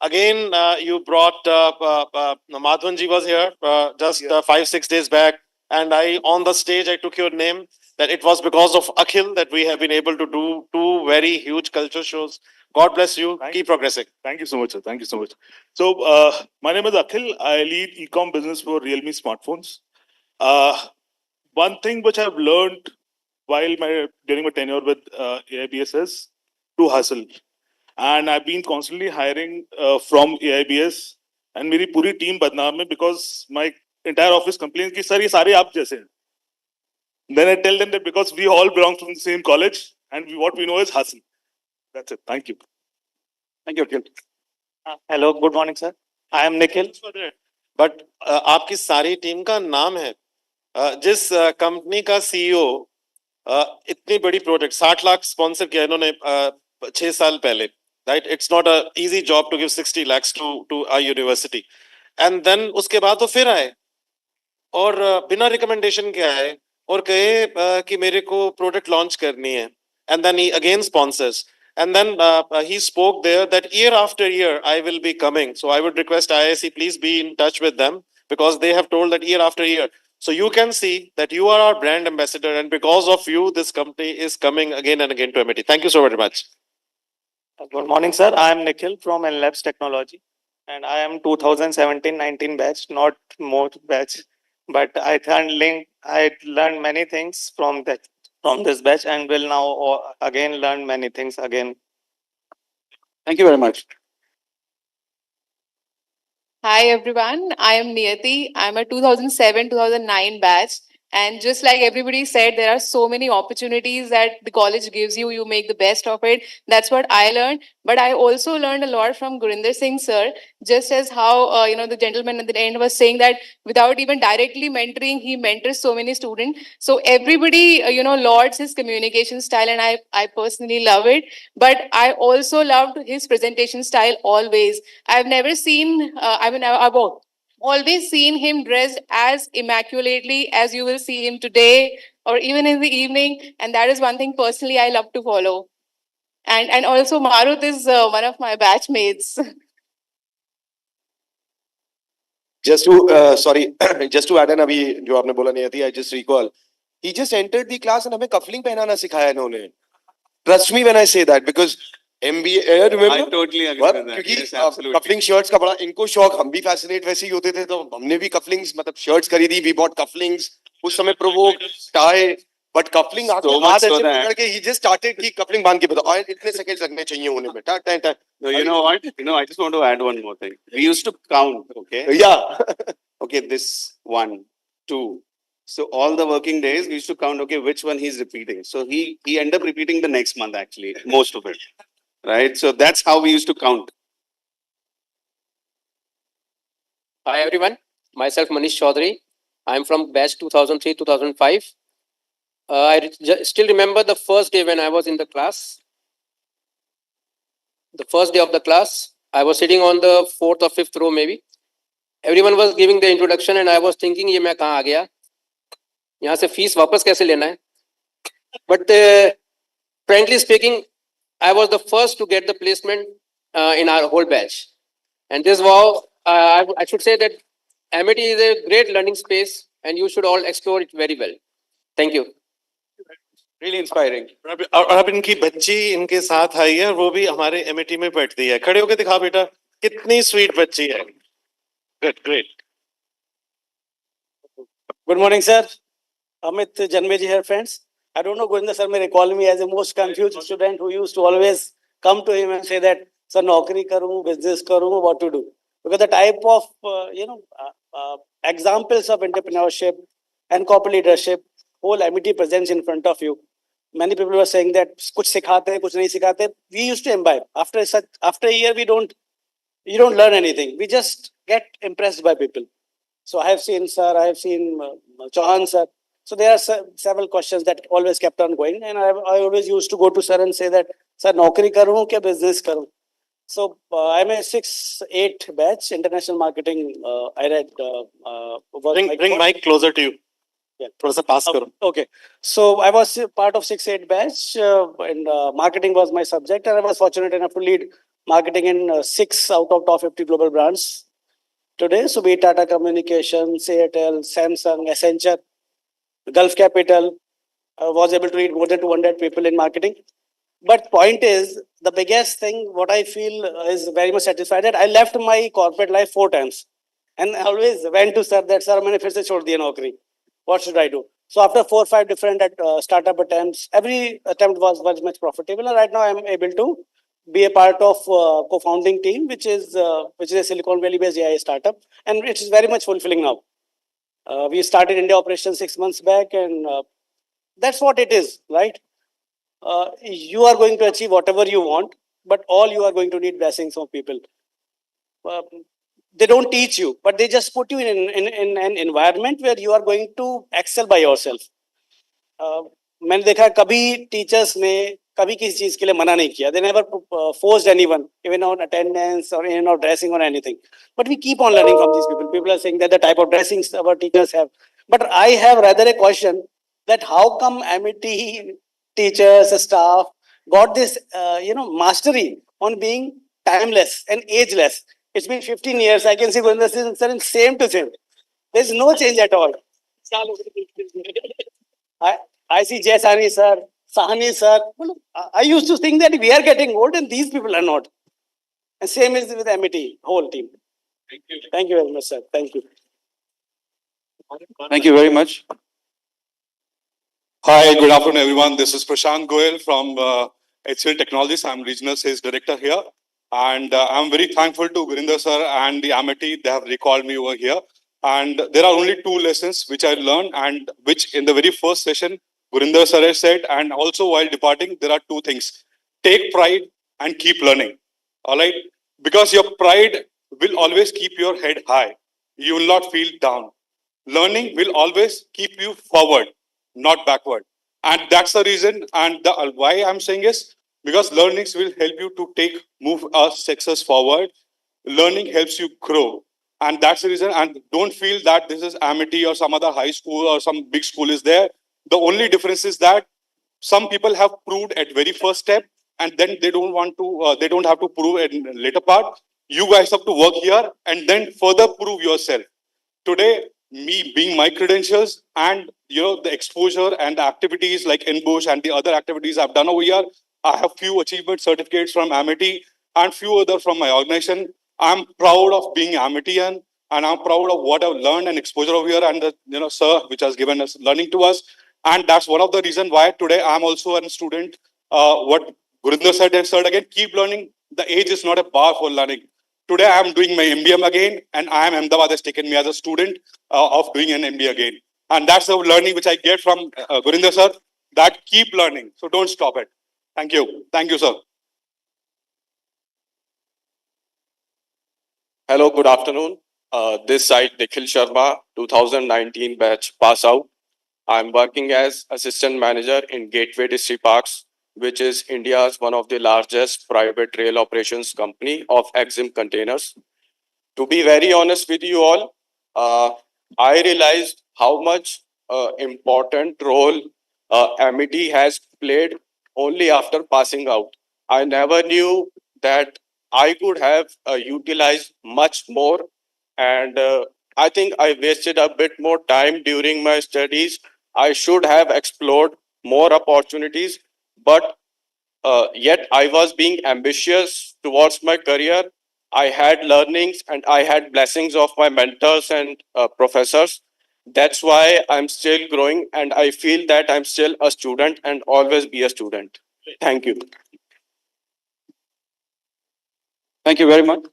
again you brought Madhvanji was here just 5-6 days back, and I on the stage I took your name. That it was because of Akhil that we have been able to do 2 very huge culture shows. God bless you. Keep progressing. Thank you so much, sir. Thank you so much. So my name is Akhil. I lead e-com business for Realme smartphones. One thing which I've learned while during my tenure with AIBS is to hustle. And I've been constantly hiring from AIBS and मेरी पूरी team बदनाम है because my entire office complains कि sir ये सारे आप जैसे हैं. Then I tell them that because we all belong from the same college and what we know is hustle. That's it. Thank you. Thank you, Akhil. Hello, good morning, sir. I am Nikhil. But आपकी सारी team का नाम है. जिस company का CEO इतनी बड़ी project 60 lakh sponsor किया इन्होंने 6 साल पहले, right? It's not a easy job to give 60 lakhs to a university. And then उसके बाद वो फिर आए और बिना रिकमेंडेशन के आए और कहे कि मेरे को प्रोडक्ट लॉन्च करनी है. And then he again sponsors. And then he spoke there that year after year I will be coming. So I would request IISc please be in touch with them because they have told that year after year. So you can see that you are our brand ambassador and because of you this company is coming again and again to MIT. Thank you so very much. Good morning, sir. I am Nikhil from NLabs Technology and I am 2017-19 batch, not Moot batch. But I learned many things from this batch and will now again learn many things again. Thank you very much. Hi everyone, I am Niyati. I'm a 2007-2009 batch And just like everybody said, there are so many opportunities that the college gives you. You make the best of it. That's what I learned. But I also learned a lot from Gurinder Singh sir, just as how, the gentleman at the end was saying that without even directly mentoring, he mentors so many students. So everybody, lauds his communication style, and I personally love it. But I also loved his presentation style always. I've never seen, I've always seen him dressed as immaculately as you will see him today or even in the evening. And that is one thing personally I love to follow. And also Marut is one of my batchmates. Just to sorry, just to add an अभी जो आपने बोला नहीं आती, I just recall. He just entered the class and हमें cuffling पहनाना सिखाया इन्होंने. Trust me when I say that, because MBA, remember? I totally agree What? with that. क्योंकि Yes, absolutely. कफलिंग शर्ट्स का बड़ा इनको शौक, हम भी फैसिनेट वैसे ही होते थे, तो हमने भी कफलिंग्स मतलब शर्ट्स खरीदी, वी बॉट कफलिंग्स, उस समय प्रोवोक टाई, बट कफलिंग आके हाथ ऐसे पकड़ के ही जस्ट स्टार्टेड कि कफलिंग बांध के बताओ इतने सेकंड्स लगने चाहिए होने में, time time. No, you know what? I just want to add one more thing. We used to count, okay? Yeah. Okay, this 1, 2. So all the working days, we used to count, okay, which one he's repeating. So he ended up repeating the next month, actually, most of it. Right? So that's how we used to count. Hi everyone, myself Manish Chaudhary. I'm from batch 2003-2005. Still remember the first day when I was in the class. The first day of the class, I was sitting on the 4th or 5th row maybe. Everyone was giving the introduction and I was thinking, ये मैं कहाँ आ गया? यहाँ से fees वापस कैसे लेना है? But frankly speaking, I was the first to get the placement in our whole batch. And this was, I should say that MIT is a great learning space and you should all explore it very well. Thank you. Really inspiring. और अब इनकी बच्ची इनके साथ आई है, वो भी हमारे एमआईटी में पढ़ती है. खड़े होके दिखा बेटा, कितनी स्वीट बच्ची है. Good, great. Good morning, sir. Amit Janmeji here, friends. I don't know, Govinda sir may recall me as a most confused student who used to always come to him and say that, sir, naukri karu, business karu, what to do? Because the type of, examples of entrepreneurship and corporate leadership, whole MIT presents in front of you. Many people were saying that, kuch sikhate, kuch nahi sikhate. We used to imbibe. After a year, you don't learn anything. We just get impressed by people. So I have seen sir, I have seen Chauhan sir. So there are several questions that always kept on going, and I always used to go to sir and say that, sir, naukri karu kya business karu? So I'm a 6-8 batch, international marketing. I read. Bring mic closer to you. Yeah. थोड़ा सा pass करो. Okay. So I was part of 6-8 batch, and marketing was my subject, and I was fortunate enough to lead marketing in 6 out of top 50 global brands today. So be it Tata Communications, Airtel, Samsung, Accenture, Gulf Capital, was able to lead more than 200 people in marketing. But point is, the biggest thing, what I feel is very much satisfied that I left my corporate life 4 times. And I always went to sir that, sir, मैंने फिर से छोड़ दिया नौकरी. What should I do? So after 4 or 5 different startup attempts, every attempt was very much profitable. And right now I'm able to be a part of co-founding team, which is a Silicon Valley-based AI startup. And it is very much fulfilling now. We started India operations 6 months back, and that's what it is, right? You are going to achieve whatever you want, but all you are going to need blessings from people. They don't teach you, but they just put you in an environment where you are going to excel by yourself. मैंने देखा कभी teachers ने कभी किसी चीज के लिए मना नहीं किया. They never forced anyone, even on attendance or in or dressing or anything. But we keep on learning from these people. People are saying that the type of dressings our teachers have. But I have rather a question that how come MIT teachers, staff got this, mastery on being timeless and ageless. It's been 15 years. I can see Govinda sir in same to same. There's no change at all. I see Jay sir, Sahani sir. I used to think that we are getting old and these people are not. And same is with MIT, whole team. Thank you. Thank you very much, sir. Thank you. Thank you very much. Hi, good afternoon, everyone. This is Prashant Goyal from HCL Technologies. I'm Regional Sales Director here. And I'm very thankful to Gurinder sir and the MIT. They have recalled me over here. And there are only two lessons which I learned, and which in the very first session, Gurinder sir has said, and also while departing, there are two things. Take pride and keep learning. All right? Because your pride will always keep your head high. You will not feel down. Learning will always keep you forward, not backward. And that's the reason, and why I'm saying is because learnings will help you to move our success forward. Learning helps you grow. And that's the reason. And don't feel that this is Amity or some other high school or some big school is there. The only difference is that some people have proved at very first step, and then they don't want to, they don't have to prove in later part. You guys have to work here and then further prove yourself. Today, me being my credentials and the exposure and the activities like INBUSH and the other activities I've done over here, I have few achievement certificates from Amity and few other from my organization. I'm proud of being Amitian, and I'm proud of what I've learned and exposure over here, and the sir which has given us learning to us. And that's one of the reasons why today I'm also a student. What Gurinder said and said again, keep learning. The age is not a bar for learning. Today I am doing my MBA again, and Ahmedabad has taken me as a student of doing an MBA again. And that's the learning which I get from Gurinder sir, that keep learning. So don't stop it. Thank you. Thank you, sir. Hello, good afternoon. This side Nikhil Sharma, 2019 batch pass out. I'm working as assistant manager in Gateway District Parks, which is India's one of the largest private rail operations company of EXIM containers. To be very honest with you all, I realized how much important role Amity has played only after passing out. I never knew that I could have utilized much more, and I think I wasted a bit more time during my studies. I should have explored more opportunities, but yet I was being ambitious towards my career. I had learnings and I had blessings of my mentors and professors. That's why I'm still growing, and I feel that I'm still a student and always be a student. Thank you. Thank you very much.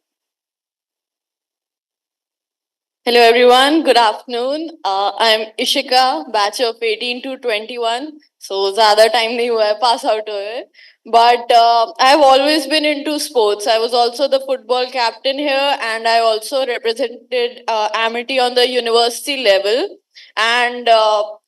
Hello everyone, good afternoon. I'm Ishika, batch of 18 to 21. So ज़्यादा time नहीं हुआ है pass out हुए. But I've always been into sports. I was also the football captain here, and I also represented Amity on the university level. And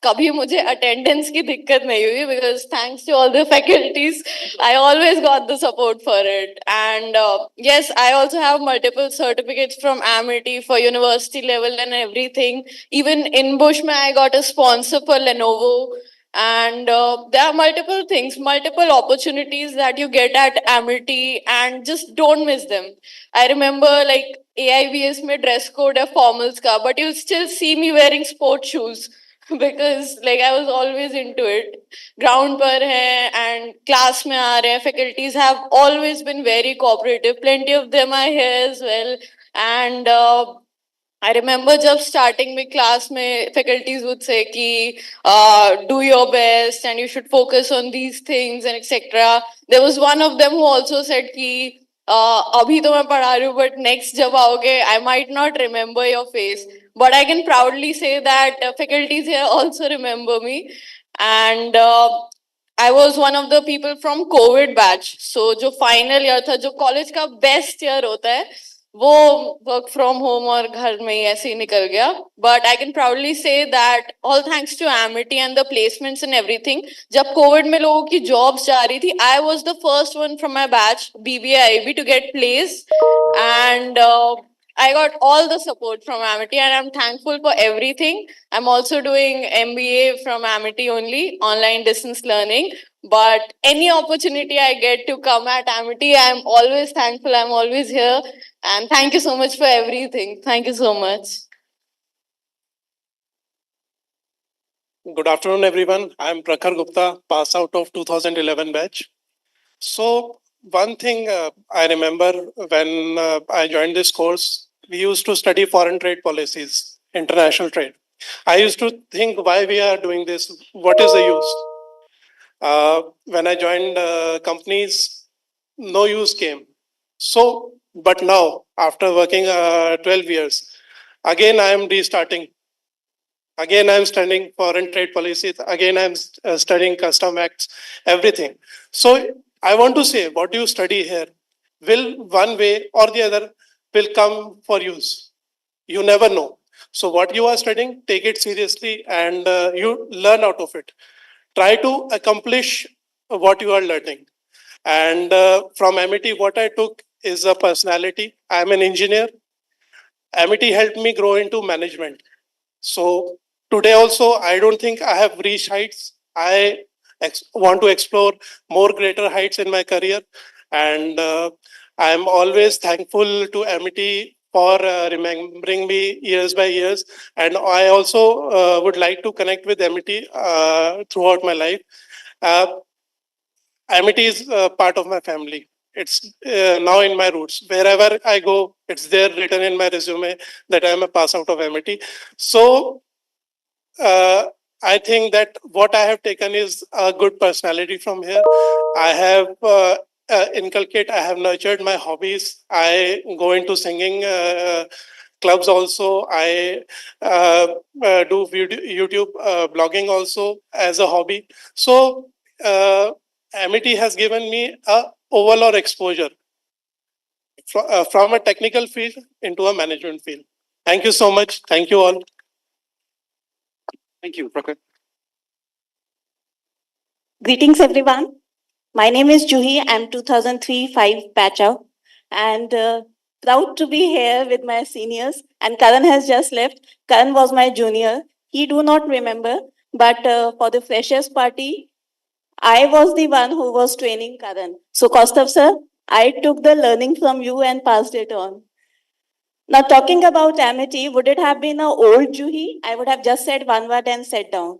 कभी मुझे attendance की दिक्कत नहीं हुई, because thanks to all the faculties, I always got the support for it. And yes, I also have multiple certificates from Amity for university level and everything. Even in INBUSH, I got a sponsor for Lenovo. And there are multiple things, multiple opportunities that you get at Amity, and just don't miss them. I remember like AIBS में dress code है formals का, but you'll still see me wearing sport shoes because like I was always into it. Ground पर है and class में आ रहे हैं. Faculties have always been very cooperative. Plenty of them are here as well. And I remember just starting my class, my faculties would say ki, do your best and you should focus on these things and etc. There was one of them who also said ki, abhi to main padha rahi hu, but next jab aoge, I might not remember your face. But I can proudly say that faculties here also remember me. And I was one of the people from COVID batch. So जो final year था, जो college का best year होता है, वो work from home और घर में ही ऐसे ही निकल गया. But I can proudly say that all thanks to Amity and the placements and everything, जब COVID में लोगों की jobs जा रही थी, I was the first one from my batch, BBA IB, to get placed. And I got all the support from Amity, and I'm thankful for everything. I'm also doing MBA from Amity only, online distance learning. But any opportunity I get to come at Amity, I'm always thankful. I'm always here. And thank you so much for everything. Thank you so much. Good afternoon, everyone. I'm Prakhar Gupta, pass out of 2011 batch. So one thing I remember when I joined this course, we used to study foreign trade policies, international trade. I used to think why we are doing this, what is the use? When I joined companies, no use came. So, but now, after working 12 years, Again, I am restarting. Again, I'm studying foreign trade policies. Again, I'm studying custom acts, everything. So I want to say, what you study here will one way or the other will come for use. You never know. So what you are studying, take it seriously and you learn out of it. Try to accomplish what you are learning. And from MIT, what I took is a personality. I'm an engineer. MIT helped me grow into management. So today also, I don't think I have reached heights. I want to explore more greater heights in my career. And I'm always thankful to MIT for remembering me years by years. And I also would like to connect with MIT throughout my life. MIT is part of my family. It's now in my roots. Wherever I go, it's there written in my resume that I'm a pass out of MIT. So I think that what I have taken is a good personality from here. I have I have nurtured my hobbies. I go into singing clubs also. I do YouTube blogging also as a hobby. So MIT has given me a overall exposure from a technical field into a management field. Thank you so much. Thank you all. Thank you, Prakhar. Greetings, everyone. My name is Juhi. I'm 2003-5 batch out, and proud to be here with my seniors. And Karan has just left. Karan was my junior. He do not remember, but for the freshers party, I was the one who was training Karan. So, Kaustav sir, I took the learning from you and passed it on. Now, talking about amity, would it have been an old Juhi? I would have just said one word and sat down.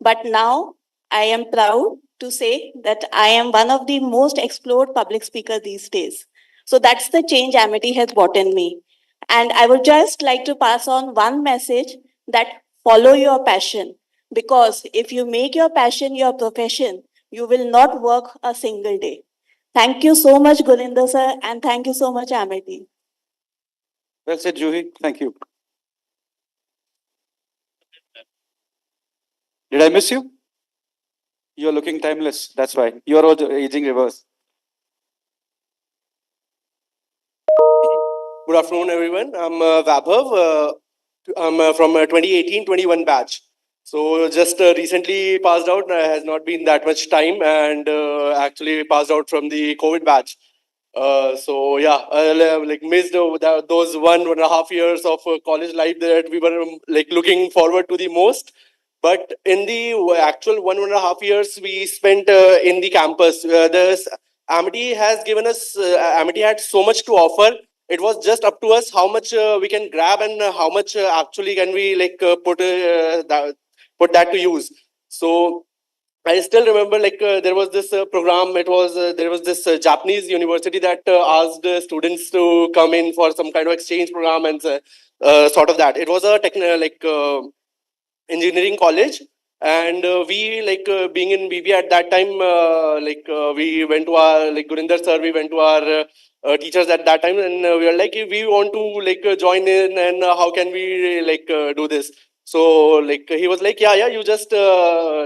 But now, I am proud to say that I am one of the most explored public speaker these days. So that's the change amity has brought in me. And I would just like to pass on one message that follow your passion. Because if you make your passion your profession, you will not work a single day. Thank you so much, Gurinder sir, and thank you so much, Amity. Well said, Juhi. Thank you. Did I miss you? You're looking timeless. That's why. You're also aging reverse. Good afternoon, everyone. I'm Vabhav. I'm from 2018-21 batch. So just recently passed out. Has not been that much time, and actually passed out from the COVID batch. So yeah, I like missed those 1.5 years of college life that we were like looking forward to the most. But in the actual 1.5 years we spent in the campus, this Amity has given us, Amity had so much to offer. It was just up to us how much we can grab and how much actually can we like put that to use. So I still remember like there was this program. It was there was this Japanese university that asked students to come in for some kind of exchange program and sort of that. It was a engineering college, and we like being in BB at that time, we went to our like Gurinder sir, we went to our teachers at that time, and we were like, we want to like join in, and how can we do this? So like he was like, yeah, you just fill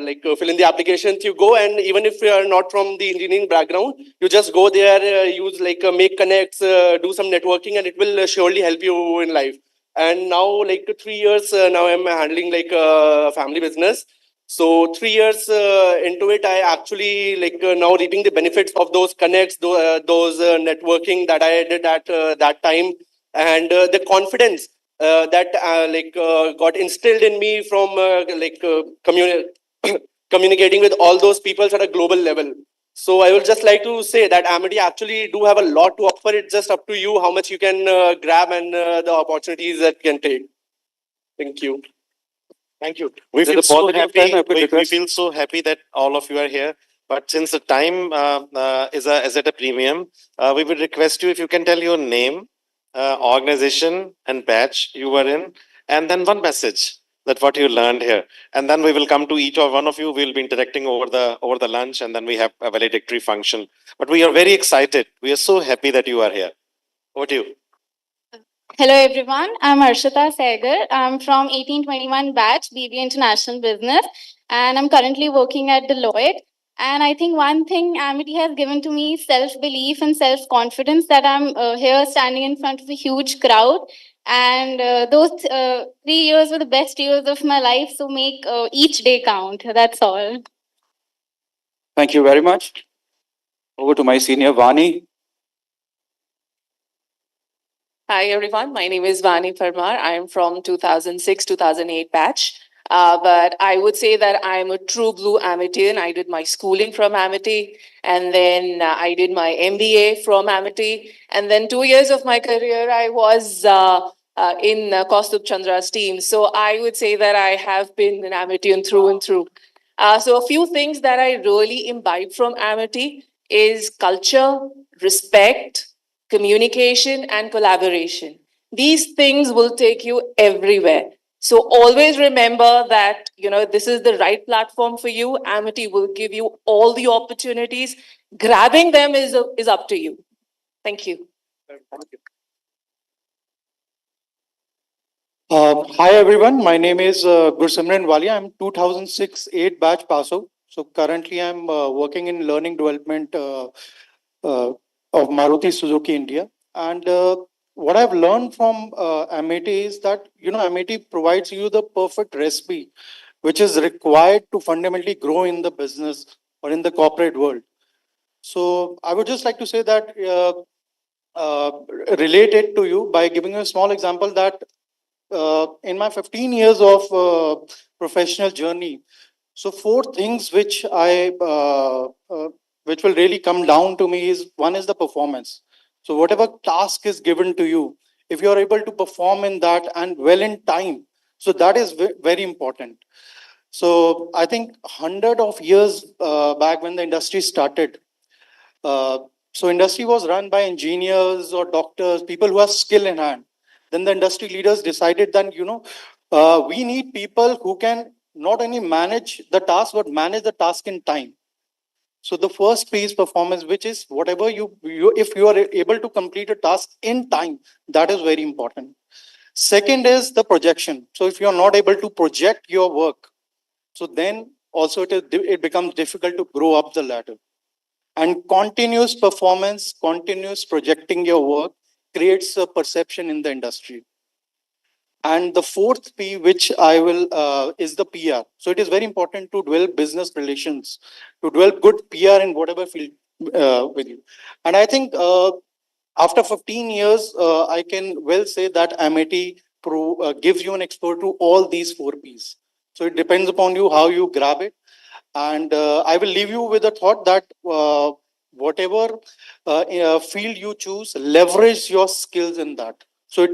in the applications, you go, and even if you are not from the engineering background, you just go there, use make connects, do some networking, and it will surely help you in life. And now like 3 years now I'm handling like a family business. So 3 years into it, I actually now reaping the benefits of those connects, those networking that I did at that time, and the confidence that got instilled in me from communicating with all those people at a global level. So I would just like to say that Amity actually do have a lot to offer. It's just up to you how much you can grab and the opportunities that you can take. Thank you. Thank you. We feel so happy. We feel so happy that all of you are here. But since the time is at a premium, we would request you if you can tell your name, organization, and batch you were in, and then one message that what you learned here. And then we will come to each or one of you. We'll be interacting over the lunch, and then we have a valedictory function. But we are very excited. We are so happy that you are here. Over to you. Hello everyone, I'm Arshita Sehgal. I'm from 1821 batch BBA International Business and I'm currently working at Deloitte. And I think one thing Amity has given to me self-belief and self-confidence that I'm here standing in front of a huge crowd. And those 3 years were the best years of my life, so make each day count. That's all. Thank you very much. Over to my senior, Vani. Hi everyone, my name is Vani Parmar. I'm from 2006-2008 batch. But I would say that I'm a true blue Amitian. I did my schooling from Amity and then I did my MBA from Amity. And then 2 years of my career, I was in Kaustubh Chandra's team. So I would say that I have been an Amitian through and through. So a few things that I really imbibe from Amity is culture, respect, communication, and collaboration. These things will take you everywhere. So always remember that, this is the right platform for you. Amity will give you all the opportunities. Grabbing them is up to you. Thank you. Hi everyone, my name is Gursimran Walia. I'm 2006-8 batch pass out. So currently I'm working in learning development of Maruti Suzuki India. And what I've learned from Amity is that, Amity provides you the perfect recipe, which is required to fundamentally grow in the business or in the corporate world. So I would just like to say that relate it to you by giving you a small example that in my 15 years of professional journey, so four things which will really come down to me is one is the performance. So whatever task is given to you, if you are able to perform in that and well in time, so that is very important. So I think 100 of years back when the industry started, uh, so industry was run by engineers or doctors, people who have skill in hand. Then the industry leaders decided that, we need people who can not only manage the task, but manage the task in time. So the first piece performance, which is whatever if you are able to complete a task in time, that is very important. Second is the projection. So if you are not able to project your work, so then also it becomes difficult to grow up the ladder. And continuous performance, continuous projecting your work creates a perception in the industry. And the fourth P, which I will, is the PR. So it is very important to develop business relations, to develop good PR in whatever field with you. And I think after 15 years, I can well say that Amity gives you an exposure to all these four Ps. So it depends upon you how you grab it. And I will leave you with a thought that whatever field you choose, leverage your skills in that. So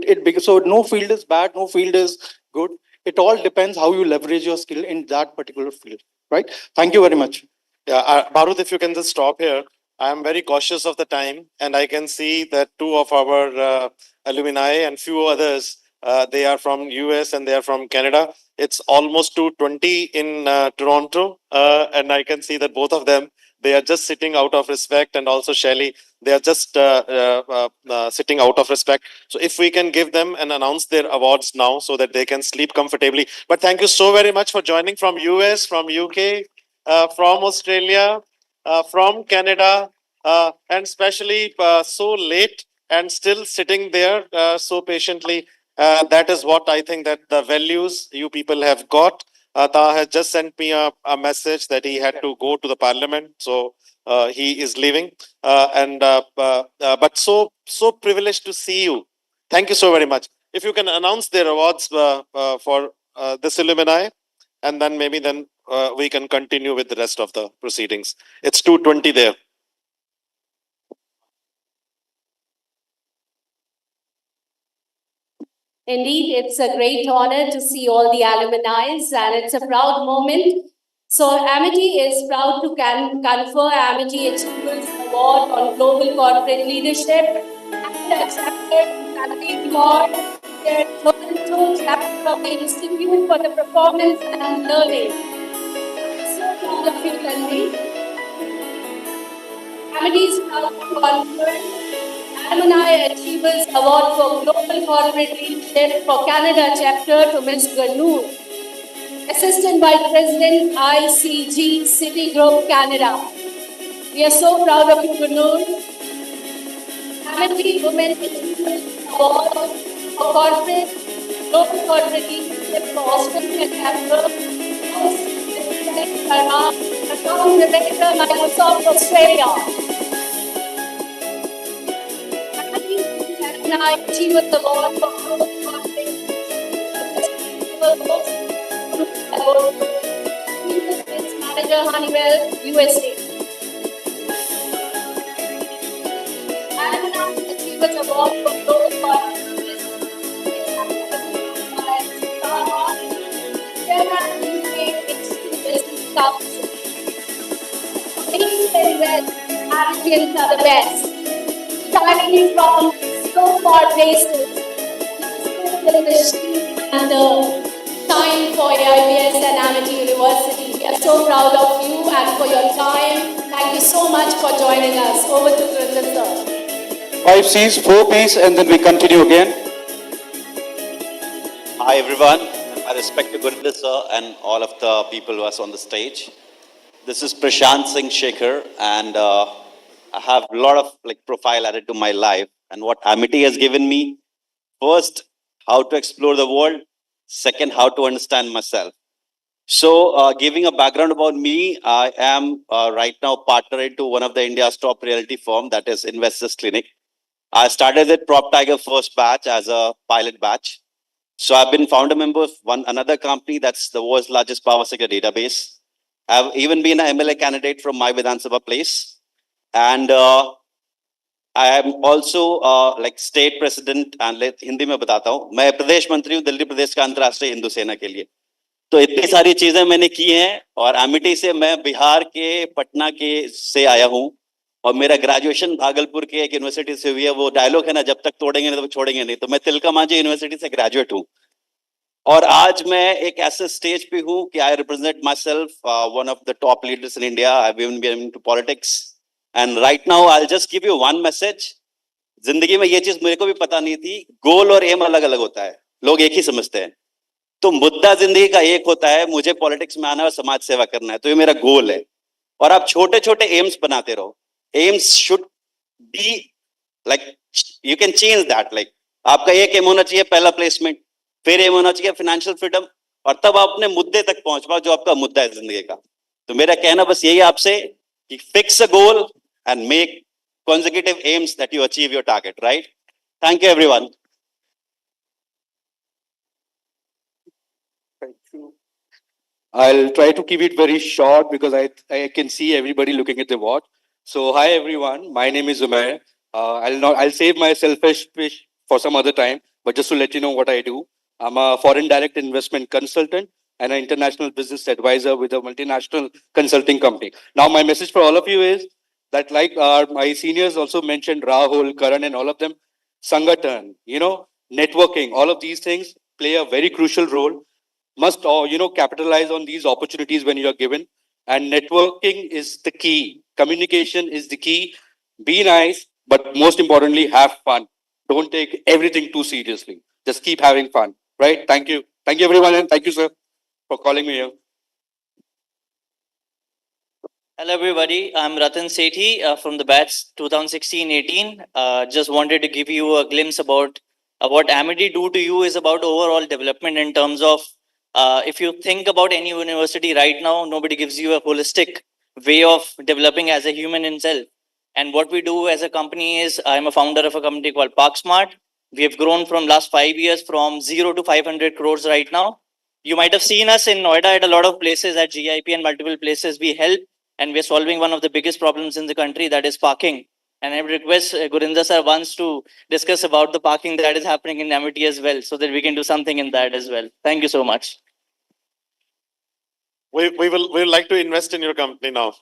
no field is bad, no field is good. It all depends how you leverage your skill in that particular field, right? Thank you very much. Yeah, Bharut, if you can just stop here. I'm very cautious of the time, and I can see that two of our alumni and few others, they are from US and they are from Canada. It's almost 2:20 in Toronto, and I can see that both of them, they are just sitting out of respect, and also Shelly, they are just sitting out of respect. So if we can give them and announce their awards now so that they can sleep comfortably. But thank you so very much for joining from US, from UK, from Australia, from Canada, and especially so late and still sitting there so patiently. That is what I think that the values you people have got. Taha has just sent me a message that he had to go to the parliament, so he is leaving. But so privileged to see you. Thank you so very much. If you can announce their awards for this alumni, and then maybe then we can continue with the rest of the proceedings. It's 2:20 there. Indeed, it's a great honor to see all the alumni, and it's a proud moment. So Amity is proud to confer Amity Achievers Award on Global Corporate Leadership and accepted Sandeep for their Toronto chapter of the Institute for the Performance and Learning. So proud of you, Tanvi. Amity is proud to confer Alumni Achievers Award for Global Global Corporate Leadership for Canada chapter to Ms. Ganoor, Assistant Vice President, ICG Citigroup Canada. We are so proud of you, Ganoor. Amity Women Achievement Award for Corporate Global Corporate Leadership for Australia chapter goes to Ms. Sharma, Account Director, Microsoft Australia. Amity Women Achievement Award for Global Corporate Leadership Manager, Honeywell, USA. And Achievers Award for Global Corporate Chairman, UK Business Council. Ladies and well, Americans are the best. Starting from so-called places, and time for IBS and Amity University. We are so proud of you and for your time. Thank you so much for joining us. Over to Gurinder sir. 5 C's, 4 P's, and then we continue again. Hi everyone, I respect to Gurinder sir and all of the people who are on the stage. This is Prashant Singh Shekhar, and I have a lot of profile added to my life. And what Amity has given me, first, how to explore the world. Second, how to understand myself. So, giving a background about me, I am right now partner into one of the India's top realty firm, that is Investors Clinic. I started at Prop Tiger first batch as a pilot batch. So I've been founder member of another company that's the world's largest power sector database. I've even been an MLA candidate from my Vidhan Sabha place. And I am also state president, and Hindi में बताता हूँ, मैं प्रदेश मंत्री हूँ दिल्ली प्रदेश का अंतर्राष्ट्रीय हिंदू सेना के लिए. तो इतनी सारी चीजें मैंने की हैं, और एमिटी से मैं बिहार के पटना के से आया हूँ, और मेरा ग्रेजुएशन भागलपुर के एक यूनिवर्सिटी से हुई है. वो डायलॉग है ना, जब तक तोड़ेंगे नहीं तो छोड़ेंगे नहीं. तो मैं तिलका मांझी यूनिवर्सिटी से ग्रेजुएट हूँ, और आज मैं एक ऐसे स्टेज पे हूँ कि I represent myself one of the top leaders in India. I have been into politics, and right now I will just give you one message. जिंदगी में ये चीज मेरे को भी पता नहीं थी, गोल और एम अलग अलग होता है, लोग एक ही समझते हैं. तो मुद्दा जिंदगी का एक होता है, मुझे पॉलिटिक्स में आना है और समाज सेवा करना है, तो ये मेरा गोल है. और आप छोटे छोटे एम्स बनाते रहो. AIIMS should be you can change that. आपका एक एम होना चाहिए, पहला प्लेसमेंट, फिर एम होना चाहिए फाइनेंशियल फ्रीडम, और तब आप अपने मुद्दे तक पहुंच पाओ जो आपका मुद्दा है जिंदगी का. तो मेरा कहना बस यही आपसे कि fix a goal and make consecutive aims that you achieve your target, right? Thank you, everyone. Thank you. I'll try to keep it very short because I can see everybody looking at the watch. So, hi everyone. My name is Umair. I'll save my selfish pitch for some other time, but just to let you know what I do. I'm a foreign direct investment consultant and an international business advisor with a multinational consulting company. Now, my message for all of you is that, like my seniors also mentioned, Rahul, Karan, and all of them, Sangathan, networking, all of these things play a very crucial role. Must, capitalize on these opportunities when you are given. And networking is the key. Communication is the key. Be nice, but most importantly, have fun. Don't take everything too seriously. Just keep having fun, right? Thank you. Thank you, everyone, and thank you, sir, for calling me here. Hello everybody, I'm Ratan Sethi from the batch 2016-18. Just wanted to give you a glimpse about what Amity do to you is about overall development in terms of if you think about any university right now, nobody gives you a holistic way of developing as a human himself. And what we do as a company is, I'm a founder of a company called ParkSmart. We have grown from last 5 years from 0 to 500 crores right now. You might have seen us in Noida at a lot of places at GIP and multiple places we help. And we're solving one of the biggest problems in the country, that is parking. And I would request Gurinder sir once to discuss about the parking that is happening in Amity as well, so that we can do something in that as well. Thank you so much. We will like to invest in your company now.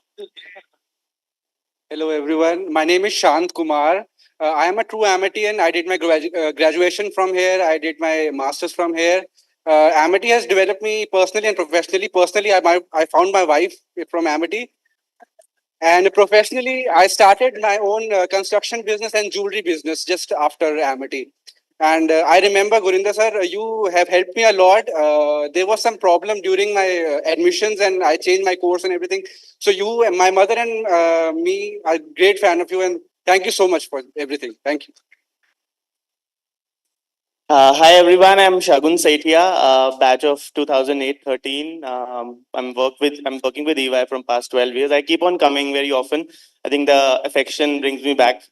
Hello everyone, my name is Shant Kumar. I am a true Amitian. I did my graduation from here. I did my master's from here. Amity has developed me personally and professionally. Personally, I found my wife from Amity. And professionally, I started my own construction business and jewelry business just after Amity. And I remember, Gurinder sir, you have helped me a lot. There was some problem during my admissions and I changed my course and everything. So you, my mother and me are great fan of you, and thank you so much for everything. Thank you. Hi everyone, I'm Shagun Saitia, batch of 2008-13. I'm working with EY from past 12 years. I keep on coming very often. I think the affection brings me back.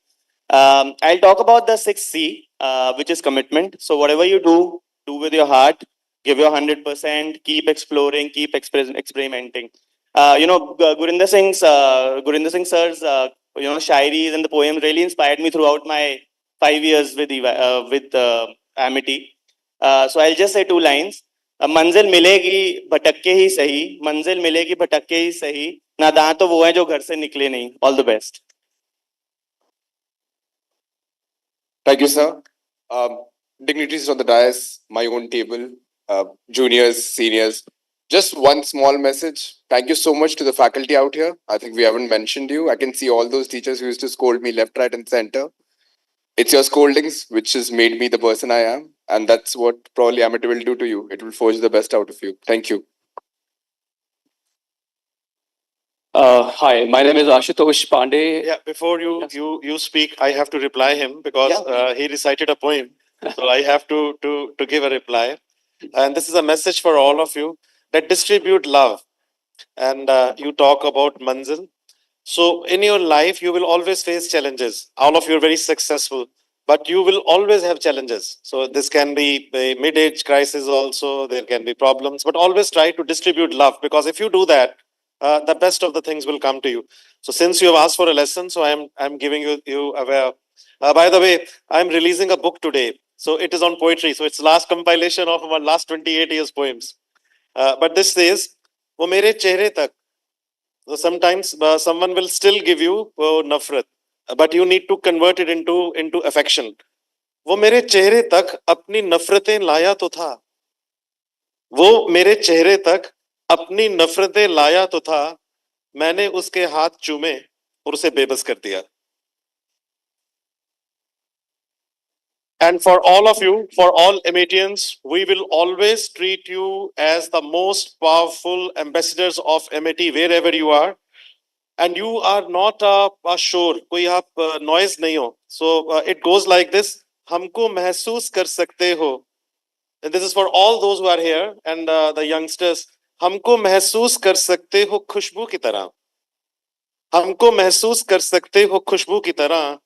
I'll talk about the 6C, which is commitment. So whatever you do with your heart, give your 100%, keep exploring, keep experimenting. Gurinder Singh sir's shairis and the poems really inspired me throughout my 5 years with EY, with Amity. So I'll just say two lines. मंजिल मिलेगी भटक के ही सही, मंजिल मिलेगी भटक के ही सही, नादान तो वो हैं जो घर से निकले नहीं. All the best. Thank you, sir. Dignitaries on the dais, my own table, juniors, seniors. Just one small message. Thank you so much to the faculty out here. I think we haven't mentioned you. I can see all those teachers who used to scold me left, right, and center. It's your scoldings which has made me the person I am. And that's what probably Amity will do to you. It will forge the best out of you. Thank you. Hi, my name is Ashutosh Pandey. Yeah, before you speak, I have to reply him because he recited a poem. So I have to give a reply. And this is a message for all of you that distribute love. And you talk about manzil. So in your life, you will always face challenges. All of you are very successful, but you will always have challenges. So this can be a mid-age crisis also. There can be problems, but always try to distribute love, because if you do that, the best of the things will come to you. So since you have asked for a lesson, so I'm giving you aware. By the way, I'm releasing a book today. So it is on poetry. So it's last compilation of my last 28 years poems. But this says, वो मेरे चेहरे तक. So sometimes someone will still give you nafrat, but you need to convert it into affection. वो मेरे चेहरे तक अपनी नफरतें लाया तो था. वो मेरे चेहरे तक अपनी नफरतें लाया तो था. मैंने उसके हाथ चूमे और उसे बेबस कर दिया. And for all of you, for all Amitians, we will always treat you as the most powerful ambassadors of Amity wherever you are. And you are not a shore, कोई आप noise नहीं हो. So it goes like this. हमको महसूस कर सकते हो. And this is for all those who are here and the youngsters. हमको महसूस कर सकते हो खुशबू की तरह. हमको महसूस कर सकते हो खुशबू की तरह.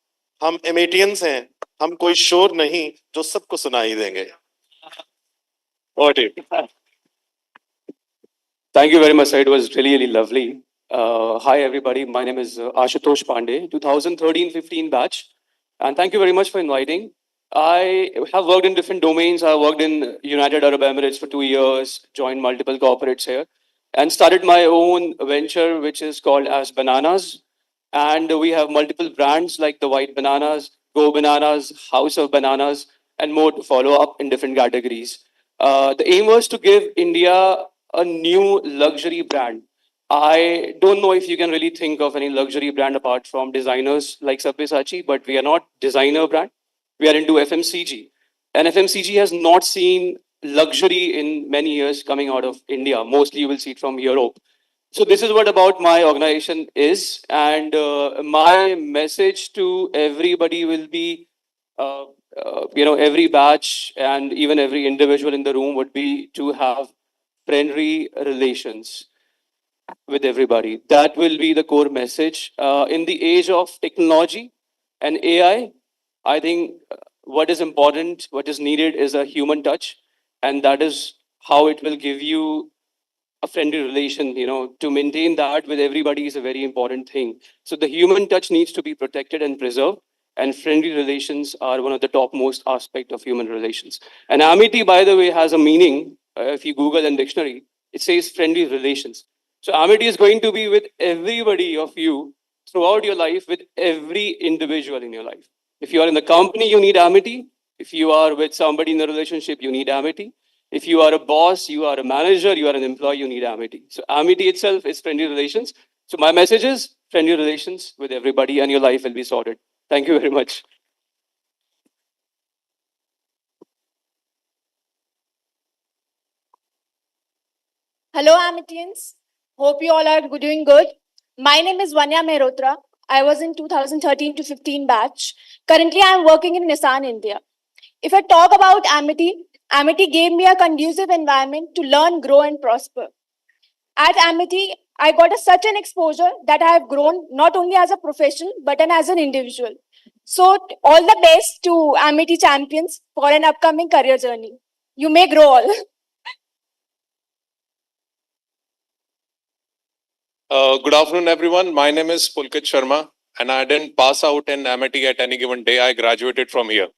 हम Amitians हैं. हम कोई शोर नहीं जो सबको सुनाई देंगे. Over to you. Thank you very much, sir. It was really, really lovely. Hi, everybody. My name is Ashutosh Pandey, 2013-15 batch. And thank you very much for inviting. I have worked in different domains. I worked in United Arab Emirates for 2 years, joined multiple corporates here, and started my own venture, which is called as Bananas. And we have multiple brands like the White Bananas, Go Bananas, House of Bananas, and more to follow up in different categories. The aim was to give India a new luxury brand. I don't know if you can really think of any luxury brand apart from designers like Sabyasachi, but we are not designer brand. We are into FMCG. And FMCG has not seen luxury in many years coming out of India. Mostly you will see it from Europe. So this is what about my organization is. And my message to everybody will be, every batch and even every individual in the room would be to have friendly relations with everybody. That will be the core message. In the age of technology and AI, I think what is important, what is needed is a human touch. And that is how it will give you a friendly relation. To maintain that with everybody is a very important thing. So the human touch needs to be protected and preserved. And friendly relations are one of the topmost aspect of human relations. And amity, by the way, has a meaning. If you Google in dictionary, it says friendly relations. So amity is going to be with everybody of you throughout your life, with every individual in your life. If you are in the company, you need amity. If you are with somebody in a relationship, you need amity. If you are a boss, you are a manager, you are an employee, you need amity. So amity itself is friendly relations. So my message is friendly relations with everybody and your life will be sorted. Thank you very much. Hello, Amitians. Hope you all are doing good. My name is Vanya Mehrotra. I was in 2013 to 15 batch. Currently, I am working in Nissan, India. If I talk about Amity, Amity gave me a conducive environment to learn, grow, and prosper. At Amity, I got such an exposure that I have grown not only as a professional but as an individual. So, all the best to Amity champions for an upcoming career journey. You may grow all. Good afternoon, everyone. My name is Pulkit Sharma, and I didn't pass out in Amity at any given day. I graduated from here.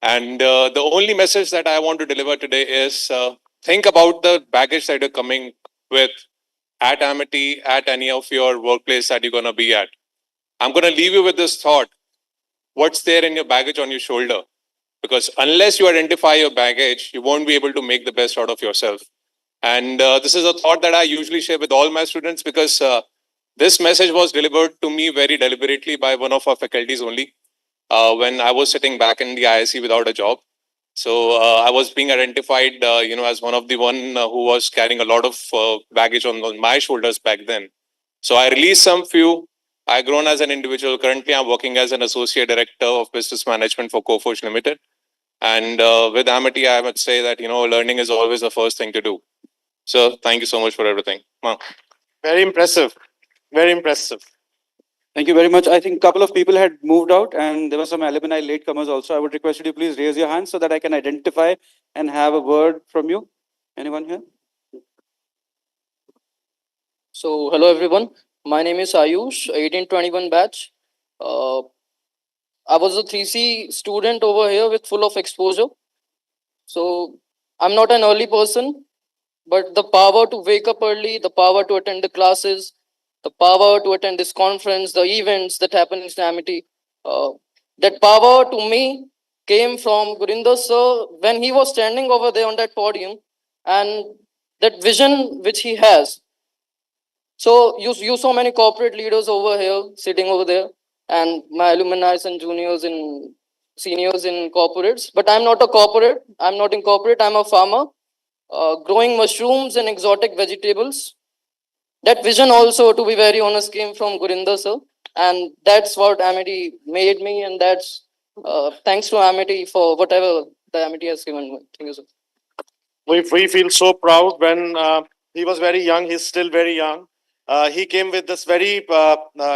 And the only message that I want to deliver today is think about the baggage that you're coming with at Amity, at any of your workplace that you're going to be at. I'm going to leave you with this thought. What's there in your baggage on your shoulder? Because unless you identify your baggage, you won't be able to make the best out of yourself. And this is a thought that I usually share with all my students because this message was delivered to me very deliberately by one of our faculties only when I was sitting back in the ISC without a job. So I was being identified, as one of the one who was carrying a lot of baggage on my shoulders back then. So I released some few. I grown as an individual. Currently, I'm working as an associate director of business management for Coforge Limited. And with Amity, I would say that learning is always the first thing to do. So thank you so much for everything. Very impressive. Very impressive. Thank you very much. I think a couple of people had moved out and there were some alumni latecomers also. I would request you to please raise your hands so that I can identify and have a word from you. Anyone here? So, hello everyone. My name is Ayush, 1821 batch. I was a 3C student over here with full of exposure. So, I'm not an early person, but the power to wake up early, the power to attend the classes, the power to attend this conference, the events that happen in Amity, that power to me came from Gurinder sir when he was standing over there on that podium, and that vision which he has. So you saw many corporate leaders over here, sitting over there, and my alumni and juniors and seniors in corporates. But I'm not a corporate. I'm not in corporate. I'm a farmer, growing mushrooms and exotic vegetables. That vision also, to be very honest, came from Gurinder sir, and that's what Amity made me, and that's thanks to Amity for whatever the Amity has given me. Thank you, sir. We feel so proud when he was very young. He's still very young. He came with this very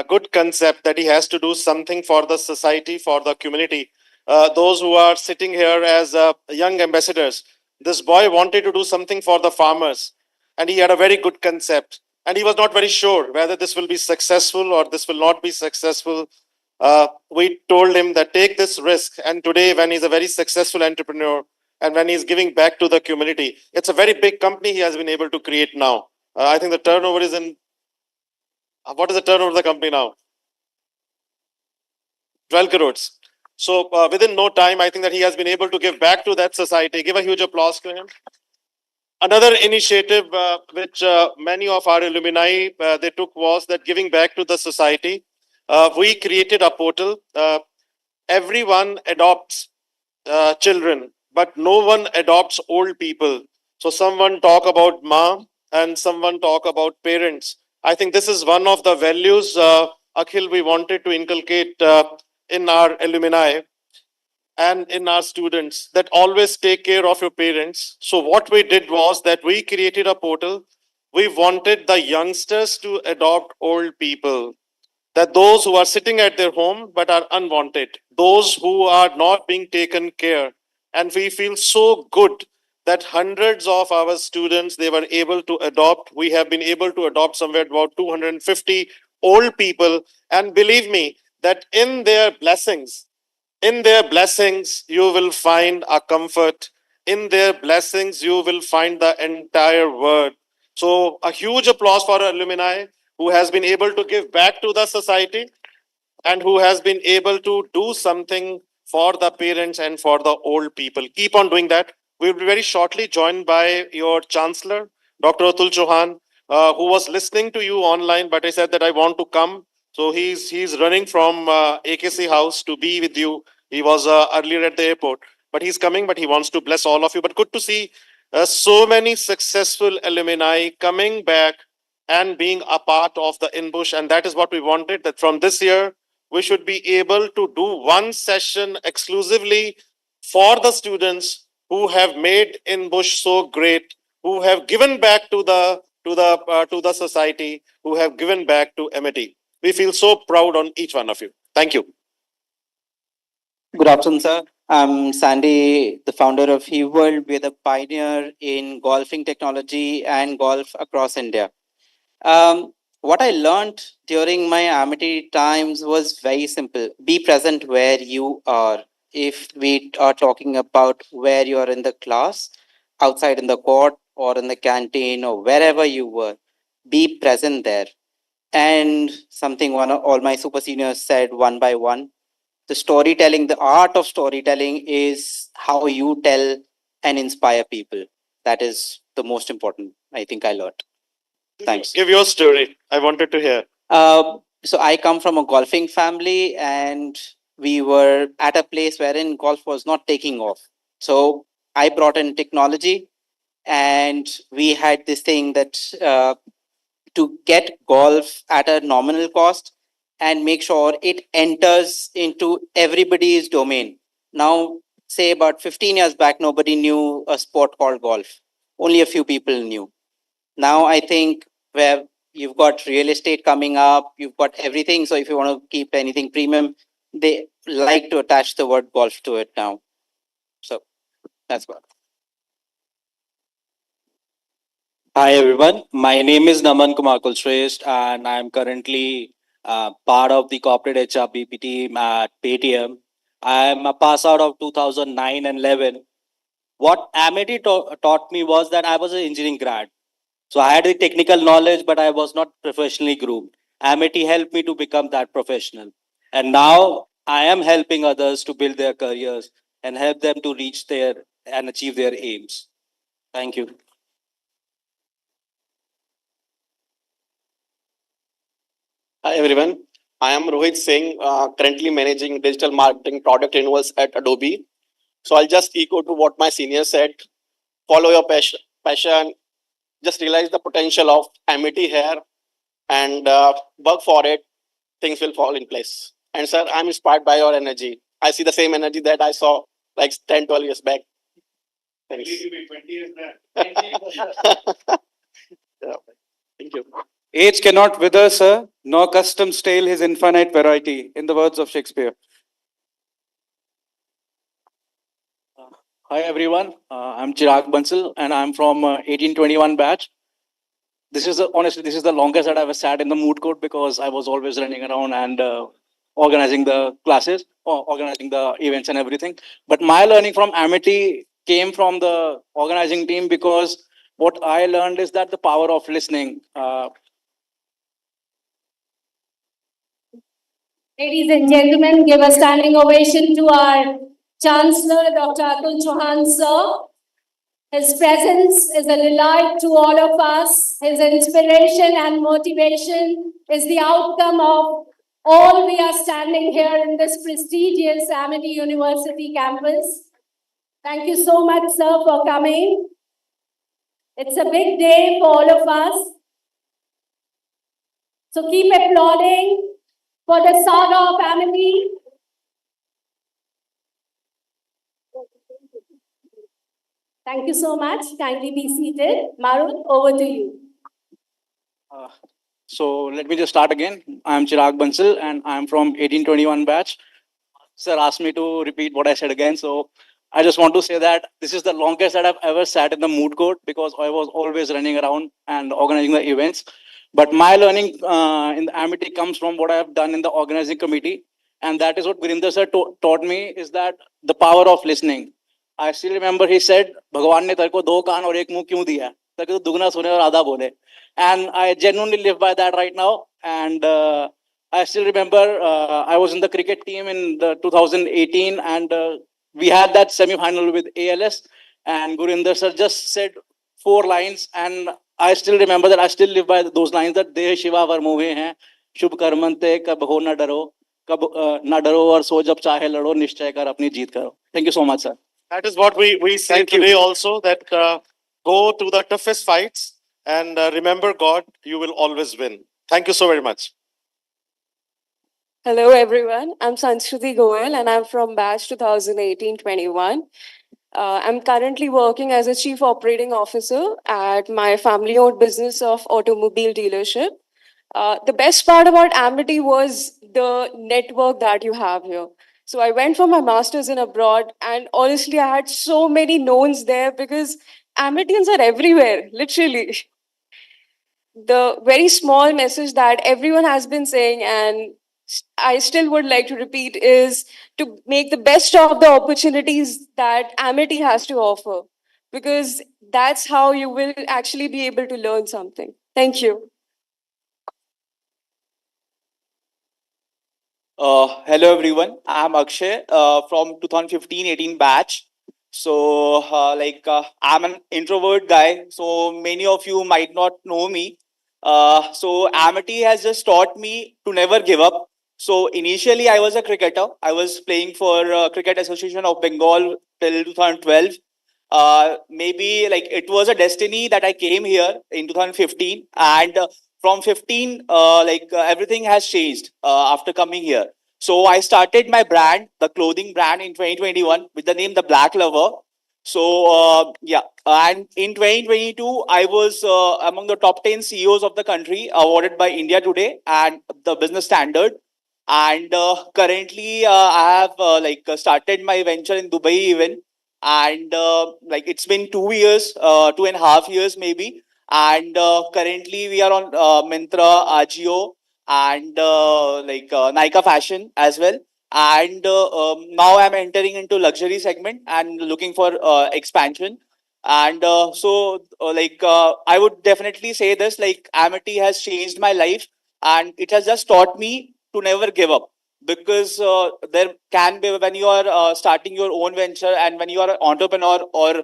good concept that he has to do something for the society, for the community. Those who are sitting here as young ambassadors, this boy wanted to do something for the farmers, and he had a very good concept. And he was not very sure whether this will be successful or this will not be successful. We told him that take this risk. And today, when he's a very successful entrepreneur, and when he's giving back to the community, it's a very big company he has been able to create now. I think the turnover is in, what is the turnover of the company now? 12 crores. So within no time, I think that he has been able to give back to that society. Give a huge applause to him. Another initiative which many of our alumni they took was that giving back to the society. We created a portal. Everyone adopts children, but no one adopts old people. So someone talk about mom and someone talk about parents. I think this is one of the values, Akhil, we wanted to inculcate in our alumni and in our students, that always take care of your parents. So what we did was that we created a portal. We wanted the youngsters to adopt old people, that those who are sitting at their home but are unwanted, those who are not being taken care. And we feel so good that hundreds of our students, they were able to adopt. We have been able to adopt somewhere about 250 old people. And believe me, that in their blessings, you will find a comfort. In their blessings, you will find the entire word. So a huge applause for our alumni who has been able to give back to the society and who has been able to do something for the parents and for the old people. Keep on doing that. We'll be very shortly joined by your chancellor, Dr. Atul Chauhan, who was listening to you online, but I said that I want to come. So he's running from AKC House to be with you. He was earlier at the airport, but he's coming, but he wants to bless all of you. But good to see So many successful alumni coming back and being a part of the INBUSH. And that is what we wanted, that from this year, we should be able to do one session exclusively for the students who have made INBUSH so great, who have given back to the society, who have given back to MIT. We feel so proud on each one of you. Thank you. Good afternoon, sir. I'm Sandy, the founder of eWorld. We're the pioneer in golfing technology and golf across India. What I learned during my Amity times was very simple. Be present where you are. If we are talking about where you are in the class, outside in the court, or in the canteen, or wherever you were, be present there. And something all my super seniors said one by one, the storytelling, the art of storytelling is how you tell and inspire people. That is the most important, I think I learned. Thanks. Give your story. I wanted to hear. So I come from a golfing family, and we were at a place wherein golf was not taking off. So I brought in technology, and we had this thing that to get golf at a nominal cost and make sure it enters into everybody's domain. Now, say about 15 years back, nobody knew a sport called golf. Only a few people knew. Now, I think where you've got real estate coming up, you've got everything. So if you want to keep anything premium, they like to attach the word golf to it now. So that's what. Hi everyone, my name is Naman Kumar Kulshrestha and I am currently part of the corporate HR BP team at Paytm. I am a pass out of 2009 and 11. What Amity taught me was that I was an engineering grad. So I had the technical knowledge, but I was not professionally groomed. Amity helped me to become that professional. And now I am helping others to build their careers and help them to reach their and achieve their aims. Thank you. Hi everyone, I am Rohit Singh, currently managing digital marketing product renewals at Adobe. So I'll just echo to what my senior said. Follow your passion, just realize the potential of Amity here and work for it. Things will fall in place. And sir, I'm inspired by your energy. I see the same energy that I saw like 10, 12 years back. Thanks. 20 years back. Yeah. Thank you. Age cannot wither, sir, nor custom stale his infinite variety, in the words of Shakespeare. Hi everyone, I'm Chirag Bansal and I'm from 1821 batch. Honestly, this is the longest that I've ever sat in the Moot court because I was always running around and organizing the classes, or organizing the events and everything. But my learning from Amity came from the organizing team because what I learned is that the power of listening. Ladies and gentlemen, give a standing ovation to our Chancellor, Dr. Atul Chauhan, sir. His presence is a delight to all of us. His inspiration and motivation is the outcome of all we are standing here in this prestigious Amity University campus. Thank you so much, sir, for coming. It's a big day for all of us. So keep applauding for the saga of Amity. Thank you so much. Kindly be seated. Marut, over to you. So let me just start again. I'm Chirag Bansal and I'm from 1821 batch. Sir asked me to repeat what I said again. So I just want to say that this is the longest that I've ever sat in the moot court because I was always running around and organizing the events. But my learning in the Amity comes from what I have done in the organizing committee. And that is what Gurinder sir taught me is that the power of listening. I still remember he said, Bhagwan ne terko do kaan aur ek muh kyun diya? Tarko dugna sune aur adha bole. And I genuinely live by that right now. And I still remember I was in the cricket team in the 2018 and we had that semi-final with ALS and Gurinder sir just said 4 lines and I still remember that I still live by those lines that Deh Shiva var mohe hain, Shubh karmante kab ho na daro, kab na daro aur so jab chahe lado, nischay kar apni jeet karo. Thank you so much, sir. That is what we say today also, that Go to the toughest fights and remember God, you will always win. Thank you so very much. Hello, everyone. I'm Sanskruti Goel, and I'm from batch 2018-21. I'm currently working as a chief operating officer at my family-owned business of automobile dealership. The best part about Amity was the network that you have here. So I went for my master's in abroad, and honestly, I had so many knowns there because Amitians are everywhere, literally. The very small message that everyone has been saying, and I still would like to repeat, is to make the best of the opportunities that Amity has to offer, because that's how you will actually be able to learn something. Thank you. Hello everyone, I'm Akshay from 2015-18 batch. So I'm an introvert guy, so many of you might not know me. So Amity has just taught me to never give up. So initially I was a cricketer. I was playing for Cricket Association of Bengal till 2012. Maybe like it was a destiny that I came here in 2015, and from 15 everything has changed after coming here. So I started my brand, the clothing brand, in 2021 with the name The Black Lover. So and in 2022 I was among the top 10 CEOs of the country, awarded by India Today and the Business Standard. And currently I have started my venture in Dubai even, and it's been 2 years, 2.5 years maybe. And currently we are on Myntra, Ajio, and Nykaa Fashion as well. And now I'm entering into luxury segment and looking for expansion. And I would definitely say this, like Amity has changed my life, and it has just taught me to never give up. Because there can be, when you are starting your own venture and when you are an entrepreneur or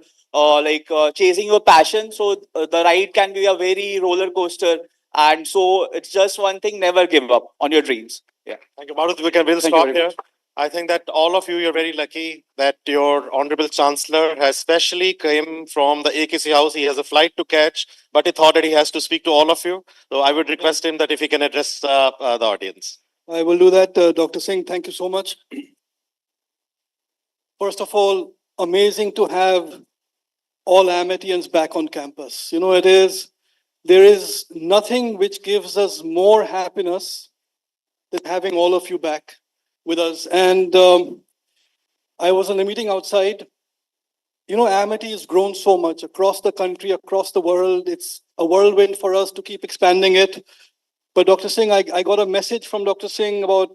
chasing your passion, so the ride can be a very roller coaster. And so it's just one thing: never give up on your dreams. Yeah. Thank you, Marut. We'll stop here. I think that all of you, you're very lucky that your Honorable Chancellor has specially came from the AKC house. He has a flight to catch, but he thought that he has to speak to all of you. So I would request him that if he can address the audience. I will do that, Dr. Singh. Thank you so much. First of all, amazing to have all Amitians back on campus. You know, there is nothing which gives us more happiness than having all of you back with us. And I was in a meeting outside. You know, Amity has grown so much across the country, across the world. It's a whirlwind for us to keep expanding it. But Dr. Singh, I got a message from Dr. Singh about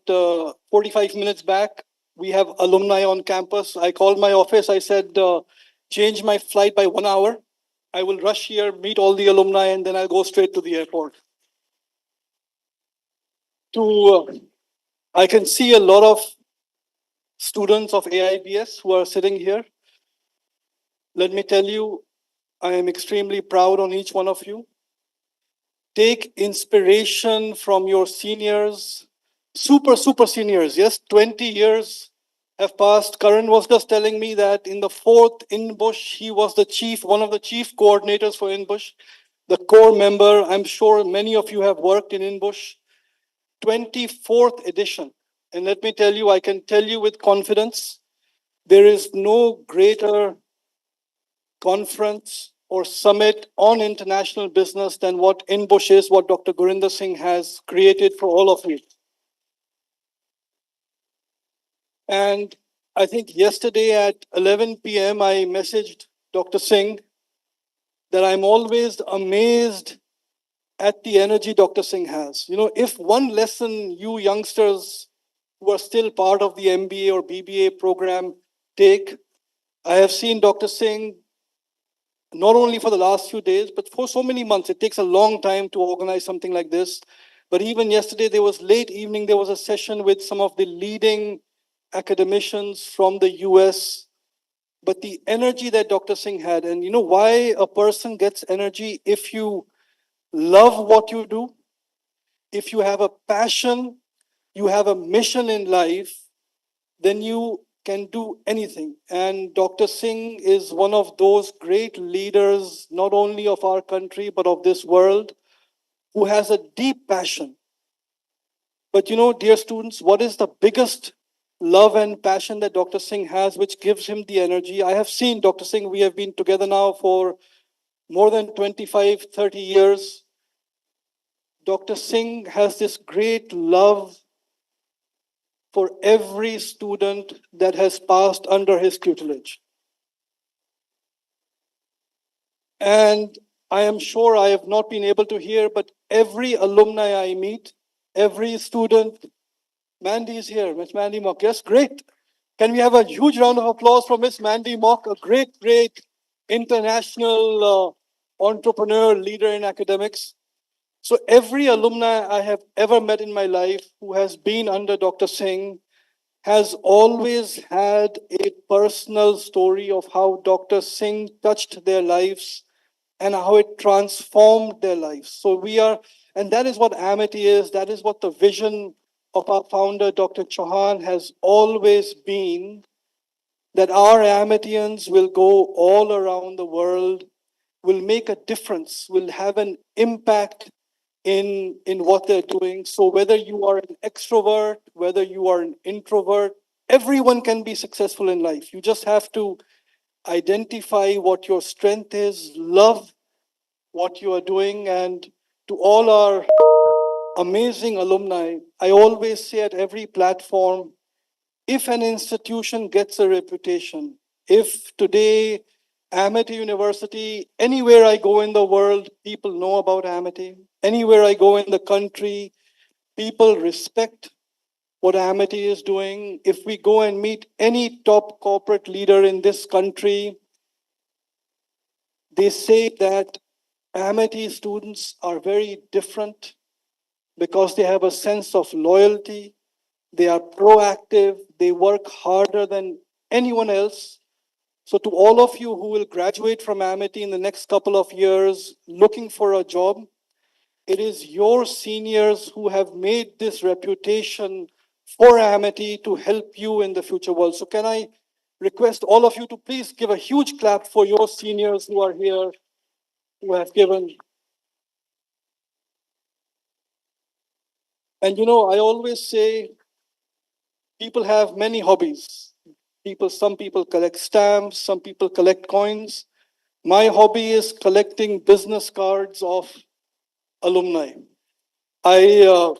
45 minutes back. We have alumni on campus. I called my office. I said, change my flight by 1 hour. I will rush here, meet all the alumni, and then I'll go straight to the airport. I can see a lot of students of AIBS who are sitting here. Let me tell you, I am extremely proud on each one of you. Take inspiration from your seniors, super seniors. Yes, 20 years have passed. Karan was just telling me that in the 4th INBUSH, he was the chief, one of the chief coordinators for INBUSH, the core member. I'm sure many of you have worked in INBUSH. 24th edition. And let me tell you, I can tell you with confidence, there is no greater conference or summit on international business than what INBUSH is, what Dr. Gurinder Singh has created for all of you. And I think yesterday at 11 p.m., I messaged Dr. Singh that I'm always amazed at the energy Dr. Singh has. You know, if one lesson you youngsters who are still part of the MBA or BBA program take, I have seen Dr. Singh not only for the last few days, but for so many months. It takes a long time to organize something like this. But even yesterday, there was late evening, there was a session with some of the leading academicians from the US. But the energy that Dr. Singh had, and you know why a person gets energy? If you love what you do, if you have a passion, you have a mission in life, then you can do anything. And Dr. Singh is one of those great leaders, not only of our country, but of this world, who has a deep passion. But you know, dear students, what is the biggest love and passion that Dr. Singh has, which gives him the energy? I have seen Dr. Singh, we have been together now for more than 25, 30 years. Dr. Singh has this great love for every student that has passed under his tutelage. And I am sure I have not been able to hear, but every alumni I meet, every student, Mandy is here, Miss Mandy Mock. Yes, great. Can we have a huge round of applause for Miss Mandy Mock, a great, great international entrepreneur, leader in academics. So every alumni I have ever met in my life who has been under Dr. Singh has always had a personal story of how Dr. Singh touched their lives and how it transformed their lives. So we are, and that is what Amity is, that is what the vision of our founder, Dr. Chauhan, has always been, that our Amitians will go all around the world, will make a difference, will have an impact in what they're doing. So whether you are an extrovert, whether you are an introvert, everyone can be successful in life. You just have to identify what your strength is, love what you are doing. And to all our amazing alumni, I always say at every platform, if an institution gets a reputation, if today Amity University, anywhere I go in the world, people know about Amity. Anywhere I go in the country, people respect what Amity is doing. If we go and meet any top corporate leader in this country, they say that Amity students are very different because they have a sense of loyalty, they are proactive, they work harder than anyone else. So to all of you who will graduate from Amity in the next couple of years looking for a job, it is your seniors who have made this reputation for Amity to help you in the future world. So can I request all of you to please give a huge clap for your seniors who are here, who have given. And you know, I always say people have many hobbies. Some people collect stamps, some people collect coins. My hobby is collecting business cards of alumni. To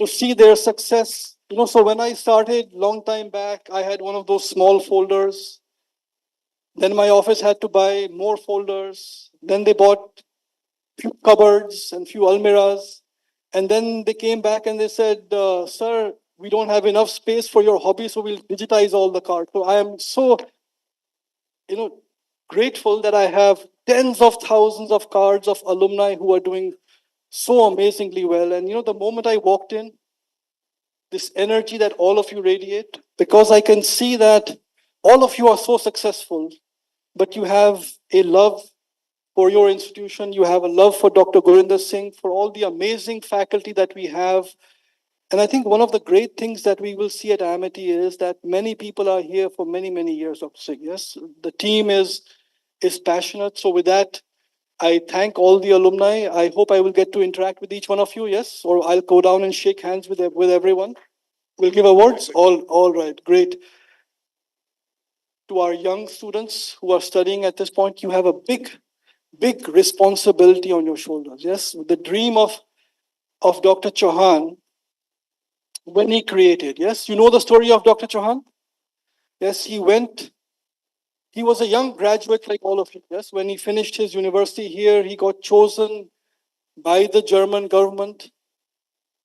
see their success, you know, so when I started long time back, I had one of those small folders. Then my office had to buy more folders. Then they bought few cupboards and few almirahs. And then they came back and they said, sir, we don't have enough space for your hobby, so we'll digitize all the cards. So I am so, you know, grateful that I have tens of thousands of cards of alumni who are doing so amazingly well. And you know, the moment I walked in, this energy that all of you radiate, because I can see that all of you are so successful, but you have a love for your institution, you have a love for Dr. Gurinder Singh, for all the amazing faculty that we have. And I think one of the great things that we will see at Amity is that many people are here for many, many years, Dr. Singh. Yes, the team is passionate. So with that, I thank all the alumni. I hope I will get to interact with each one of you, yes? Or I'll go down and shake hands with everyone. We'll give awards? All right, great. To our young students who are studying at this point, you have a big responsibility on your shoulders, yes? The dream of Dr. Chauhan, when he created, yes? You know the story of Dr. Chauhan? Yes, he was a young graduate like all of you, yes? When he finished his university here, he got chosen by the German government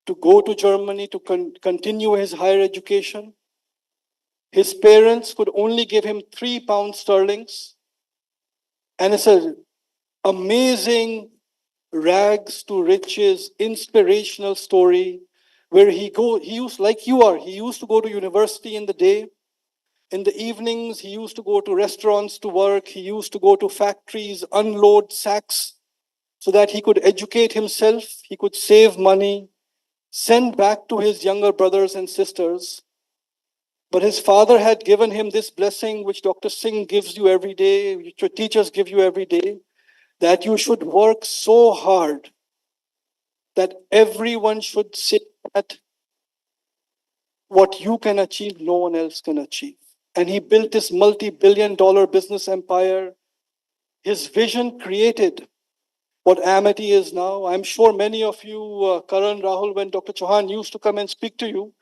to go to Germany to continue his higher education. His parents could only give him £3 sterlings. And it's an amazing rags to riches, inspirational story where he used, like you are, he used to go to university in the day. In the evenings, he used to go to restaurants to work. He used to go to factories, unload sacks so that he could educate himself. He could save money, send back to his younger brothers and sisters. But his father had given him this blessing, which Dr. Singh gives you every day, which your teachers give you every day, that you should work so hard that everyone should say that what you can achieve, no one else can achieve. And he built this multi-billion-dollar business empire. His vision created what Amity is now. I'm sure many of you, Karan, Rahul, when Dr. Chauhan used to come and speak to you,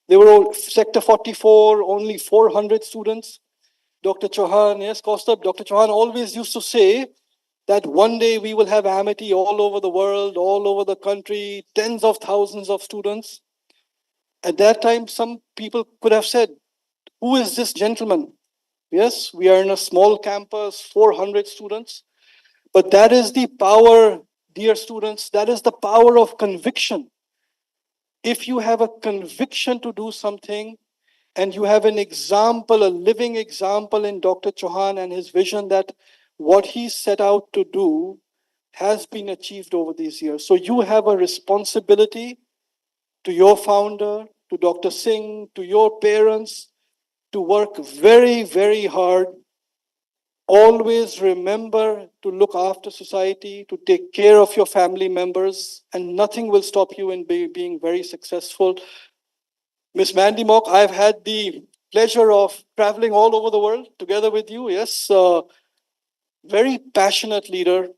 they were all Sector 44, only 400 students. Dr. Chauhan, yes, Kaustubh, Dr. Chauhan always used to say that one day we will have Amity all over the world, all over the country, tens of thousands of students. At that time, some people could have said, who is this gentleman? Yes, we are in a small campus, 400 students. But that is the power, dear students, that is the power of conviction. If you have a conviction to do something, and you have an example, a living example in Dr. Chauhan and his vision that what he set out to do has been achieved over these years. So you have a responsibility to your founder, to Dr. Singh, to your parents, to work very, very hard. Always remember to look after society, to take care of your family members, and nothing will stop you in being very successful. Miss Mandy Mock, I've had the pleasure of traveling all over the world together with you. Yes, very passionate leader.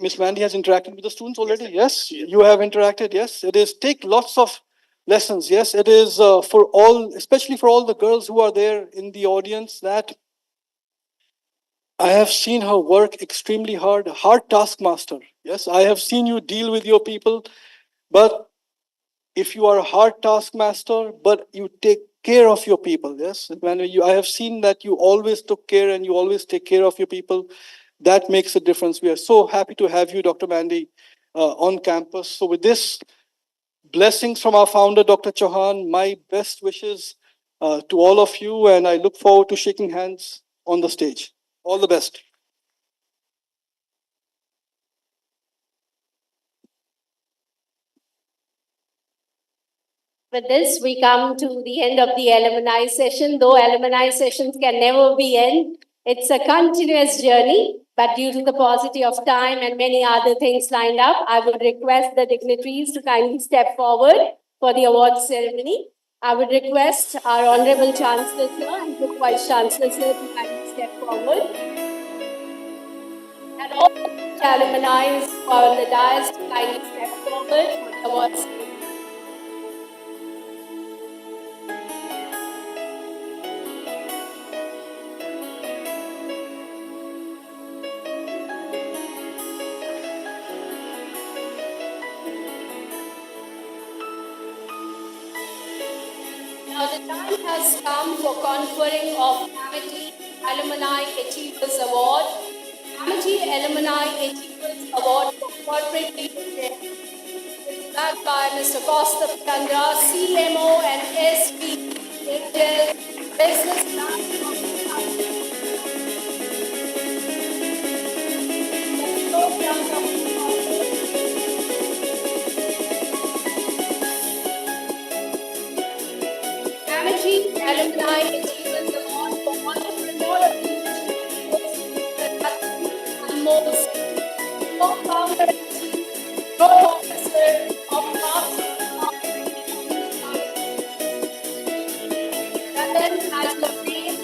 Miss Mandy has interacted with the students already. Yes, you have interacted. Yes, it is. Take lots of lessons. Yes, it is for all, especially for all the girls who are there in the audience, that I have seen her work extremely hard taskmaster. Yes, I have seen you deal with your people, but if you are a hard taskmaster, but you take care of your people, yes, when I have seen that you always took care and you always take care of your people. That makes a difference. We are so happy to have you, Dr. Mandy, on campus. So with this, blessings from our founder, Dr. Chauhan, my best wishes to all of you, and I look forward to shaking hands on the stage. All the best. With this, we come to the end of the alumni session. Though alumni sessions can never be end, it's a continuous journey. But due to the paucity of time and many other things lined up, I would request the dignitaries to kindly step forward for the award ceremony. I would request our Honorable Chancellor Sir and Group Vice Chancellor Sir to kindly step forward. And all the alumni who are on the dais to kindly step forward for the award ceremony. Now the time has come for conferring of Amity Alumni Achievers Award. Amity Alumni Achievers Award for Corporate Leadership is backed by Mr. Kaustubh Chandra, CMO and SVP Intel Business Branch of Amity Alumni Achievers Award for Entrepreneurial Leadership and most co-founder and chief growth officer of Parks Ratan has the faith,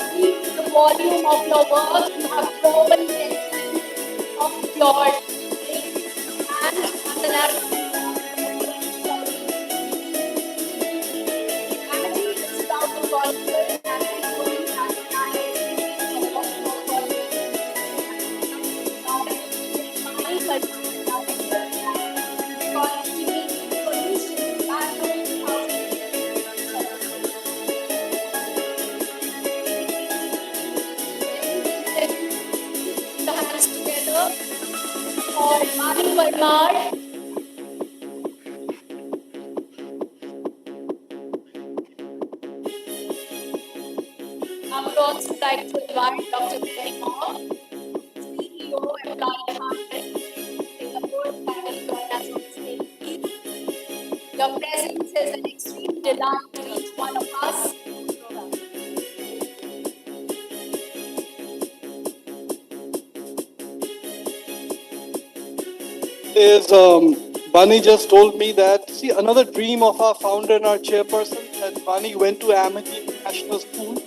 speak the volume of your work. You have proven the excellence of your and as an advocate. Amity is proud to confer and equally as an the hands together for Mani Parmar. I would also like to invite Dr. Benny Moore, CEO and Employee Department, Singapore, kindly join us on stage, please. Your presence is an extreme delight to each one of us. Is Bunny just told me that, see, another dream of our founder and our chairperson, that Bunny went to Amity International School.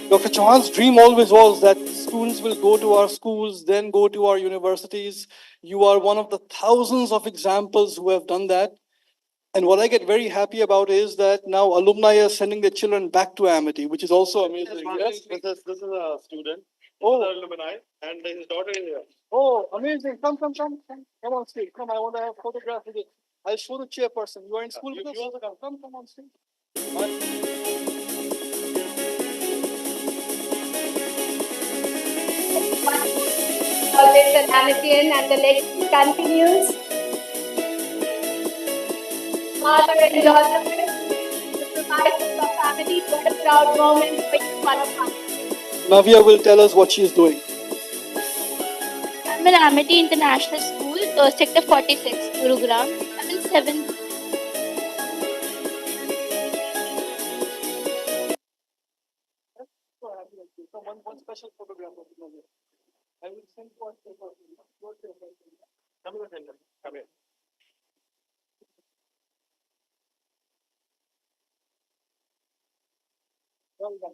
Dr. Chauhan's dream always was that students will go to our schools, then go to our universities. You are one of the thousands of examples who have done that. And what I get very happy about is that now alumni are sending their children back to Amity, which is also amazing. Yes, This is a student. Oh. This is alumni, and his daughter is here. Oh, amazing. Come on stage. Come, I want to have a photograph with you. I'll show the chairperson. You are in school with us? You also come. Come on stage. Always an Amitian and the legacy continues. Father and daughter, the providers of family, what a proud moment for each one of us. Navya will tell us what she is doing. I'm in Amity International School, Sector 46, Gurugram. I'm in 7th. One special photograph of Navya. I will send one photograph. Come here. Come here. Well done.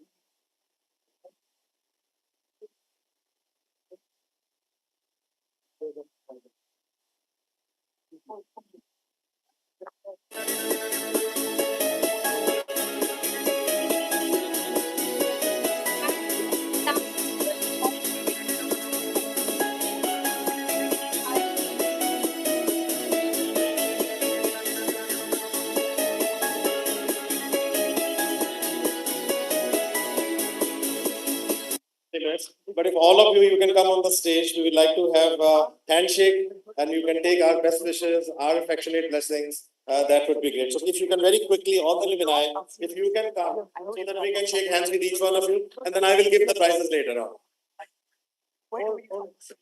But if all of you can come on the stage, we would like to have a handshake and you can take our best wishes, our affectionate blessings. That would be great. So if you can very quickly, all the alumni, if you can come, so that we can shake hands with each one of you, and then I will give the prizes later on.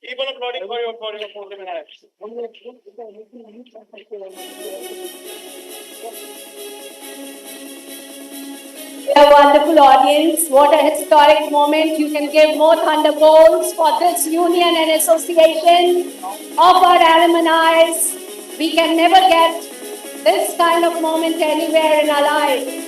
Keep on applauding for your alumni. A wonderful audience. What a historic moment. You can give more thunderbolts for this union and association of our alumni. We can never get this kind of moment anywhere in our life.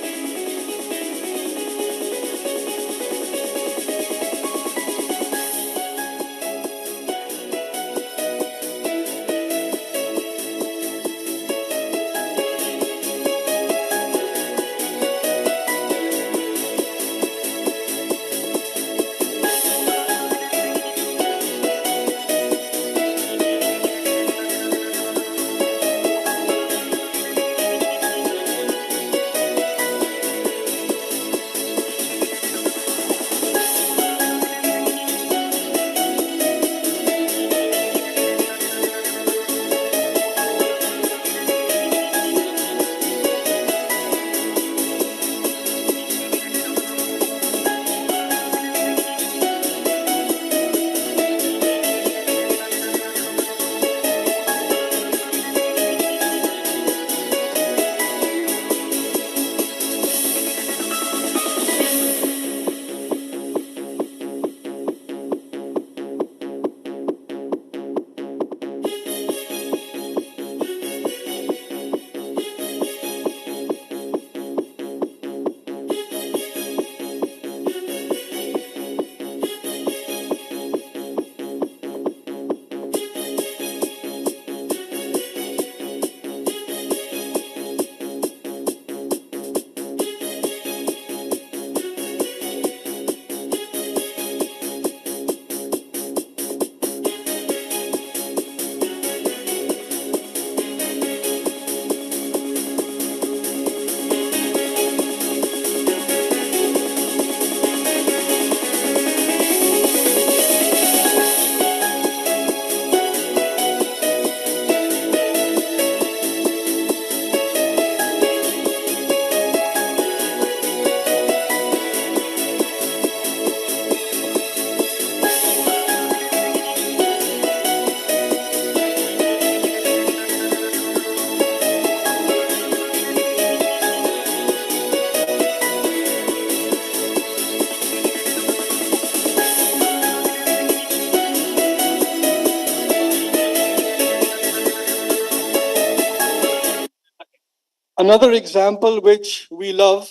Another example which we love,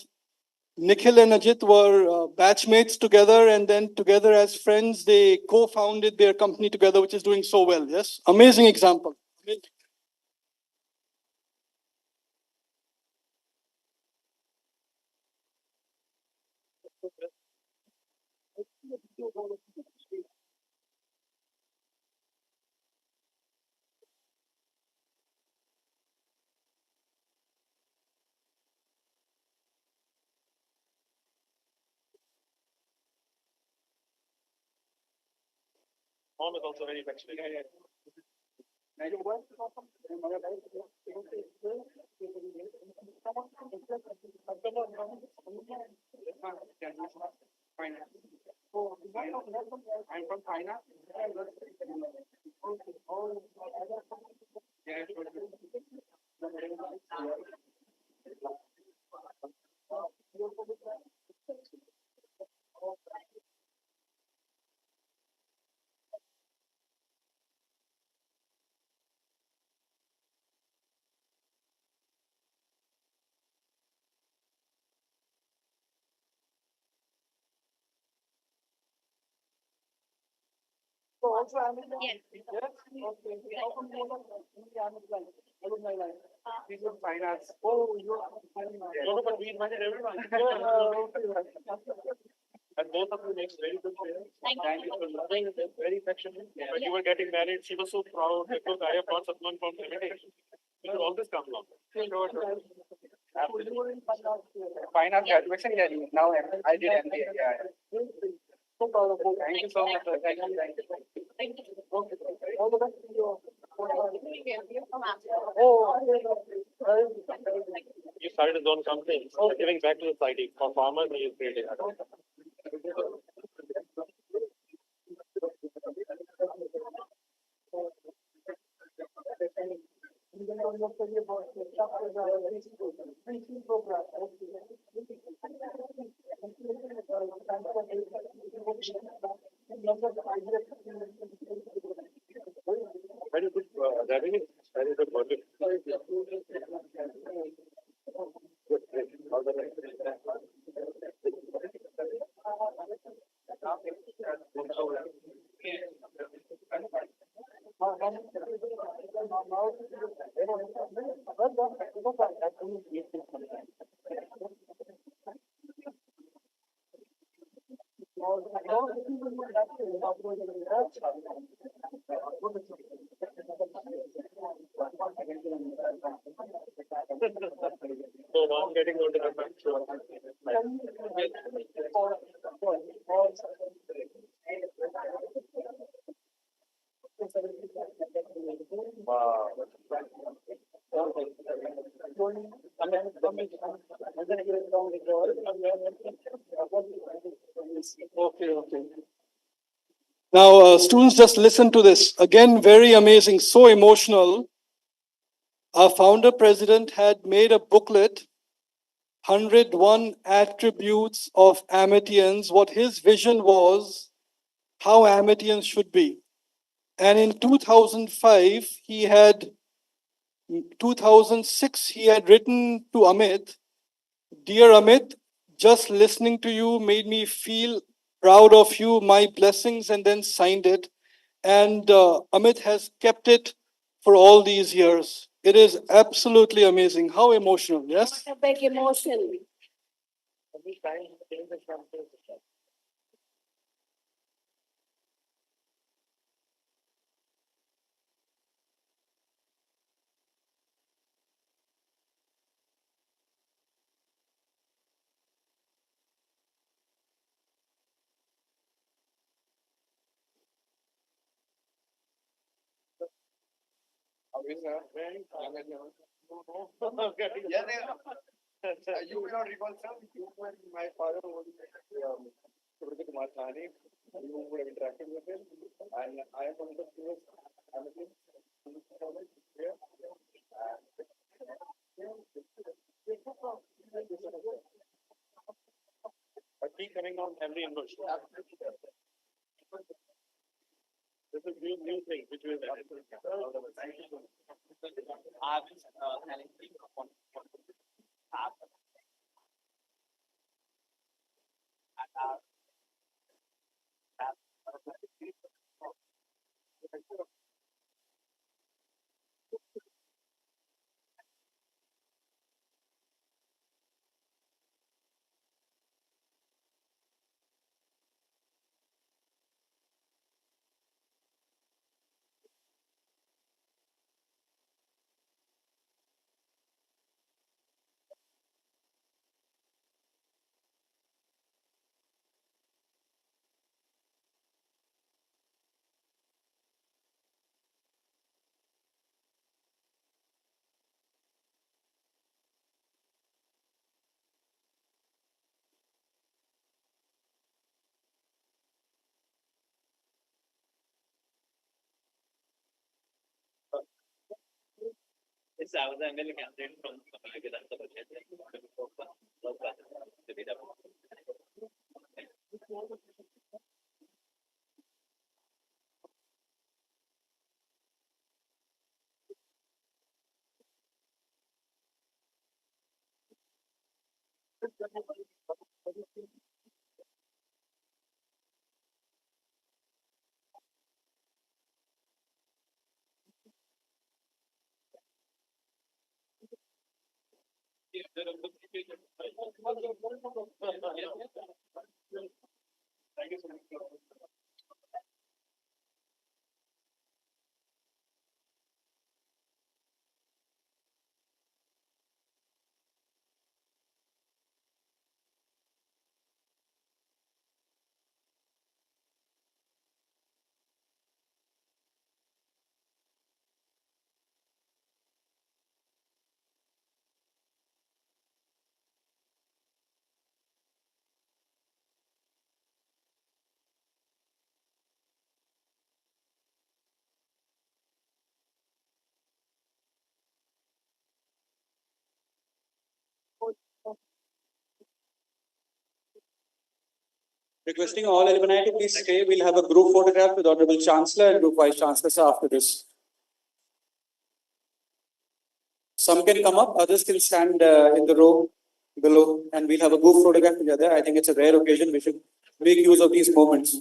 Nikhil and Ajit were batchmates together, and then together as friends, they co-founded their company together, which is doing so well. Yes, amazing example. Mom is also very affectionate. I'm from China. So also Amazon? Yes. Yes? Okay. How come you are Amazon? Alumni life. These are finance. Oh, you are finance. No, but we invited everyone. And both of you makes very good players. Thank you for loving it. Very affectionate. When you were getting married, she was so proud because I have brought someone from limitation. You should always come along. Sure, sure. Finance graduation, yeah. Now I did MBA. Yeah. So proud of you. Thank you so much. Thank you. Thank you. All the best to you. You started his own company, giving back to the society. For farmers, he is creating. Very good revenue, very good volume. Good, great. All the So now I'm getting on to the back. Wow. Okay, okay. Now, students, just listen to this. Again, very amazing, so emotional. Our founder president had made a booklet, 101 attributes of Amitians, what his vision was, how Amitians should be. And in 2005, 2006, he had written to Amit, "Dear Amit, just listening to you made me feel proud of you, my blessings," and then signed it. And Amit has kept it for all these years. It is absolutely amazing. How emotional, yes? A big emotion. You will not recall, sir. My father was Surajit Kumar Thani. You would have interacted with him. And I am one of the students. But keep coming on every INBUSH. This is new thing which will happen. Thank you so much. Requesting all alumni to please stay. We'll have a group photograph with Honorable Chancellor and Group Vice Chancellor after this. Some can come up, others can stand in the row below, and we'll have a group photograph together. I think it's a rare occasion. We should make use of these moments.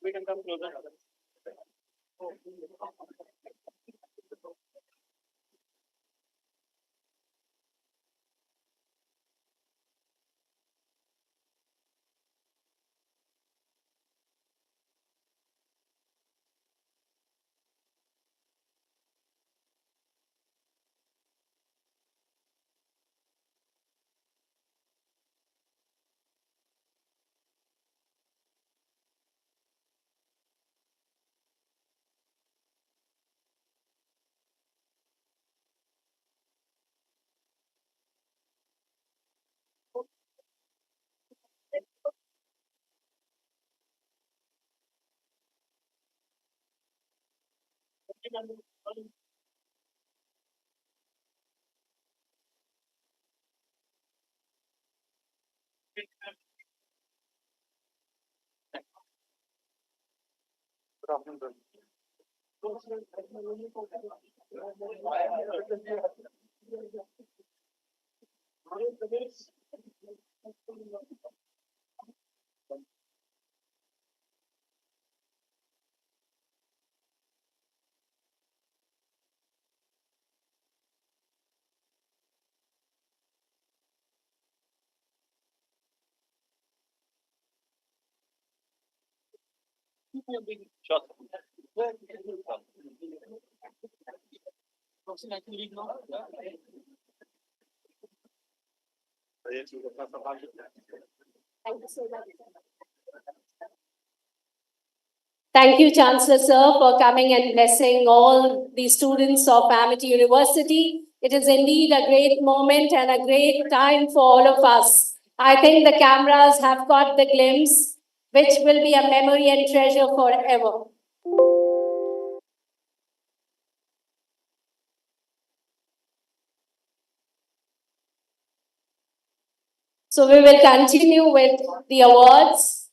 We can come closer. Sure. Thank you so much. Thank you, Chancellor Sir, for coming and blessing all the students of Amity University. It is indeed a great moment and a great time for all of us. I think the cameras have caught the glimpse, which will be a memory and treasure forever. So we will continue with the awards.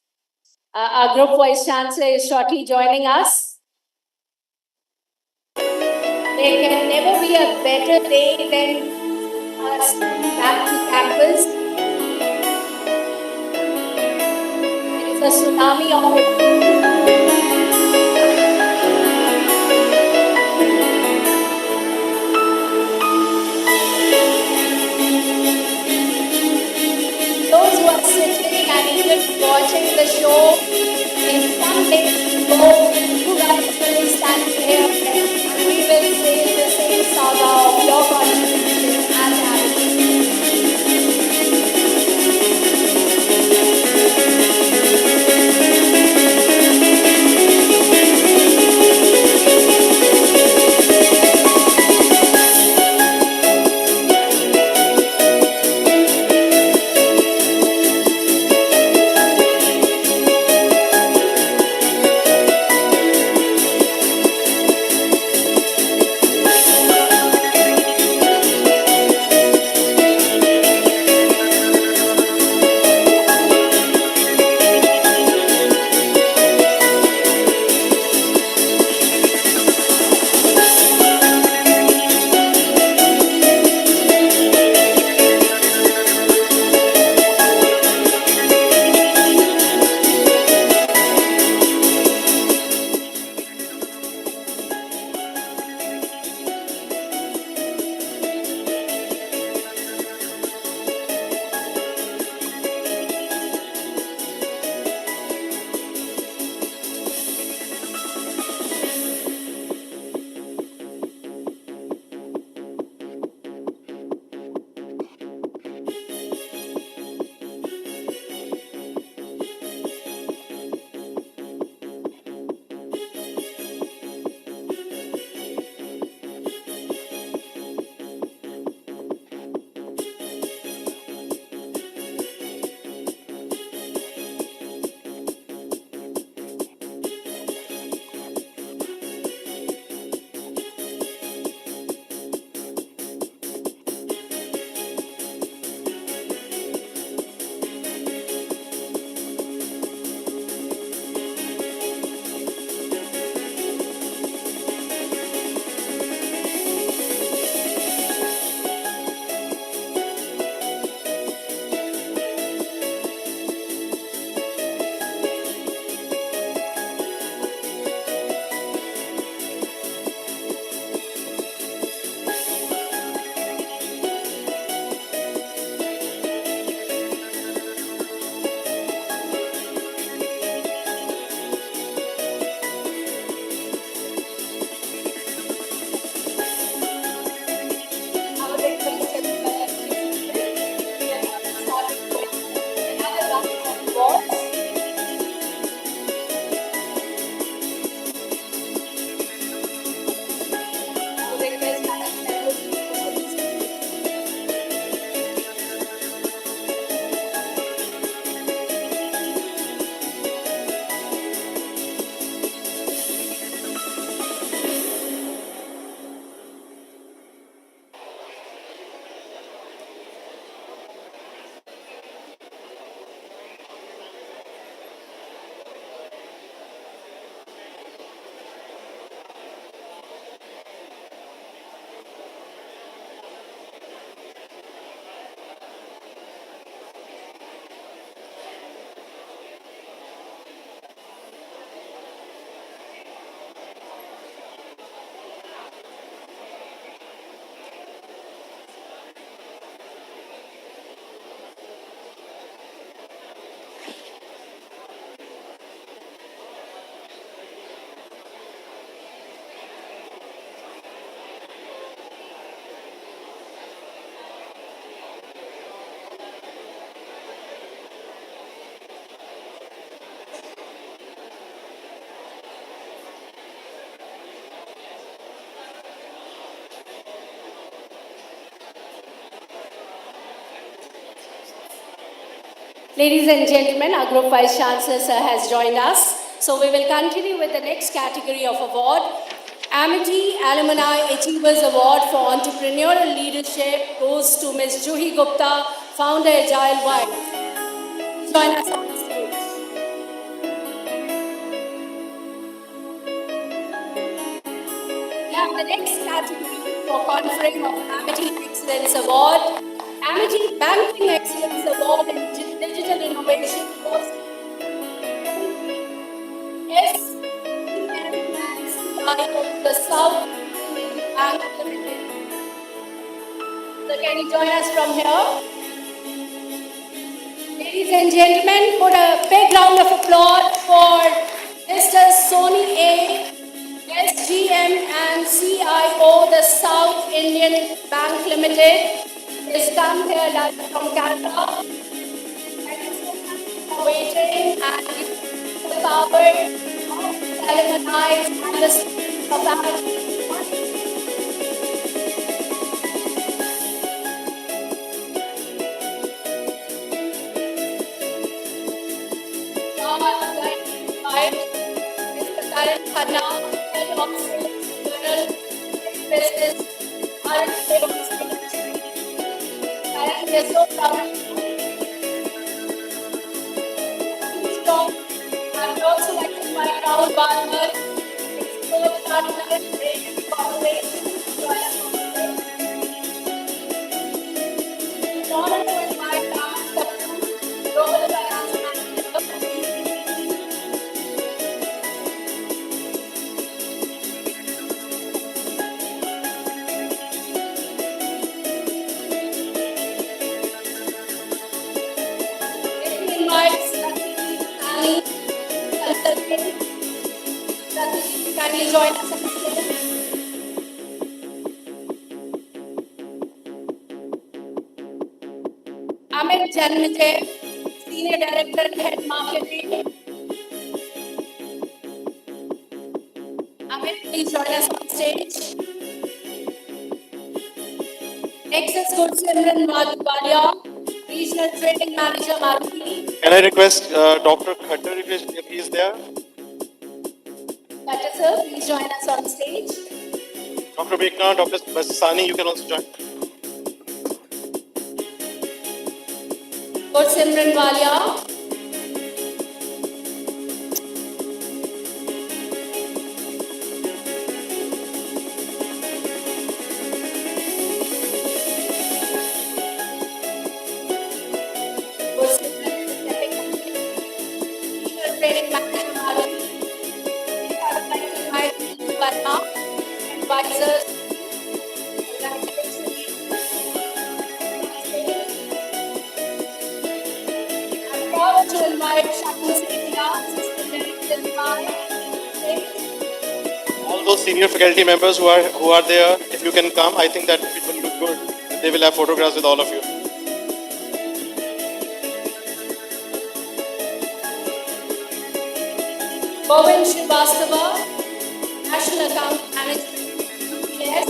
Our group vice chancellor is shortly joining us. There can never be a better day than us back to campus. It's a tsunami of those who are sitting and just watching the show, in some days go, you guys will stand here and we will say the same saga of your contribution and attitude. Ladies and gentlemen, our Group Vice Chancellor sir has joined us. So we will continue with the next category of award. Amity Alumni Achievers Award for Entrepreneurial Leadership goes to Ms. Juhi Gupta, founder Agile Wise. Join us on the stage. We have the next category for conferring of Amity Excellence Award. Amity Banking Excellence Award in Digital Innovation goes to S. of the South Indian Bank Limited. So can you join us from here? Ladies and gentlemen, put a big round of applause for Mr. Sony A, SGM and CIO, the South Indian Bank Limited. Is come here live from Canada. Thank you so much for waiting and the power of the alumni and the students of Amity. Now I would like to invite Mr. Karan Khanna, Head of Sales, General Business, R&D on stage. Karan, we are so proud of you. Please stop. I would also like to invite Rahul Barber, Expert Partner, Rating Corporation, to join us on stage. In order to invite Rahul Kapoor, Global Finance Manager, invites Ali Consulting. Kindly join us on stage. Amit Janmate, Senior Director and Head Marketing. Amit, please join us on stage. Next is Gursimran Walia, Regional Trading Manager, Maruti. Can I request Dr. Khattar if he is there? Khattar sir, please join us on stage. Dr. Bekna, Dr. Basani, you can also join. Gursimran Walia. Trading Manager, Maruti. I would like to invite Verma, advisors. I'm proud to invite Shagun Setia, Assistant Director by All those senior faculty members who are there, if you can come, I think that it will look good. They will have photographs with all of you. Govind Srivastava, National Account Manager, UPS.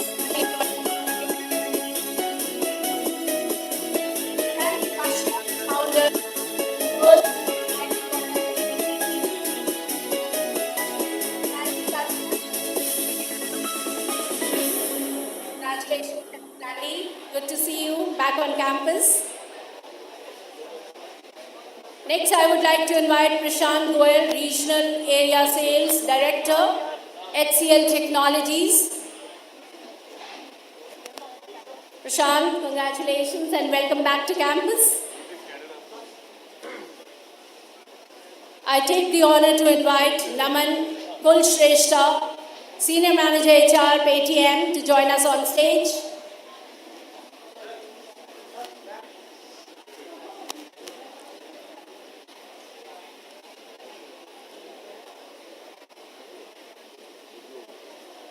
And Asha, founder, World Congratulations, Natalie. Good to see you back on campus. Next, I would like to invite Prashant Goyal, Regional Area Sales Director, HCL Technologies. Prashant, congratulations and welcome back to campus. I take the honor to invite Naman Kulshrestha, Senior Manager HR, Paytm, to join us on stage.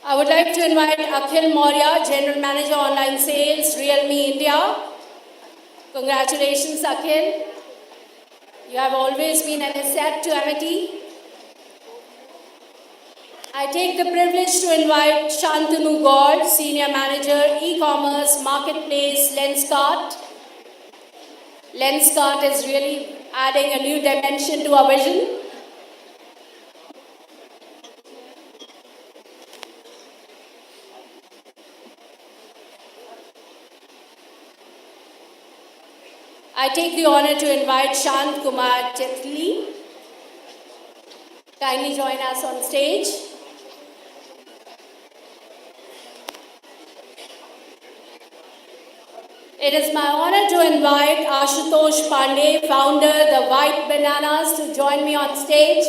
I would like to invite Akhil Maurya, General Manager, Online Sales, Realme India. Congratulations, Akhil. You have always been an asset to Amity. I take the privilege to invite Shantanu Gaur, Senior Manager, E-Commerce, Marketplace, Lenskart. lens cart is really adding a new dimension to our vision. I take the honor to invite Shant Kumar Chetli. Kindly join us on stage. It is my honor to invite Ashutosh Pandey, founder, The White Bananas, to join me on stage.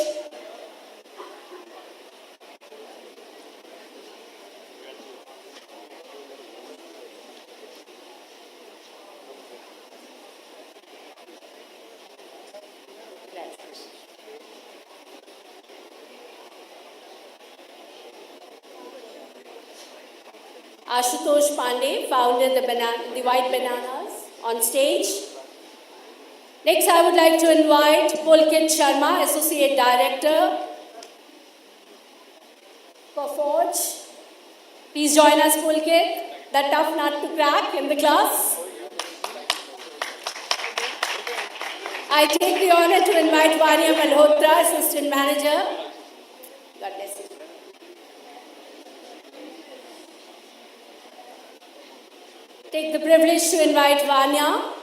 Ashutosh Pandey, founder the White Bananas, on stage. Next, I would like to invite Pulkit Sharma, Associate Director for Forge. Please join us, Pulkit, the tough nut to crack in the class. I take the honor to invite Vanya Malhotra, Assistant Manager. God bless you. Take the privilege to invite Vanya.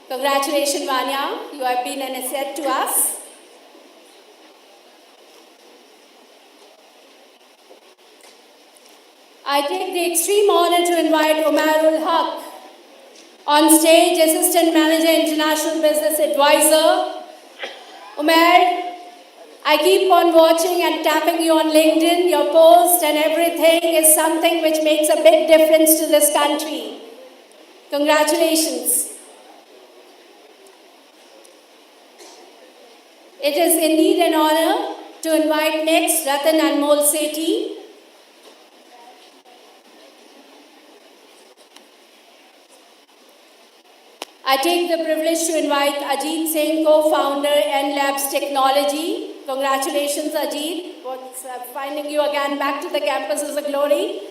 Congratulations, Vanya. You have been an asset to us. I take the extreme honor to invite Umarul Haq on stage, Assistant Manager, International Business Advisor. Umar, I keep on watching and tapping you on LinkedIn. Your post and everything is something which makes a big difference to this country. Congratulations. It is indeed an honor to invite next Ratan Anmol Sethi. I take the privilege to invite Ajit Singh, co-founder N-Labs Technology. Congratulations, Ajit. Finding you again back to the campus is a glory.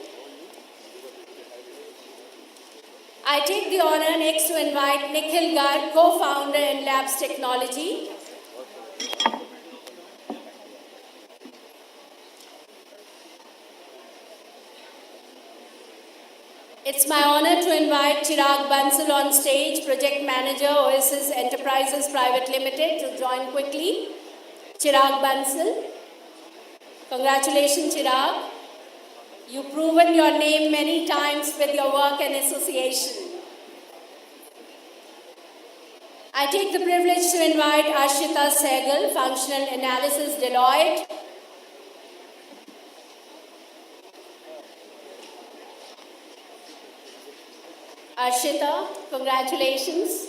I take the honor next to invite Nikhil Garg, co-founder N-Labs Technology. It's my honor to invite Chirag Bansal on stage, Project Manager, Oasis Enterprises Private Limited, to join quickly. Chirag Bansal. Congratulations, Chirag. You've proven your name many times with your work and association. I take the privilege to invite Ashita Sehgal, Functional Analysis, Deloitte. Ashita, congratulations.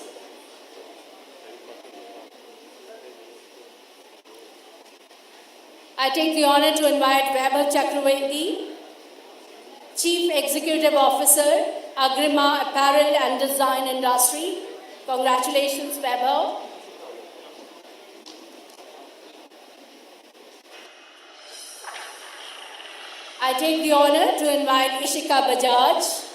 I take the honor to invite Vaibhav Chakravarti, Chief Executive Officer, Agrima Apparel and Design Industry. Congratulations, Vaibhav. I take the honor to invite Ishika Bajaj,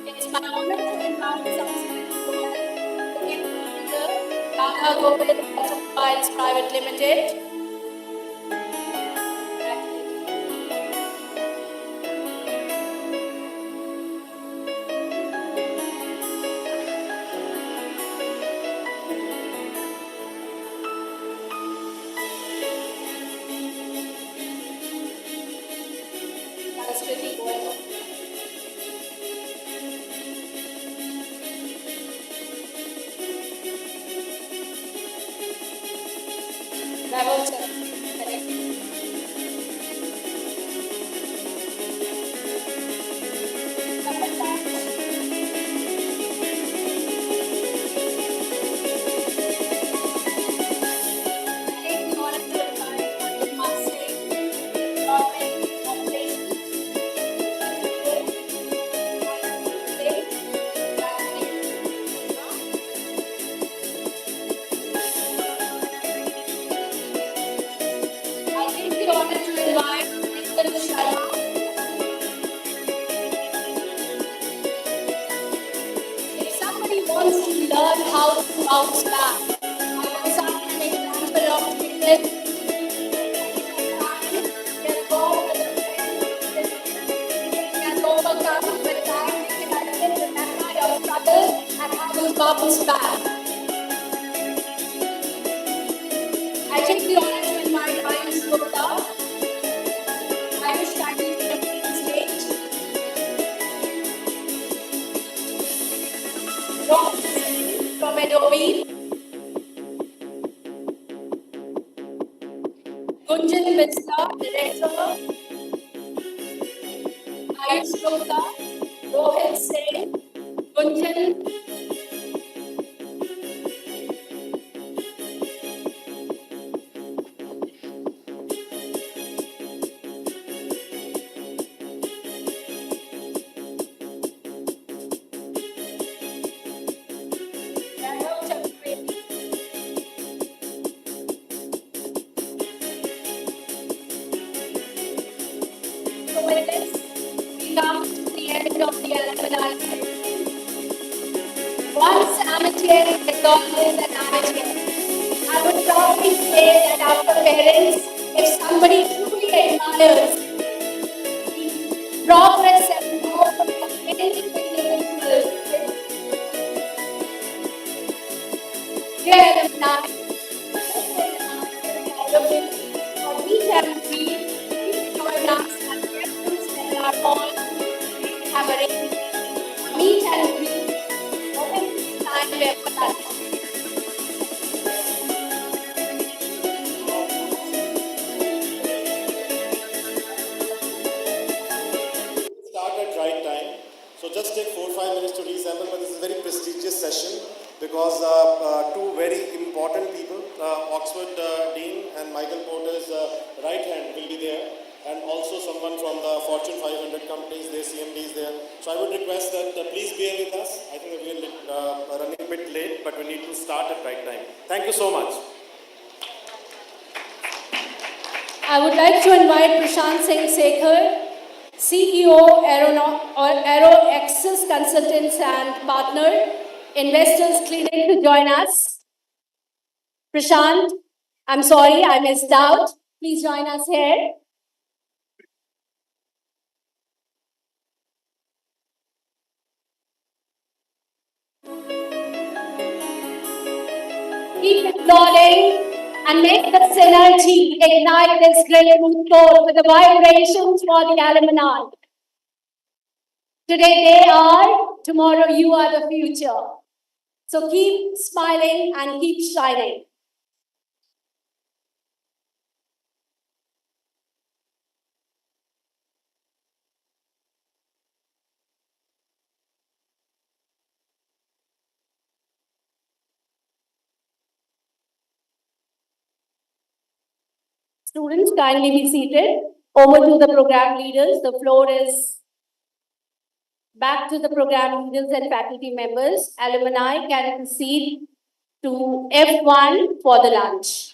It's my honor to invite Radha Govind Automobiles Private Limited. Vaibhav bounce back. I can cite an example of students can overcome with time. You can again remember your struggles and how you bounce back. I take the honor to invite I-2 Gupta. I-2 kindly to the stage. Rob from Adobe. Gunjan Bisla, Director. Ayush Gupta, Rohit Singh, Gunjan. So with this, we come to the end of the alumni session. Once amateur is always an amateur. I would probably say that after parents, if somebody truly admires the progress and growth of many individuals, dear alumni, for each and please join us at breakfast and our hall. Have a meet and greet. Time for that. Start at right time. So just take 4-5 minutes to reassemble, but this is a very prestigious session because two very important people, Oxford Dean and Michael Porter's right hand will be there, and also someone from the Fortune 500 companies, their CMD is there. So I would request that please bear with us. I think that we are running a bit late, but we need to start at right time. Thank you so much. I would like to invite Prashant Singh Sekhar, CEO Aero Axis Consultants and Partner, Investors Clinic, to join us. Prashant, I'm sorry, I missed out. Please join us here. Keep applauding and make the synergy ignite this great mood court with the vibrations for the alumni. Today they are, tomorrow you are the future. So keep smiling and keep shining. Students, kindly be seated. Over to the program leaders. The floor is back to the program leaders and faculty members. Alumni can proceed to F1 for the lunch.